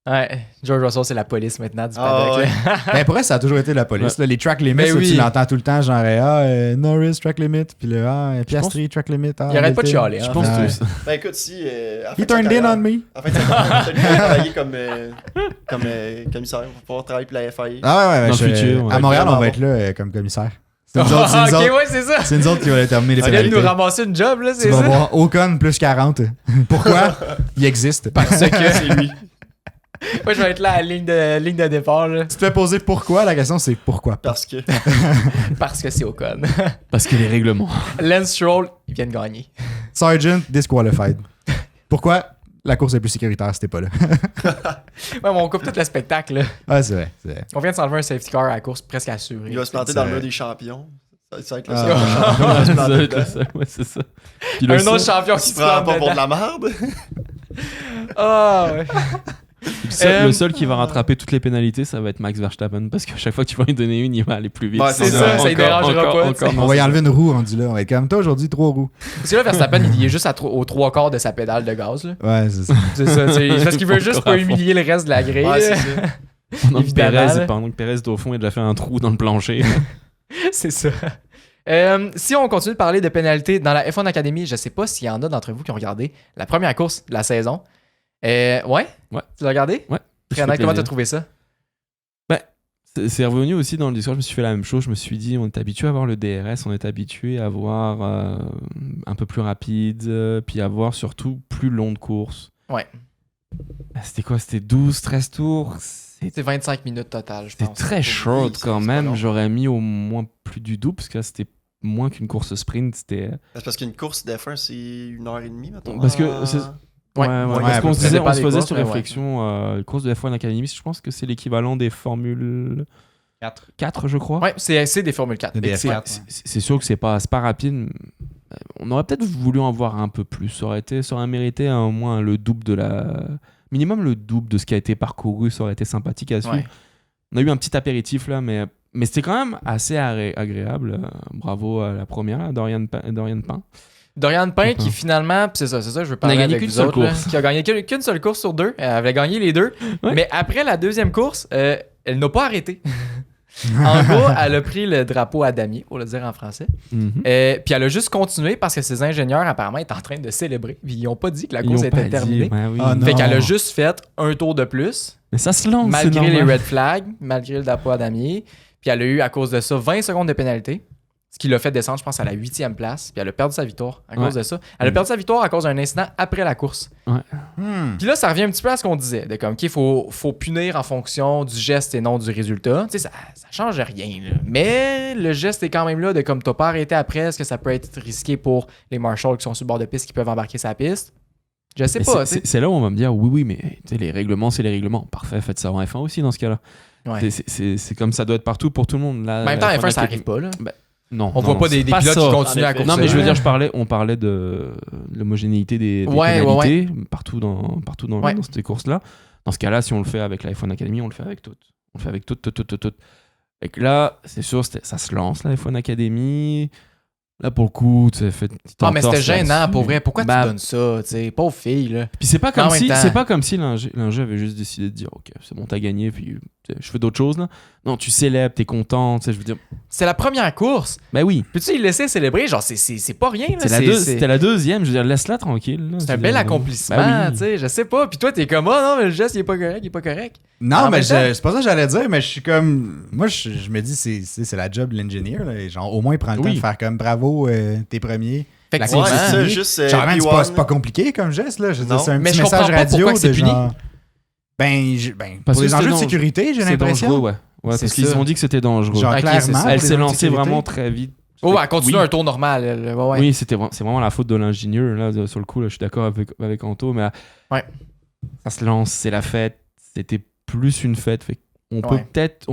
Ouais, George Russell, c'est la police maintenant du Ah, paddock. ouais. là. Ben, pour elle, ça a toujours été la police. Là. Les track limits, Mais ça, oui. tu l'entends tout le temps, genre, Norris, track limit, puis le Piastri, track limit. Il arrête pas de chialer, hein. Je pense Ouais. tous. Ben écoute, si. He turned in on me. En fait, ça a travaillé comme commissaire. On va pouvoir travailler pour la FIA. Ah ouais, Dans le je- futur, ouais. À Montréal, on va Vraiment être là comme commissaire. C'est Ah, nous autres, c'est nous ok, autres- ouais, c'est ça. c'est nous autres qui va terminer les Tu viens de pénalités. nous ramasser une job, là, Tu c'est vas ça? voir Ocon plus 40. Pourquoi? Il existe. Parce que C'est lui. moi, je vais être là à la ligne de départ, là, Tu te fais poser pourquoi, la question c'est pourquoi pas. Parce que. parce que c'est Ocon. Parce que les règlements. Lance Stroll, il vient de gagner. Sergeant disqualified. Pourquoi? La course est plus sécuritaire, c'était pas là. Ouais, mais on coupe tout le spectacle, là. Ah, c'est vrai. C'est vrai. On vient de s'enlever un safety car à la course presque assurée. Il va se planter Ça- dans le mur des champions. Ça va être le Ah. seul champion qui va se Ça planter va être dedans. le seul, ouais, c'est ça. Puis le Un seul- autre champion Il qui se se prend plante pas pour de dedans. la merde. Ah, ouais. le seul qui va rattraper toutes les pénalités, ça va être Max Verstappen. Parce qu'à chaque fois que tu vas lui donner une, il va aller plus vite. Ouais, c'est ça, ça lui dérangera pas, tu sais. On va y enlever une roue rendu là. On va être comme toi aujourd'hui, 3 roues. Parce que là, Verstappen, il est juste aux 3/4 de sa pédale de gaz, là. Ouais, c'est ça. C'est ça, tu sais, parce qu'il veut Encore juste à pas fond. humilier le reste de la grille. Ouais, c'est là. ça. Pendant que Évidemment, là. Pérez est au fond, il a déjà fait un trou dans le plancher. C'est ça. Si on continue de parler de pénalités dans la F1 Academy, je sais pas s'il y en a d'entre vous qui ont regardé la première course de la saison. Ouais? Ouais. Tu l'as regardé? Ouais. Très honnête, comment t'as trouvé ça? C'est revenu aussi dans le Discord, je me suis fait la même chose. Je me suis dit, on est habitué à voir le DRS, on est habitué à voir un peu plus rapide, puis à voir surtout plus long de course. Ouais. C'était quoi? C'était 12, 13 tours? C'est 25 minutes total, je C'était pense. très short c'est quand pas même. long. J'aurais mis au moins plus du double, parce que là, c'était moins qu'une course sprint. C'était. C'est parce qu'une course d'F1, c'est 1h30, mettons. Parce que Ah. c'est- Ouais. parce qu'on ouais, se ça disait- dépend on se des faisait courses, sur mais ouais. réflexion, course de F1 Academy, je pense que c'est l'équivalent des Formules 4, je crois. Ouais, c'est des Formule 4. Des Et F4, c'est sûr que c'est pas rapide. On aurait peut-être voulu en voir un peu plus. Ça aurait mérité au moins le double de la. Minimum le double de ce qui a été parcouru. Ça aurait été sympathique à suivre. Ouais. On a eu un petit apéritif là, mais c'était quand même assez agréable. Bravo à la première, là, Dorian Pain. Dorian Pain qui finalement, pis c'est ça, je veux parler gagné avec qu'une vous seule autres, là, course. qui a gagné qu'une seule course sur 2. Elle avait gagné les 2. Ouais. Mais après la deuxième course, elle n'a pas arrêté. En gros, elle a pris le drapeau à damier, pour le dire en français. Mhm. Puis elle a juste continué parce que ses ingénieurs, apparemment, étaient en train de célébrer. Puis ils n'ont pas dit que la Ils course l'ont pas était dit. terminée. Ouais, oui. Ah, non. Fait qu'elle a juste fait un tour de plus, Mais ça se lance. malgré c'est les normal. red flags, malgré le drapeau à damier. Puis elle a eu, à cause de ça, 20 secondes de pénalité. Ce qui l'a fait descendre, je pense, à la 8e place. Puis elle a perdu sa victoire à cause de ça. Elle a perdu sa victoire à cause d'un incident après la course. Puis là, ça revient un petit peu à ce qu'on disait. De comme, OK, faut punir en fonction du geste et non du résultat. Tu sais, ça change rien. Là. Mais le geste est quand même là de comme t'as pas arrêté après. Est-ce que ça peut être risqué pour les marshals qui sont sur le bord de piste qui peuvent embarquer sa piste? Je sais pas. C'est là où on va me dire oui, mais les règlements, c'est les règlements. Parfait, faites ça en F1 aussi dans ce cas-là. Ouais. C'est comme ça doit être partout pour tout le monde. Là, en même temps, F1, ça arrive pas. Là. Non, on voit pas des pilotes qui continuent à courser. Non, mais je veux dire, on parlait de l'homogénéité des pénalités partout dans ces courses-là. Dans ce cas-là, si on le fait avec la F1 Academy, on le fait avec toutes. On le fait avec toutes. Et que là, c'est sûr, ça se lance, la F1 Academy. Là, pour le coup, tu fait. Ah, mais c'était gênant, pour vrai. Pourquoi tu donnes ça, tu sais? Pauvre fille, là. Puis c'est pas comme si l'ingé avait juste décidé de dire, OK, c'est bon, t'as gagné, puis je fais d'autres choses, là. Non, tu célèbres, t'es content, tu sais, je veux dire. C'est la première course. Ben oui. Peux-tu y laisser célébrer? Genre, c'est pas rien, là. C'était la deuxième, je veux dire, laisse-la tranquille. Là, c'est un bel accomplissement, tu sais. Je sais pas. Puis toi, t'es comme, non, mais le geste, il est pas correct. Non, mais c'est pas ça que j'allais dire, mais je suis comme. Moi, je me dis, c'est la job de l'ingénieur. Genre, au moins, prends le temps de faire comme bravo, t'es premier. Fait que c'est ça, juste. Genre, c'est pas compliqué comme geste, là. Je veux dire, c'est un petit message radio de genre. Pour les enjeux de sécurité, j'ai l'impression. Ouais, parce qu'ils ont dit que c'était dangereux. Genre, clairement. Elle s'est lancée vraiment très vite. Oh, elle continue un tour normal. Oui, c'est vraiment la faute de l'ingénieur. Là, sur le coup, là, je suis d'accord avec Anto, mais ça se lance, c'est la fête. C'était plus une fête. On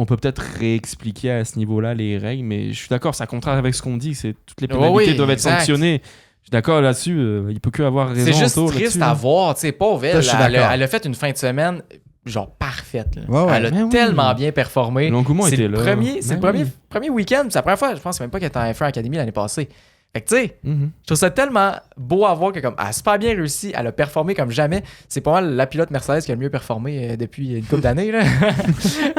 peut peut-être réexpliquer à ce niveau-là les règles, mais je suis d'accord, ça contraire avec ce qu'on dit. C'est toutes les pénalités doivent être sanctionnées. Je suis d'accord là-dessus. Il peut que avoir raison. C'est juste triste à voir, tu sais, pauvre elle. Elle a fait une fin de semaine genre parfaite. Elle a tellement bien performé. L'engouement était là. C'est le premier week-end. C'est la première fois, je pense même pas qu'elle était en F1 Academy l'année passée. Fait que tu sais, je trouve ça tellement beau à voir que comme elle a super bien réussi, elle a performé comme jamais. C'est pas mal la pilote Mercedes qui a le mieux performé depuis une couple d'années. Là.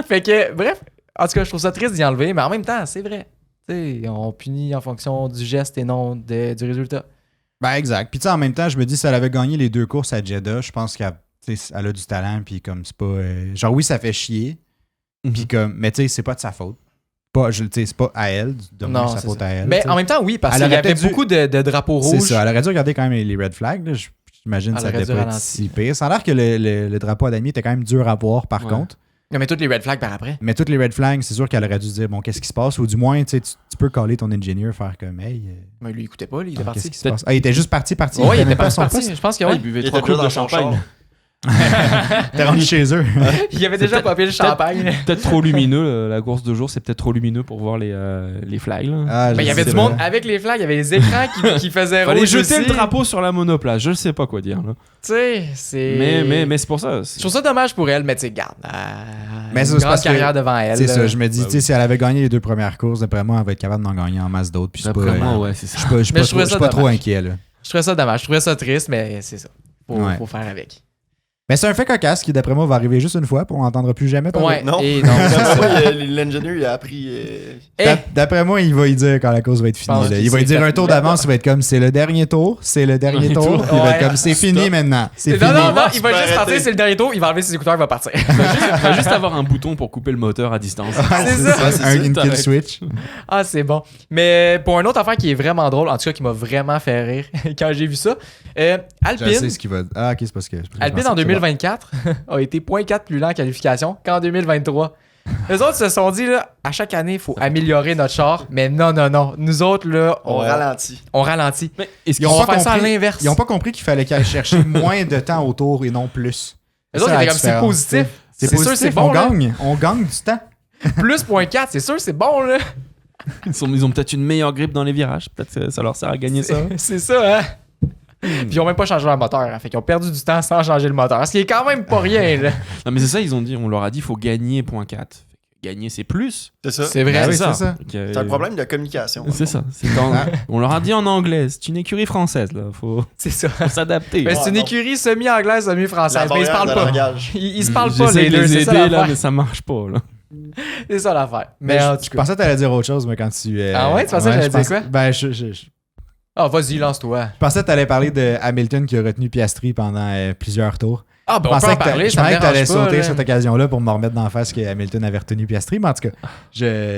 Fait que bref, en tout cas, je trouve ça triste d'y enlever, mais en même temps, c'est vrai. T'sais, on punit en fonction du geste et non du résultat. Ben exact. Puis tu sais, en même temps, je me dis, si elle avait gagné les 2 courses à Jeddah, je pense qu'elle a du talent, puis comme c'est pas... genre oui, ça fait chier, puis comme... Mais tu sais, c'est pas de sa faute. C'est pas à elle, de sa faute à elle. Mais en même temps, oui, parce qu'il y avait beaucoup de drapeaux rouges. C'est ça, elle aurait dû regarder quand même les red flags. Là. J'imagine que ça devait pas être si pire. Ça a l'air que le drapeau à damier était quand même dur à voir, par contre. Mais toutes les red flags par après. Mais toutes les red flags, c'est sûr qu'elle aurait dû dire, bon, qu'est-ce qui se passe? Ou du moins, tu peux caller ton ingénieur, faire comme, hey... Mais lui, il écoutait pas, il était parti. Qu'est-ce qui se passe? Ah, il était juste parti. Oui, il était pas parti. Je pense qu'il buvait 3 coupes de champagne. T'es rendu chez eux. Il y avait déjà popé le champagne. Peut-être trop lumineux, la course de jour, c'est peut-être trop lumineux pour voir les flags. Là. Mais il y avait du monde avec les flags, il y avait les écrans qui faisaient rouge. Fallait jeter aussi. le drapeau sur la monoplace, je sais pas quoi dire. Tu sais, c'est. Mais c'est pour ça. Je trouve ça dommage pour elle, mais tu sais, garde. Mais une grande carrière devant elle. C'est ça, je me dis, si elle avait gagné les 2 premières courses, d'après moi, elle va être capable d'en gagner en masse d'autres. Puis d'après moi, ouais, c'est ça. Je suis pas trop inquiet. Là. Je trouvais ça dommage, je trouvais ça triste, mais c'est ça. Faut faire avec. Mais c'est un fait cocasse qui, d'après moi, va arriver juste une fois, puis on n'entendra plus jamais parler. Ouais, non. Et non. L'ingénieur, il a appris... D'après moi, il va y dire quand la course va être finie. Il va y dire un tour d'avance, il va être comme, c'est le dernier tour, c'est le dernier tour. Il va être comme, c'est fini maintenant. C'est fini. Non, il va juste partir, c'est le dernier tour, il va enlever ses écouteurs, il va partir. Il va juste avoir un bouton pour couper le moteur à distance. C'est ça. Une kill switch. Ah, c'est bon. Mais pour une autre affaire qui est vraiment drôle, en tout cas qui m'a vraiment fait rire quand j'ai vu ça, Alpine... Je sais ce qu'il va... Ah, ok, c'est parce que... Alpine en 2024 a été 0.4 plus lent en qualification qu'en 2023. Les autres se sont dit, là, à chaque année, il faut améliorer notre char. Mais non. Nous autres, là, on ralentit. On ralentit. Mais ils ont pas ça à l'inverse. Ils n'ont pas compris qu'il fallait qu'elle cherche moins de temps autour et non plus. Les autres, comme c'est positif. C'est sûr, c'est bon. On gagne du temps. Plus 0.4, c'est sûr, c'est bon, là. Ils ont peut-être une meilleure grippe dans les virages. Peut-être que ça leur sert à gagner ça. C'est ça, hein? Puis ils ont même pas changé leur moteur. Hein. Fait qu'ils ont perdu du temps sans changer le moteur. Ce qui est quand même pas rien, là. Non, mais c'est ça, on leur a dit, il faut gagner 0.4. Gagner, c'est plus. C'est ça. C'est vrai, c'est ça. C'est un problème de communication. C'est ça. On leur a dit en anglais, c'est une écurie française, là. Faut s'adapter. Mais c'est une écurie semi-anglaise, semi-française. Mais ils se parlent pas. Ils se parlent pas, J'essaie les deux. de les C'est aider, ça là, mais ça marche pas, là. C'est ça l'affaire. Mais je pensais que t'allais dire autre chose, mais quand tu... Ah ouais? Tu pensais que j'allais dire quoi? Ben, Ah, vas-y, lance-toi. Je pensais que t'allais parler de Hamilton qui a retenu Piastri pendant plusieurs tours. Ah, ben Je on peut pensais en que parler, je ça me pensais que t'allais dérange pas. sauter là. cette occasion-là pour me remettre d'en face que Hamilton avait retenu Piastri, mais en tout cas,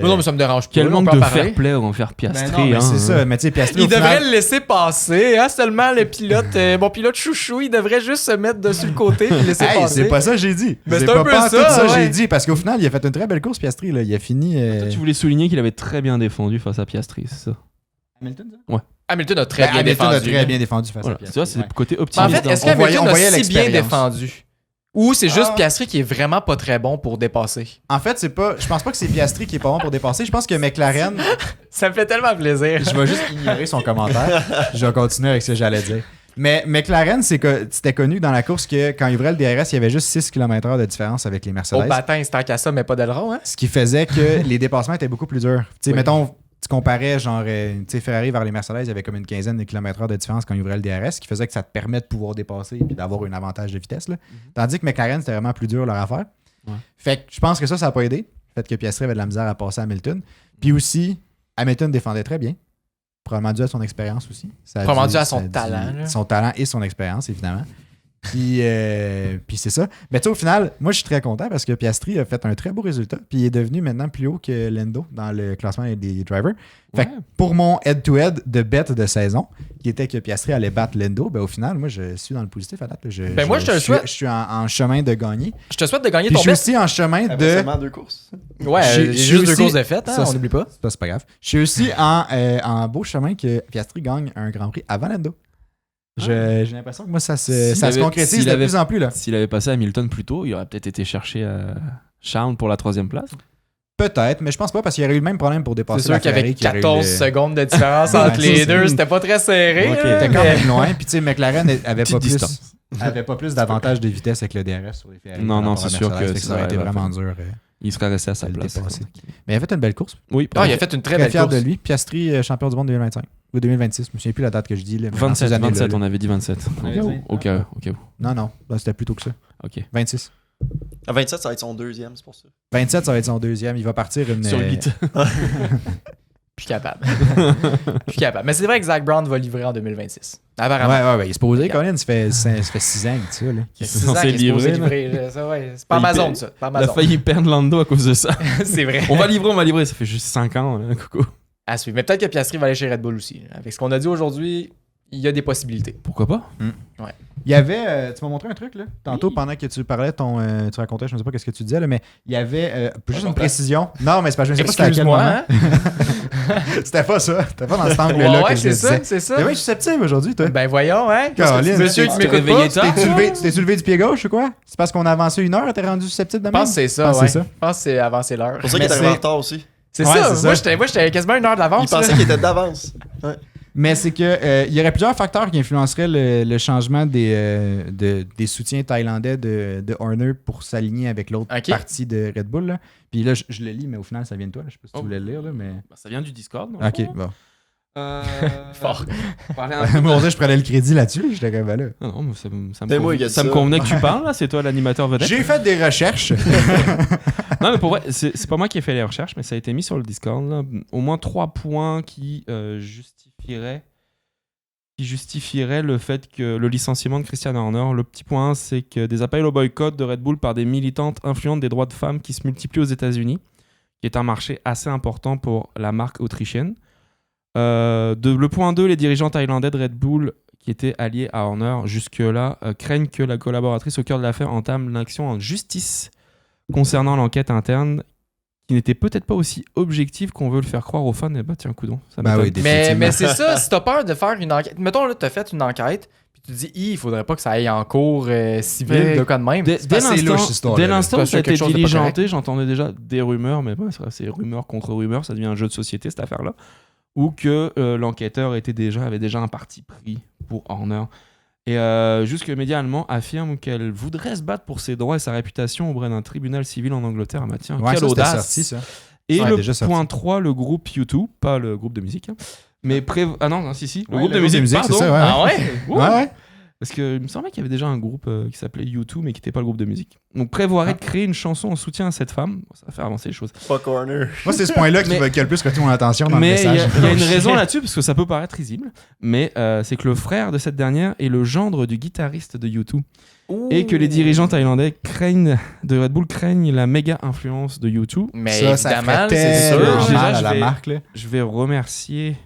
Non, mais ça me dérange pas. Quel là, on manque peut en de parler. fair play en faire Ben Piastri. non, mais hein. c'est ça. Mais tu sais, Piastri, Il au devrait final, le laisser passer, hein, seulement le pilote, mon pilote chouchou, il devrait juste se mettre dessus le côté et le laisser Hey, passer. c'est pas ça que j'ai dit. Mais c'est pas un peu pas ça, tout ça que ouais. j'ai dit, parce qu'au final, il a fait une très belle course, Piastri. Là. Il a fini... Toi, tu voulais souligner qu'il avait très bien défendu face à Piastri, c'est ça? Hamilton, ça? Hamilton a très bien Hamilton défendu. a très bien défendu face Voilà. à Tu Piastri. vois, c'est ouais. le côté Mais en optimiste. fait, est-ce On voyait- qu'Hamilton on voyait a si bien l'expérience. défendu? Ou c'est juste Ah. Piastri qui est vraiment pas très bon pour dépasser? En fait, c'est pas... je pense pas que c'est Piastri qui est pas bon pour dépasser. Je pense que McLaren... Ça me fait tellement plaisir. Je vais juste ignorer son commentaire. Je vais continuer avec ce que j'allais dire. Mais McLaren, c'était connu dans la course que quand il ouvrait le DRS, il y avait juste 6 km/h de différence avec les Mercedes. Au bâtin, c'est tant qu'à ça, mais pas d'aileron, hein? Ce qui faisait que les dépassements étaient beaucoup plus durs. Tu sais, Oui. mettons, tu comparais genre, tu sais, Ferrari vers les Mercedes, il y avait comme une quinzaine de kilomètres-heure de différence quand ils ouvraient le DRS, ce qui faisait que ça te permet de pouvoir dépasser et d'avoir un avantage de vitesse. Là. Tandis que McLaren, c'était vraiment plus dur leur affaire. Ouais. Fait que je pense que ça n'a pas aidé. Le fait que Piastri avait de la misère à passer à Hamilton. Puis aussi, Hamilton défendait très bien. Probablement dû à son expérience aussi. Ça a Probablement dû- dû à ça son a dû- talent, là. Son talent et son expérience, évidemment. Puis c'est ça. Mais tu sais, au final, moi, je suis très content parce que Piastri a fait un très beau résultat. Puis il est devenu maintenant plus haut que Lando dans le classement des drivers. Fait que Ouais. pour mon head-to-head de bet de saison, qui était que Piastri allait battre Lando, ben au final, moi, je suis dans le positif à date. Là. Moi, je te le souhaite. Je suis en chemin de gagner. Je te souhaite de gagner Puis ton je suis bet. aussi en chemin Après de... seulement 2 courses. Ouais, je j'ai suis juste deux aussi- courses de fête, hein, ça, on c'est- n'oublie pas. Ça, c'est pas grave. Je suis aussi en beau chemin que Piastri gagne un Grand Prix avant Lando. J'ai l'impression que moi, ça se avait- concrétise s'il de avait- plus en plus. Là. S'il avait passé Hamilton plus tôt, il aurait peut-être été chercher Charles pour la 3e place. Peut-être, mais je pense pas parce qu'il y aurait eu le même problème pour dépasser C'est sûr la qu'il y avait Ferrari, qu'il y aurait eu 14 le- secondes de différence Ouais, entre ça, les c'est- deux. C'était pas très serré. Ok, là, C'était quand mais- même loin. Puis tu sais, McLaren avait Petite pas plus, distance. avait pas plus d'avantage de vitesse avec le DRS sur les Ferrari. Non, par non, rapport à c'est sûr Mercedes, que fait ça aurait ça été aurait vraiment pas dur Il serait resté à sa de le place. dépasser. Mais il a fait une belle course. Oui, Ah, il a fait une très Très belle fier course. de lui. Piastri, champion du monde 2025 ou 2026. Je me souviens plus la date que je dis. Là, mais dans 27, ces années-là, 27, là. on avait dit 27. Ok. Non, non, là, c'était plus tôt que ça. Ok. 26. À 27, ça va être son deuxième, c'est pour ça. 27, ça va être son deuxième. Il va partir une. Sur le 8. Plus capable. Plus capable. Mais c'est vrai que Zach Brown va livrer en 2026. Apparemment. Ouais, il est supposé, Colin. Ça fait 6 ans que tu sais, là. Il y a C'est 6 ans censé qu'il est supposé livrer, livrer. Ça, ouais. C'est pas Il Amazon, paie- ça. Pas Il a Amazon. failli perdre Lando à cause de ça. C'est vrai. On va livrer. Ça fait juste 5 ans, là, coucou. À suivre. Mais peut-être que Piastri va aller chez Red Bull aussi. Avec ce qu'on a dit aujourd'hui, il y a des possibilités. Pourquoi pas? Il y avait. Tu m'as montré un truc, là. Tantôt, Oui. pendant que tu parlais, tu racontais, je ne sais pas qu'est-ce que tu disais, là, mais il y avait. Juste une Important. précision. Non, mais c'est pas, je ne sais pas c'était à quel Excuse-moi, moment. hein? C'était pas ça. C'était pas dans cet angle-là Ouais, que je c'est le ça, disais. c'est ça. Mais oui, je suis susceptible aujourd'hui, toi. Ben voyons, hein? Caroline, Monsieur tu qui t'es m'écoute réveillé pas, tard? Tu t'es soulevé du pied gauche ou quoi? C'est parce qu'on a avancé 1 heure, t'es rendu susceptible de Je même? pense que c'est ça, pense que ouais. c'est ça. Je pense que c'est avancer l'heure. C'est pour ça qu'il Mais est arrivé c'est- en retard aussi. C'est Ouais, ça. c'est Moi, ça. j'étais quasiment 1 heure d'avance. Il pensait là. qu'il était d'avance. Ouais. Mais c'est que il y aurait plusieurs facteurs qui influenceraient le changement des soutiens thaïlandais de Horner pour s'aligner avec l'autre Ok. partie de Red Bull. Là. Puis là, je le lis, mais au final, ça vient de toi. Là. Je sais pas si tu voulais le lire, là, mais... Ça vient du Discord. dans le Ok, fond. bon. Fort. Parler un peu- Moi, on dirait que je prenais le crédit là-dessus. J'étais comme, ben là. Non, non, mais ça me C'est moi qui ai dit ça me ça. convenait que tu parles, là. C'est toi l'animateur vedette. J'ai fait des recherches. Non, mais pour vrai, c'est pas moi qui ai fait les recherches, mais ça a été mis sur le Discord. Là. Au moins 3 points qui justifieraient le fait que le licenciement de Christian Horner. Le petit point, c'est que des appels au boycott de Red Bull par des militantes influentes des droits de femmes qui se multiplient aux États-Unis, qui est un marché assez important pour la marque autrichienne. Le point 2, les dirigeants thaïlandais de Red Bull qui étaient alliés à Horner jusque-là craignent que la collaboratrice au cœur de l'affaire entame l'action en justice concernant l'enquête interne qui n'était peut-être pas aussi objective qu'on veut le faire croire aux fans. Et bah tiens, coudon. Ça Ben m'étonne. oui, Mais Effectivement. c'est ça, si t'as peur de faire une enquête. Mettons, là, t'as fait une enquête, puis tu te dis, il faudrait pas que ça aille en cours civil, Mais de cas de même. Dès assez louche, cette histoire-là, dès là. l'instant C'est où pas ça sûr a quelque été chose de pas diligenté, j'entendais déjà des rumeurs, mais bon, c'est rumeurs contre rumeurs, ça devient un jeu de société cette affaire-là, ou que l'enquêteur avait déjà un parti pris pour Horner. Et juste que le média allemand affirme qu'elle voudrait se battre pour ses droits et sa réputation auprès d'un tribunal civil en Angleterre. Ah bah tiens, Ouais, quelle ça, c'était audace. sorti, ça. Et Ouais, le déjà sorti. point 3, le groupe U2, pas le groupe de musique, hein, mais ah non, si, le Ouais, groupe le de groupe de musique, musique, pardon. c'est ça, ouais. Ah ouais? Ouh. Ouais, ouais. Parce qu'il me semblait qu'il y avait déjà un groupe qui s'appelait U2, mais qui n'était pas le groupe de musique. Donc prévoirait de créer une chanson en soutien à cette femme. Bon, ça va faire avancer les choses. Pas corner. Moi, c'est ce point-là qui a le plus retenu mon attention dans le Mais il message. y a une raison là-dessus, parce que ça peut paraître risible, mais c'est que le frère de cette dernière est le gendre du guitariste de U2. Et que les dirigeants thaïlandais de Red Bull craignent la méga influence de U2. Mais ça évidemment, ferait c'est tellement sûr. mal Déjà, à la marque. Là. Je vais remercier...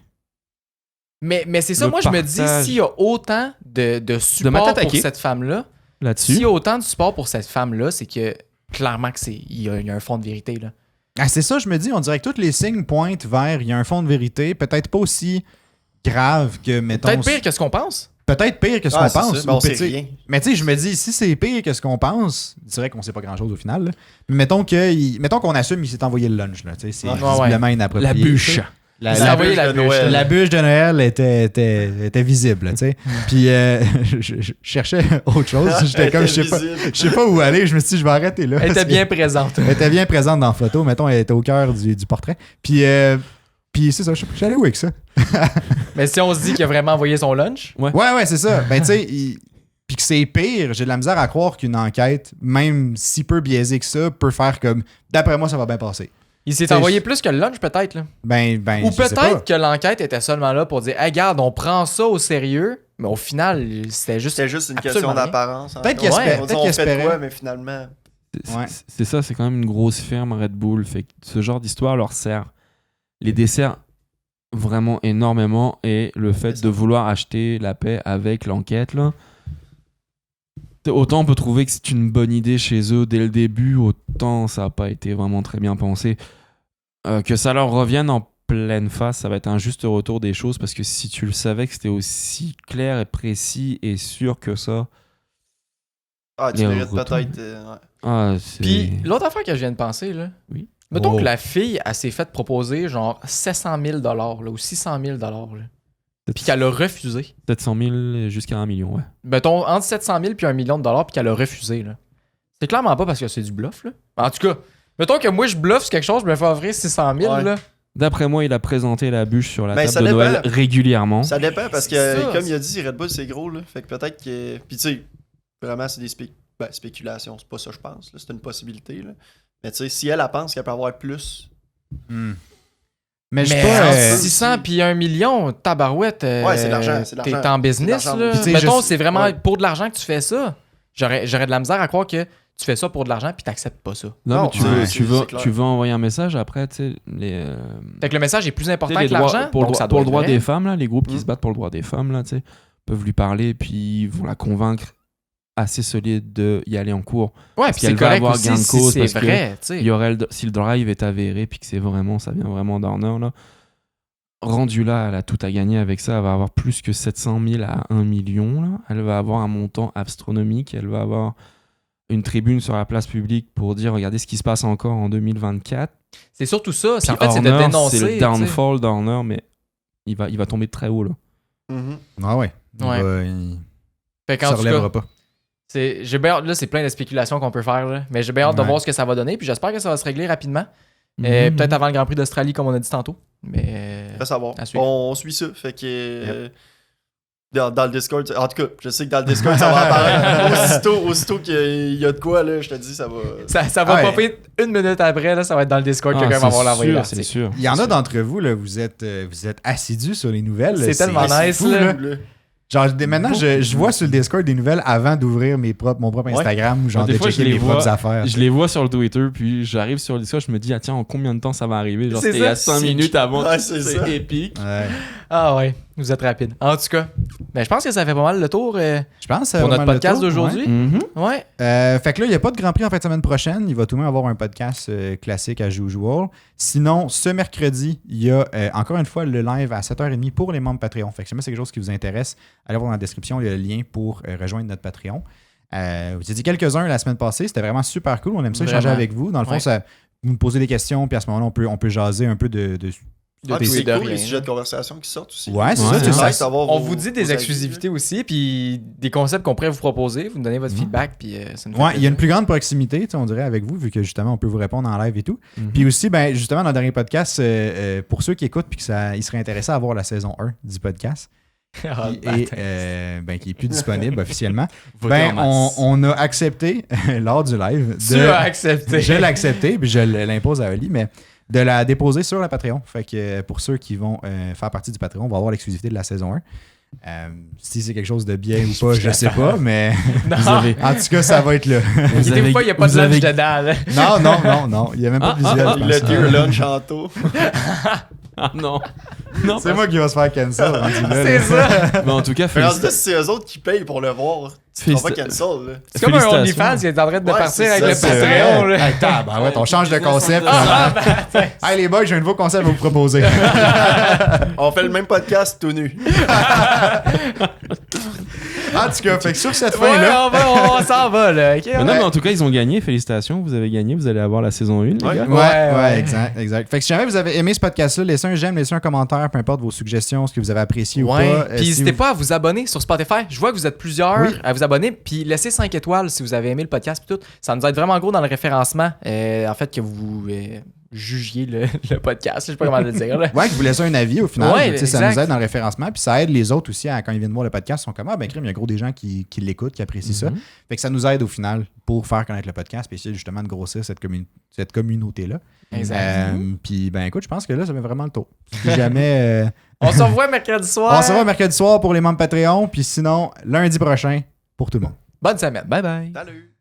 Mais c'est ça, Le moi je me dis, partage. s'il y a autant de support pour m'attaquer. cette femme-là, là-dessus. s'il y a autant de support pour cette femme-là, c'est que clairement il y a un fond de vérité. Là. Ah, c'est ça, je me dis, on dirait que tous les signes pointent vers il y a un fond de vérité, peut-être pas aussi grave que, mettons... Peut-être pire que ce qu'on pense. Peut-être pire que ce qu'on pense. Mais on ou sait peut-être- rien. Mais tu sais, je me dis, si c'est pire que ce qu'on pense, c'est vrai qu'on sait pas grand-chose au final. Là. Mais mettons qu'on assume qu'il s'est envoyé le lunch. Là, tu sais, c'est Ouais. visiblement inapproprié. La bûche. La, Il s'est la, envoyé la de bûche. Noël. la bûche de Noël était visible. Tu sais. Puis je cherchais autre chose. J'étais comme, je sais pas où aller. Je me suis dit, je vais arrêter là. Elle parce était que- bien présente. Elle était bien présente dans la photo. Mettons, elle était au cœur du portrait. Puis c'est ça, je suis allé où avec ça? Mais si on se dit qu'il a vraiment envoyé son lunch, Ouais, c'est ça. Ben, tu sais, puis que c'est pire, j'ai de la misère à croire qu'une enquête, même si peu biaisée que ça, peut faire comme, d'après moi, ça va bien passer. il s'est T'sais, envoyé plus que le lunch peut-être. Là. Ben, Ou je sais pas. peut-être que l'enquête était seulement là pour dire, hey, regarde, on prend ça au sérieux, mais au final, c'était juste. C'était juste une absolument question rien. d'apparence. Peut-être qu'il Ouais. espérait- On dit, peut-être on qu'il fait de espérait. quoi, mais finalement... Ouais. C'est ça, c'est quand même une grosse firme Red Bull. Fait que ce genre d'histoire leur sert. Les dessert vraiment énormément et le fait de vouloir acheter la paix avec l'enquête là. Autant on peut trouver que c'est une bonne idée chez eux dès le début, autant ça n'a pas été vraiment très bien pensé. Que ça leur revienne en pleine face, ça va être un juste retour des choses parce que si tu le savais que c'était aussi clair et précis et sûr que ça, Ah, tu Les mérites retours. peut-être... ouais. c'est... Puis l'autre affaire que je viens de penser, là. Oui. Mettons Oh. que la fille, elle s'est fait proposer genre 700 000 là, ou 600 000 là, puis qu'elle a refusé. 700 000 jusqu'à 1 million, ouais. Mettons entre 700 000 puis 1 million de dollars, puis qu'elle a refusé. Là. C'est clairement pas parce que c'est du bluff. Là. En tout cas, mettons que moi je bluffe sur quelque chose, je me fais offrir 600 000. Ouais. Là. D'après moi, il a présenté la bûche sur la Ben, table ça de dépend. Noël régulièrement. Ça dépend parce C'est que, ça. comme il a dit, Red Bull c'est gros, là. Fait que peut-être que. Puis tu sais, vraiment, c'est des spéculations. C'est pas ça, je pense. là. C'est une possibilité, là. Mais tu sais, si elle pense qu'elle peut avoir plus. Mais je sais Mais pas. entre euh, 600 puis 1 million, tabarouette, Ouais, c'est de l'argent, c'est de l'argent. t'es en business. C'est de l'argent. Là. Puis tu sais, Mettons, je- c'est vraiment ouais. pour de l'argent que tu fais ça. J'aurais de la misère à croire que tu fais ça pour de l'argent puis t'acceptes pas ça. Non, Non, mais tu c'est- veux, c'est- tu, veux, c'est clair. tu veux envoyer un message après, tu sais, les, Fait que le message est plus important les que droits, l'argent. pour, le donc droit- ça pour doit le droit être vrai. des femmes, là, les groupes qui Mm. se battent pour le droit des femmes, là, tu sais, peuvent lui parler, puis ils vont la convaincre assez solide d'y aller en cours. Ouais, Parce puis c'est qu'elle va correct avoir aussi gain de si cause c'est parce que vrai, tu sais. Il y aurait si le drive est avéré, puis que c'est vraiment, ça vient vraiment d'honneur, là. Rendu là, elle a tout à gagner avec ça. Elle va avoir plus que 700 000 à 1 million. Là. Elle va avoir un montant astronomique. Elle va avoir une tribune sur la place publique pour dire regardez ce qui se passe encore en 2024. C'est surtout ça. Puis En fait, c'est de Horner, dénoncer. c'est le tu sais. downfall d'Horner, mais il va tomber de très haut. Là. Mhm. Ah ouais. Ouais. Il Fait ne qu'en se tout cas, relèvera pas. j'ai bien hâte, là, c'est plein de spéculations qu'on peut faire, là. Mais j'ai bien hâte de Ouais. voir ce que ça va donner. Puis j'espère que ça va se régler rapidement. Mhm. Peut-être avant le Grand Prix d'Australie, comme on a dit tantôt. Mais. Fait savoir. à suivre. On suit ça. Fait que. Dans le Discord, en tout cas, je sais que dans le Discord, ça va apparaître. Aussitôt qu'il y a de quoi, là, je te dis, ça va. Ça va Ouais. popper une minute après, là, ça va être dans le Discord. Ah, Quelqu'un va c'est avoir l'envoyer sûr, l'article. c'est sûr. Il y en a d'entre vous, là, vous êtes assidus sur les nouvelles. C'est tellement c'est nice, fou, là. Genre, maintenant, je vois sur le Discord des nouvelles avant d'ouvrir mon propre Instagram, genre Des de fois, je checker les mes propres vois- affaires. Je les vois sur le Twitter, puis j'arrive sur le Discord, je me dis, ah tiens, en combien de temps ça va arriver? Genre, C'est c'était il y a ça, 5 minutes avant. Ouais, c'est ça. épique. Ouais. Ah ouais, vous êtes rapide. En tout cas, je pense que ça fait pas mal le tour Je pense que ça pour va notre mal le podcast tour, d'aujourd'hui. Mhm. Ouais. Fait que là, il n'y a pas de Grand Prix en fin de semaine prochaine. Il va tout de même avoir un podcast classique à usual. Sinon, ce mercredi, il y a encore une fois le live à 7h30 pour les membres Patreon. Fait que si jamais c'est quelque chose qui vous intéresse, allez voir dans la description, il y a le lien pour rejoindre notre Patreon. Vous ai dit quelques-uns la semaine passée. C'était vraiment super cool. On aime ça échanger Vraiment. avec vous. Dans le fond, Ouais. ça, vous nous posez des questions, puis à ce moment-là, on peut jaser un peu de Ah, puis tout et c'est de cool, rien, les sujets là. de conversation qui sortent aussi. Ouais, c'est Ouais, ça. c'est tu ça. sais, savoir On vos- vous dit vos des avis, exclusivités aussi, puis des concepts qu'on pourrait vous proposer. Vous nous donnez votre feedback, puis ça nous fait Ouais, il y a une plaisir. plus grande proximité, tu sais, on dirait, avec vous, vu que justement, on peut vous répondre en live et tout. Mhm. Puis aussi, ben, justement, dans le dernier podcast, pour ceux qui écoutent puis qu'ils seraient intéressés à voir la saison 1 du podcast, qui est plus disponible officiellement. Votez en masse. On a accepté lors du live. Tu as accepté. Je l'ai accepté, puis je l'impose à Oli, mais de la déposer sur le Patreon. Fait que pour ceux qui vont faire partie du Patreon, on va avoir l'exclusivité de la saison 1. Si c'est quelque chose de bien ou pas, je sais pas, mais en tout cas, ça va être là. Des fois, il n'y a pas de lunch dedans. Là. Non. Il n'y a même pas de visuel. Le deer lunch en taux. Ah non. C'est moi qui va se faire cancel rendu là. C'est ça. Mais en tout cas, Mais si c'est eux autres qui payent pour le voir, tu ne vas pas cancel. Là. C'est comme un Félicitations. OnlyFans qui est en train de Ouais, partir c'est avec ça, le c'est Patreon. là. Hey, on change de concept. Ben, Hey les boys, j'ai un nouveau concept à vous proposer. On fait le même podcast tout nu. En tout cas, fait que sur cette Ouais, fin-là. on s'en va, là. OK, Mais non, mais en tout cas, ils ont gagné. Félicitations, vous avez gagné. Vous allez avoir la saison 1, les Ouais. gars. Ouais, exact. Fait que si jamais vous avez aimé ce podcast-là, laissez un j'aime, laissez un commentaire, peu importe vos suggestions, ce que vous avez apprécié ou Ouais. pas. Puis n'hésitez pas à vous abonner sur Spotify. Je vois que vous êtes plusieurs Oui. à vous abonner. Puis laissez 5 étoiles si vous avez aimé le podcast. Puis tout. Ça nous aide vraiment gros dans le référencement. En fait, que vous jugiez le podcast. Je sais pas comment le dire. Là. Ouais, que vous laissez un avis au final. Ouais, Tu sais, ça exact. nous aide dans le référencement. Puis ça aide les autres aussi quand ils viennent voir le podcast. Ils sont comme, crime, il y a gros des gens qui l'écoutent, qui apprécient ça. Fait que ça nous aide au final pour faire connaître le podcast. Puis essayer justement de grossir cette communauté-là. Exact. Puis, écoute, je pense que là, ça fait vraiment le tour. Si jamais. On se revoit mercredi soir. On se revoit mercredi soir pour les membres Patreon. Puis sinon, lundi prochain pour tout le monde. Bonne semaine. Bye bye. Salut.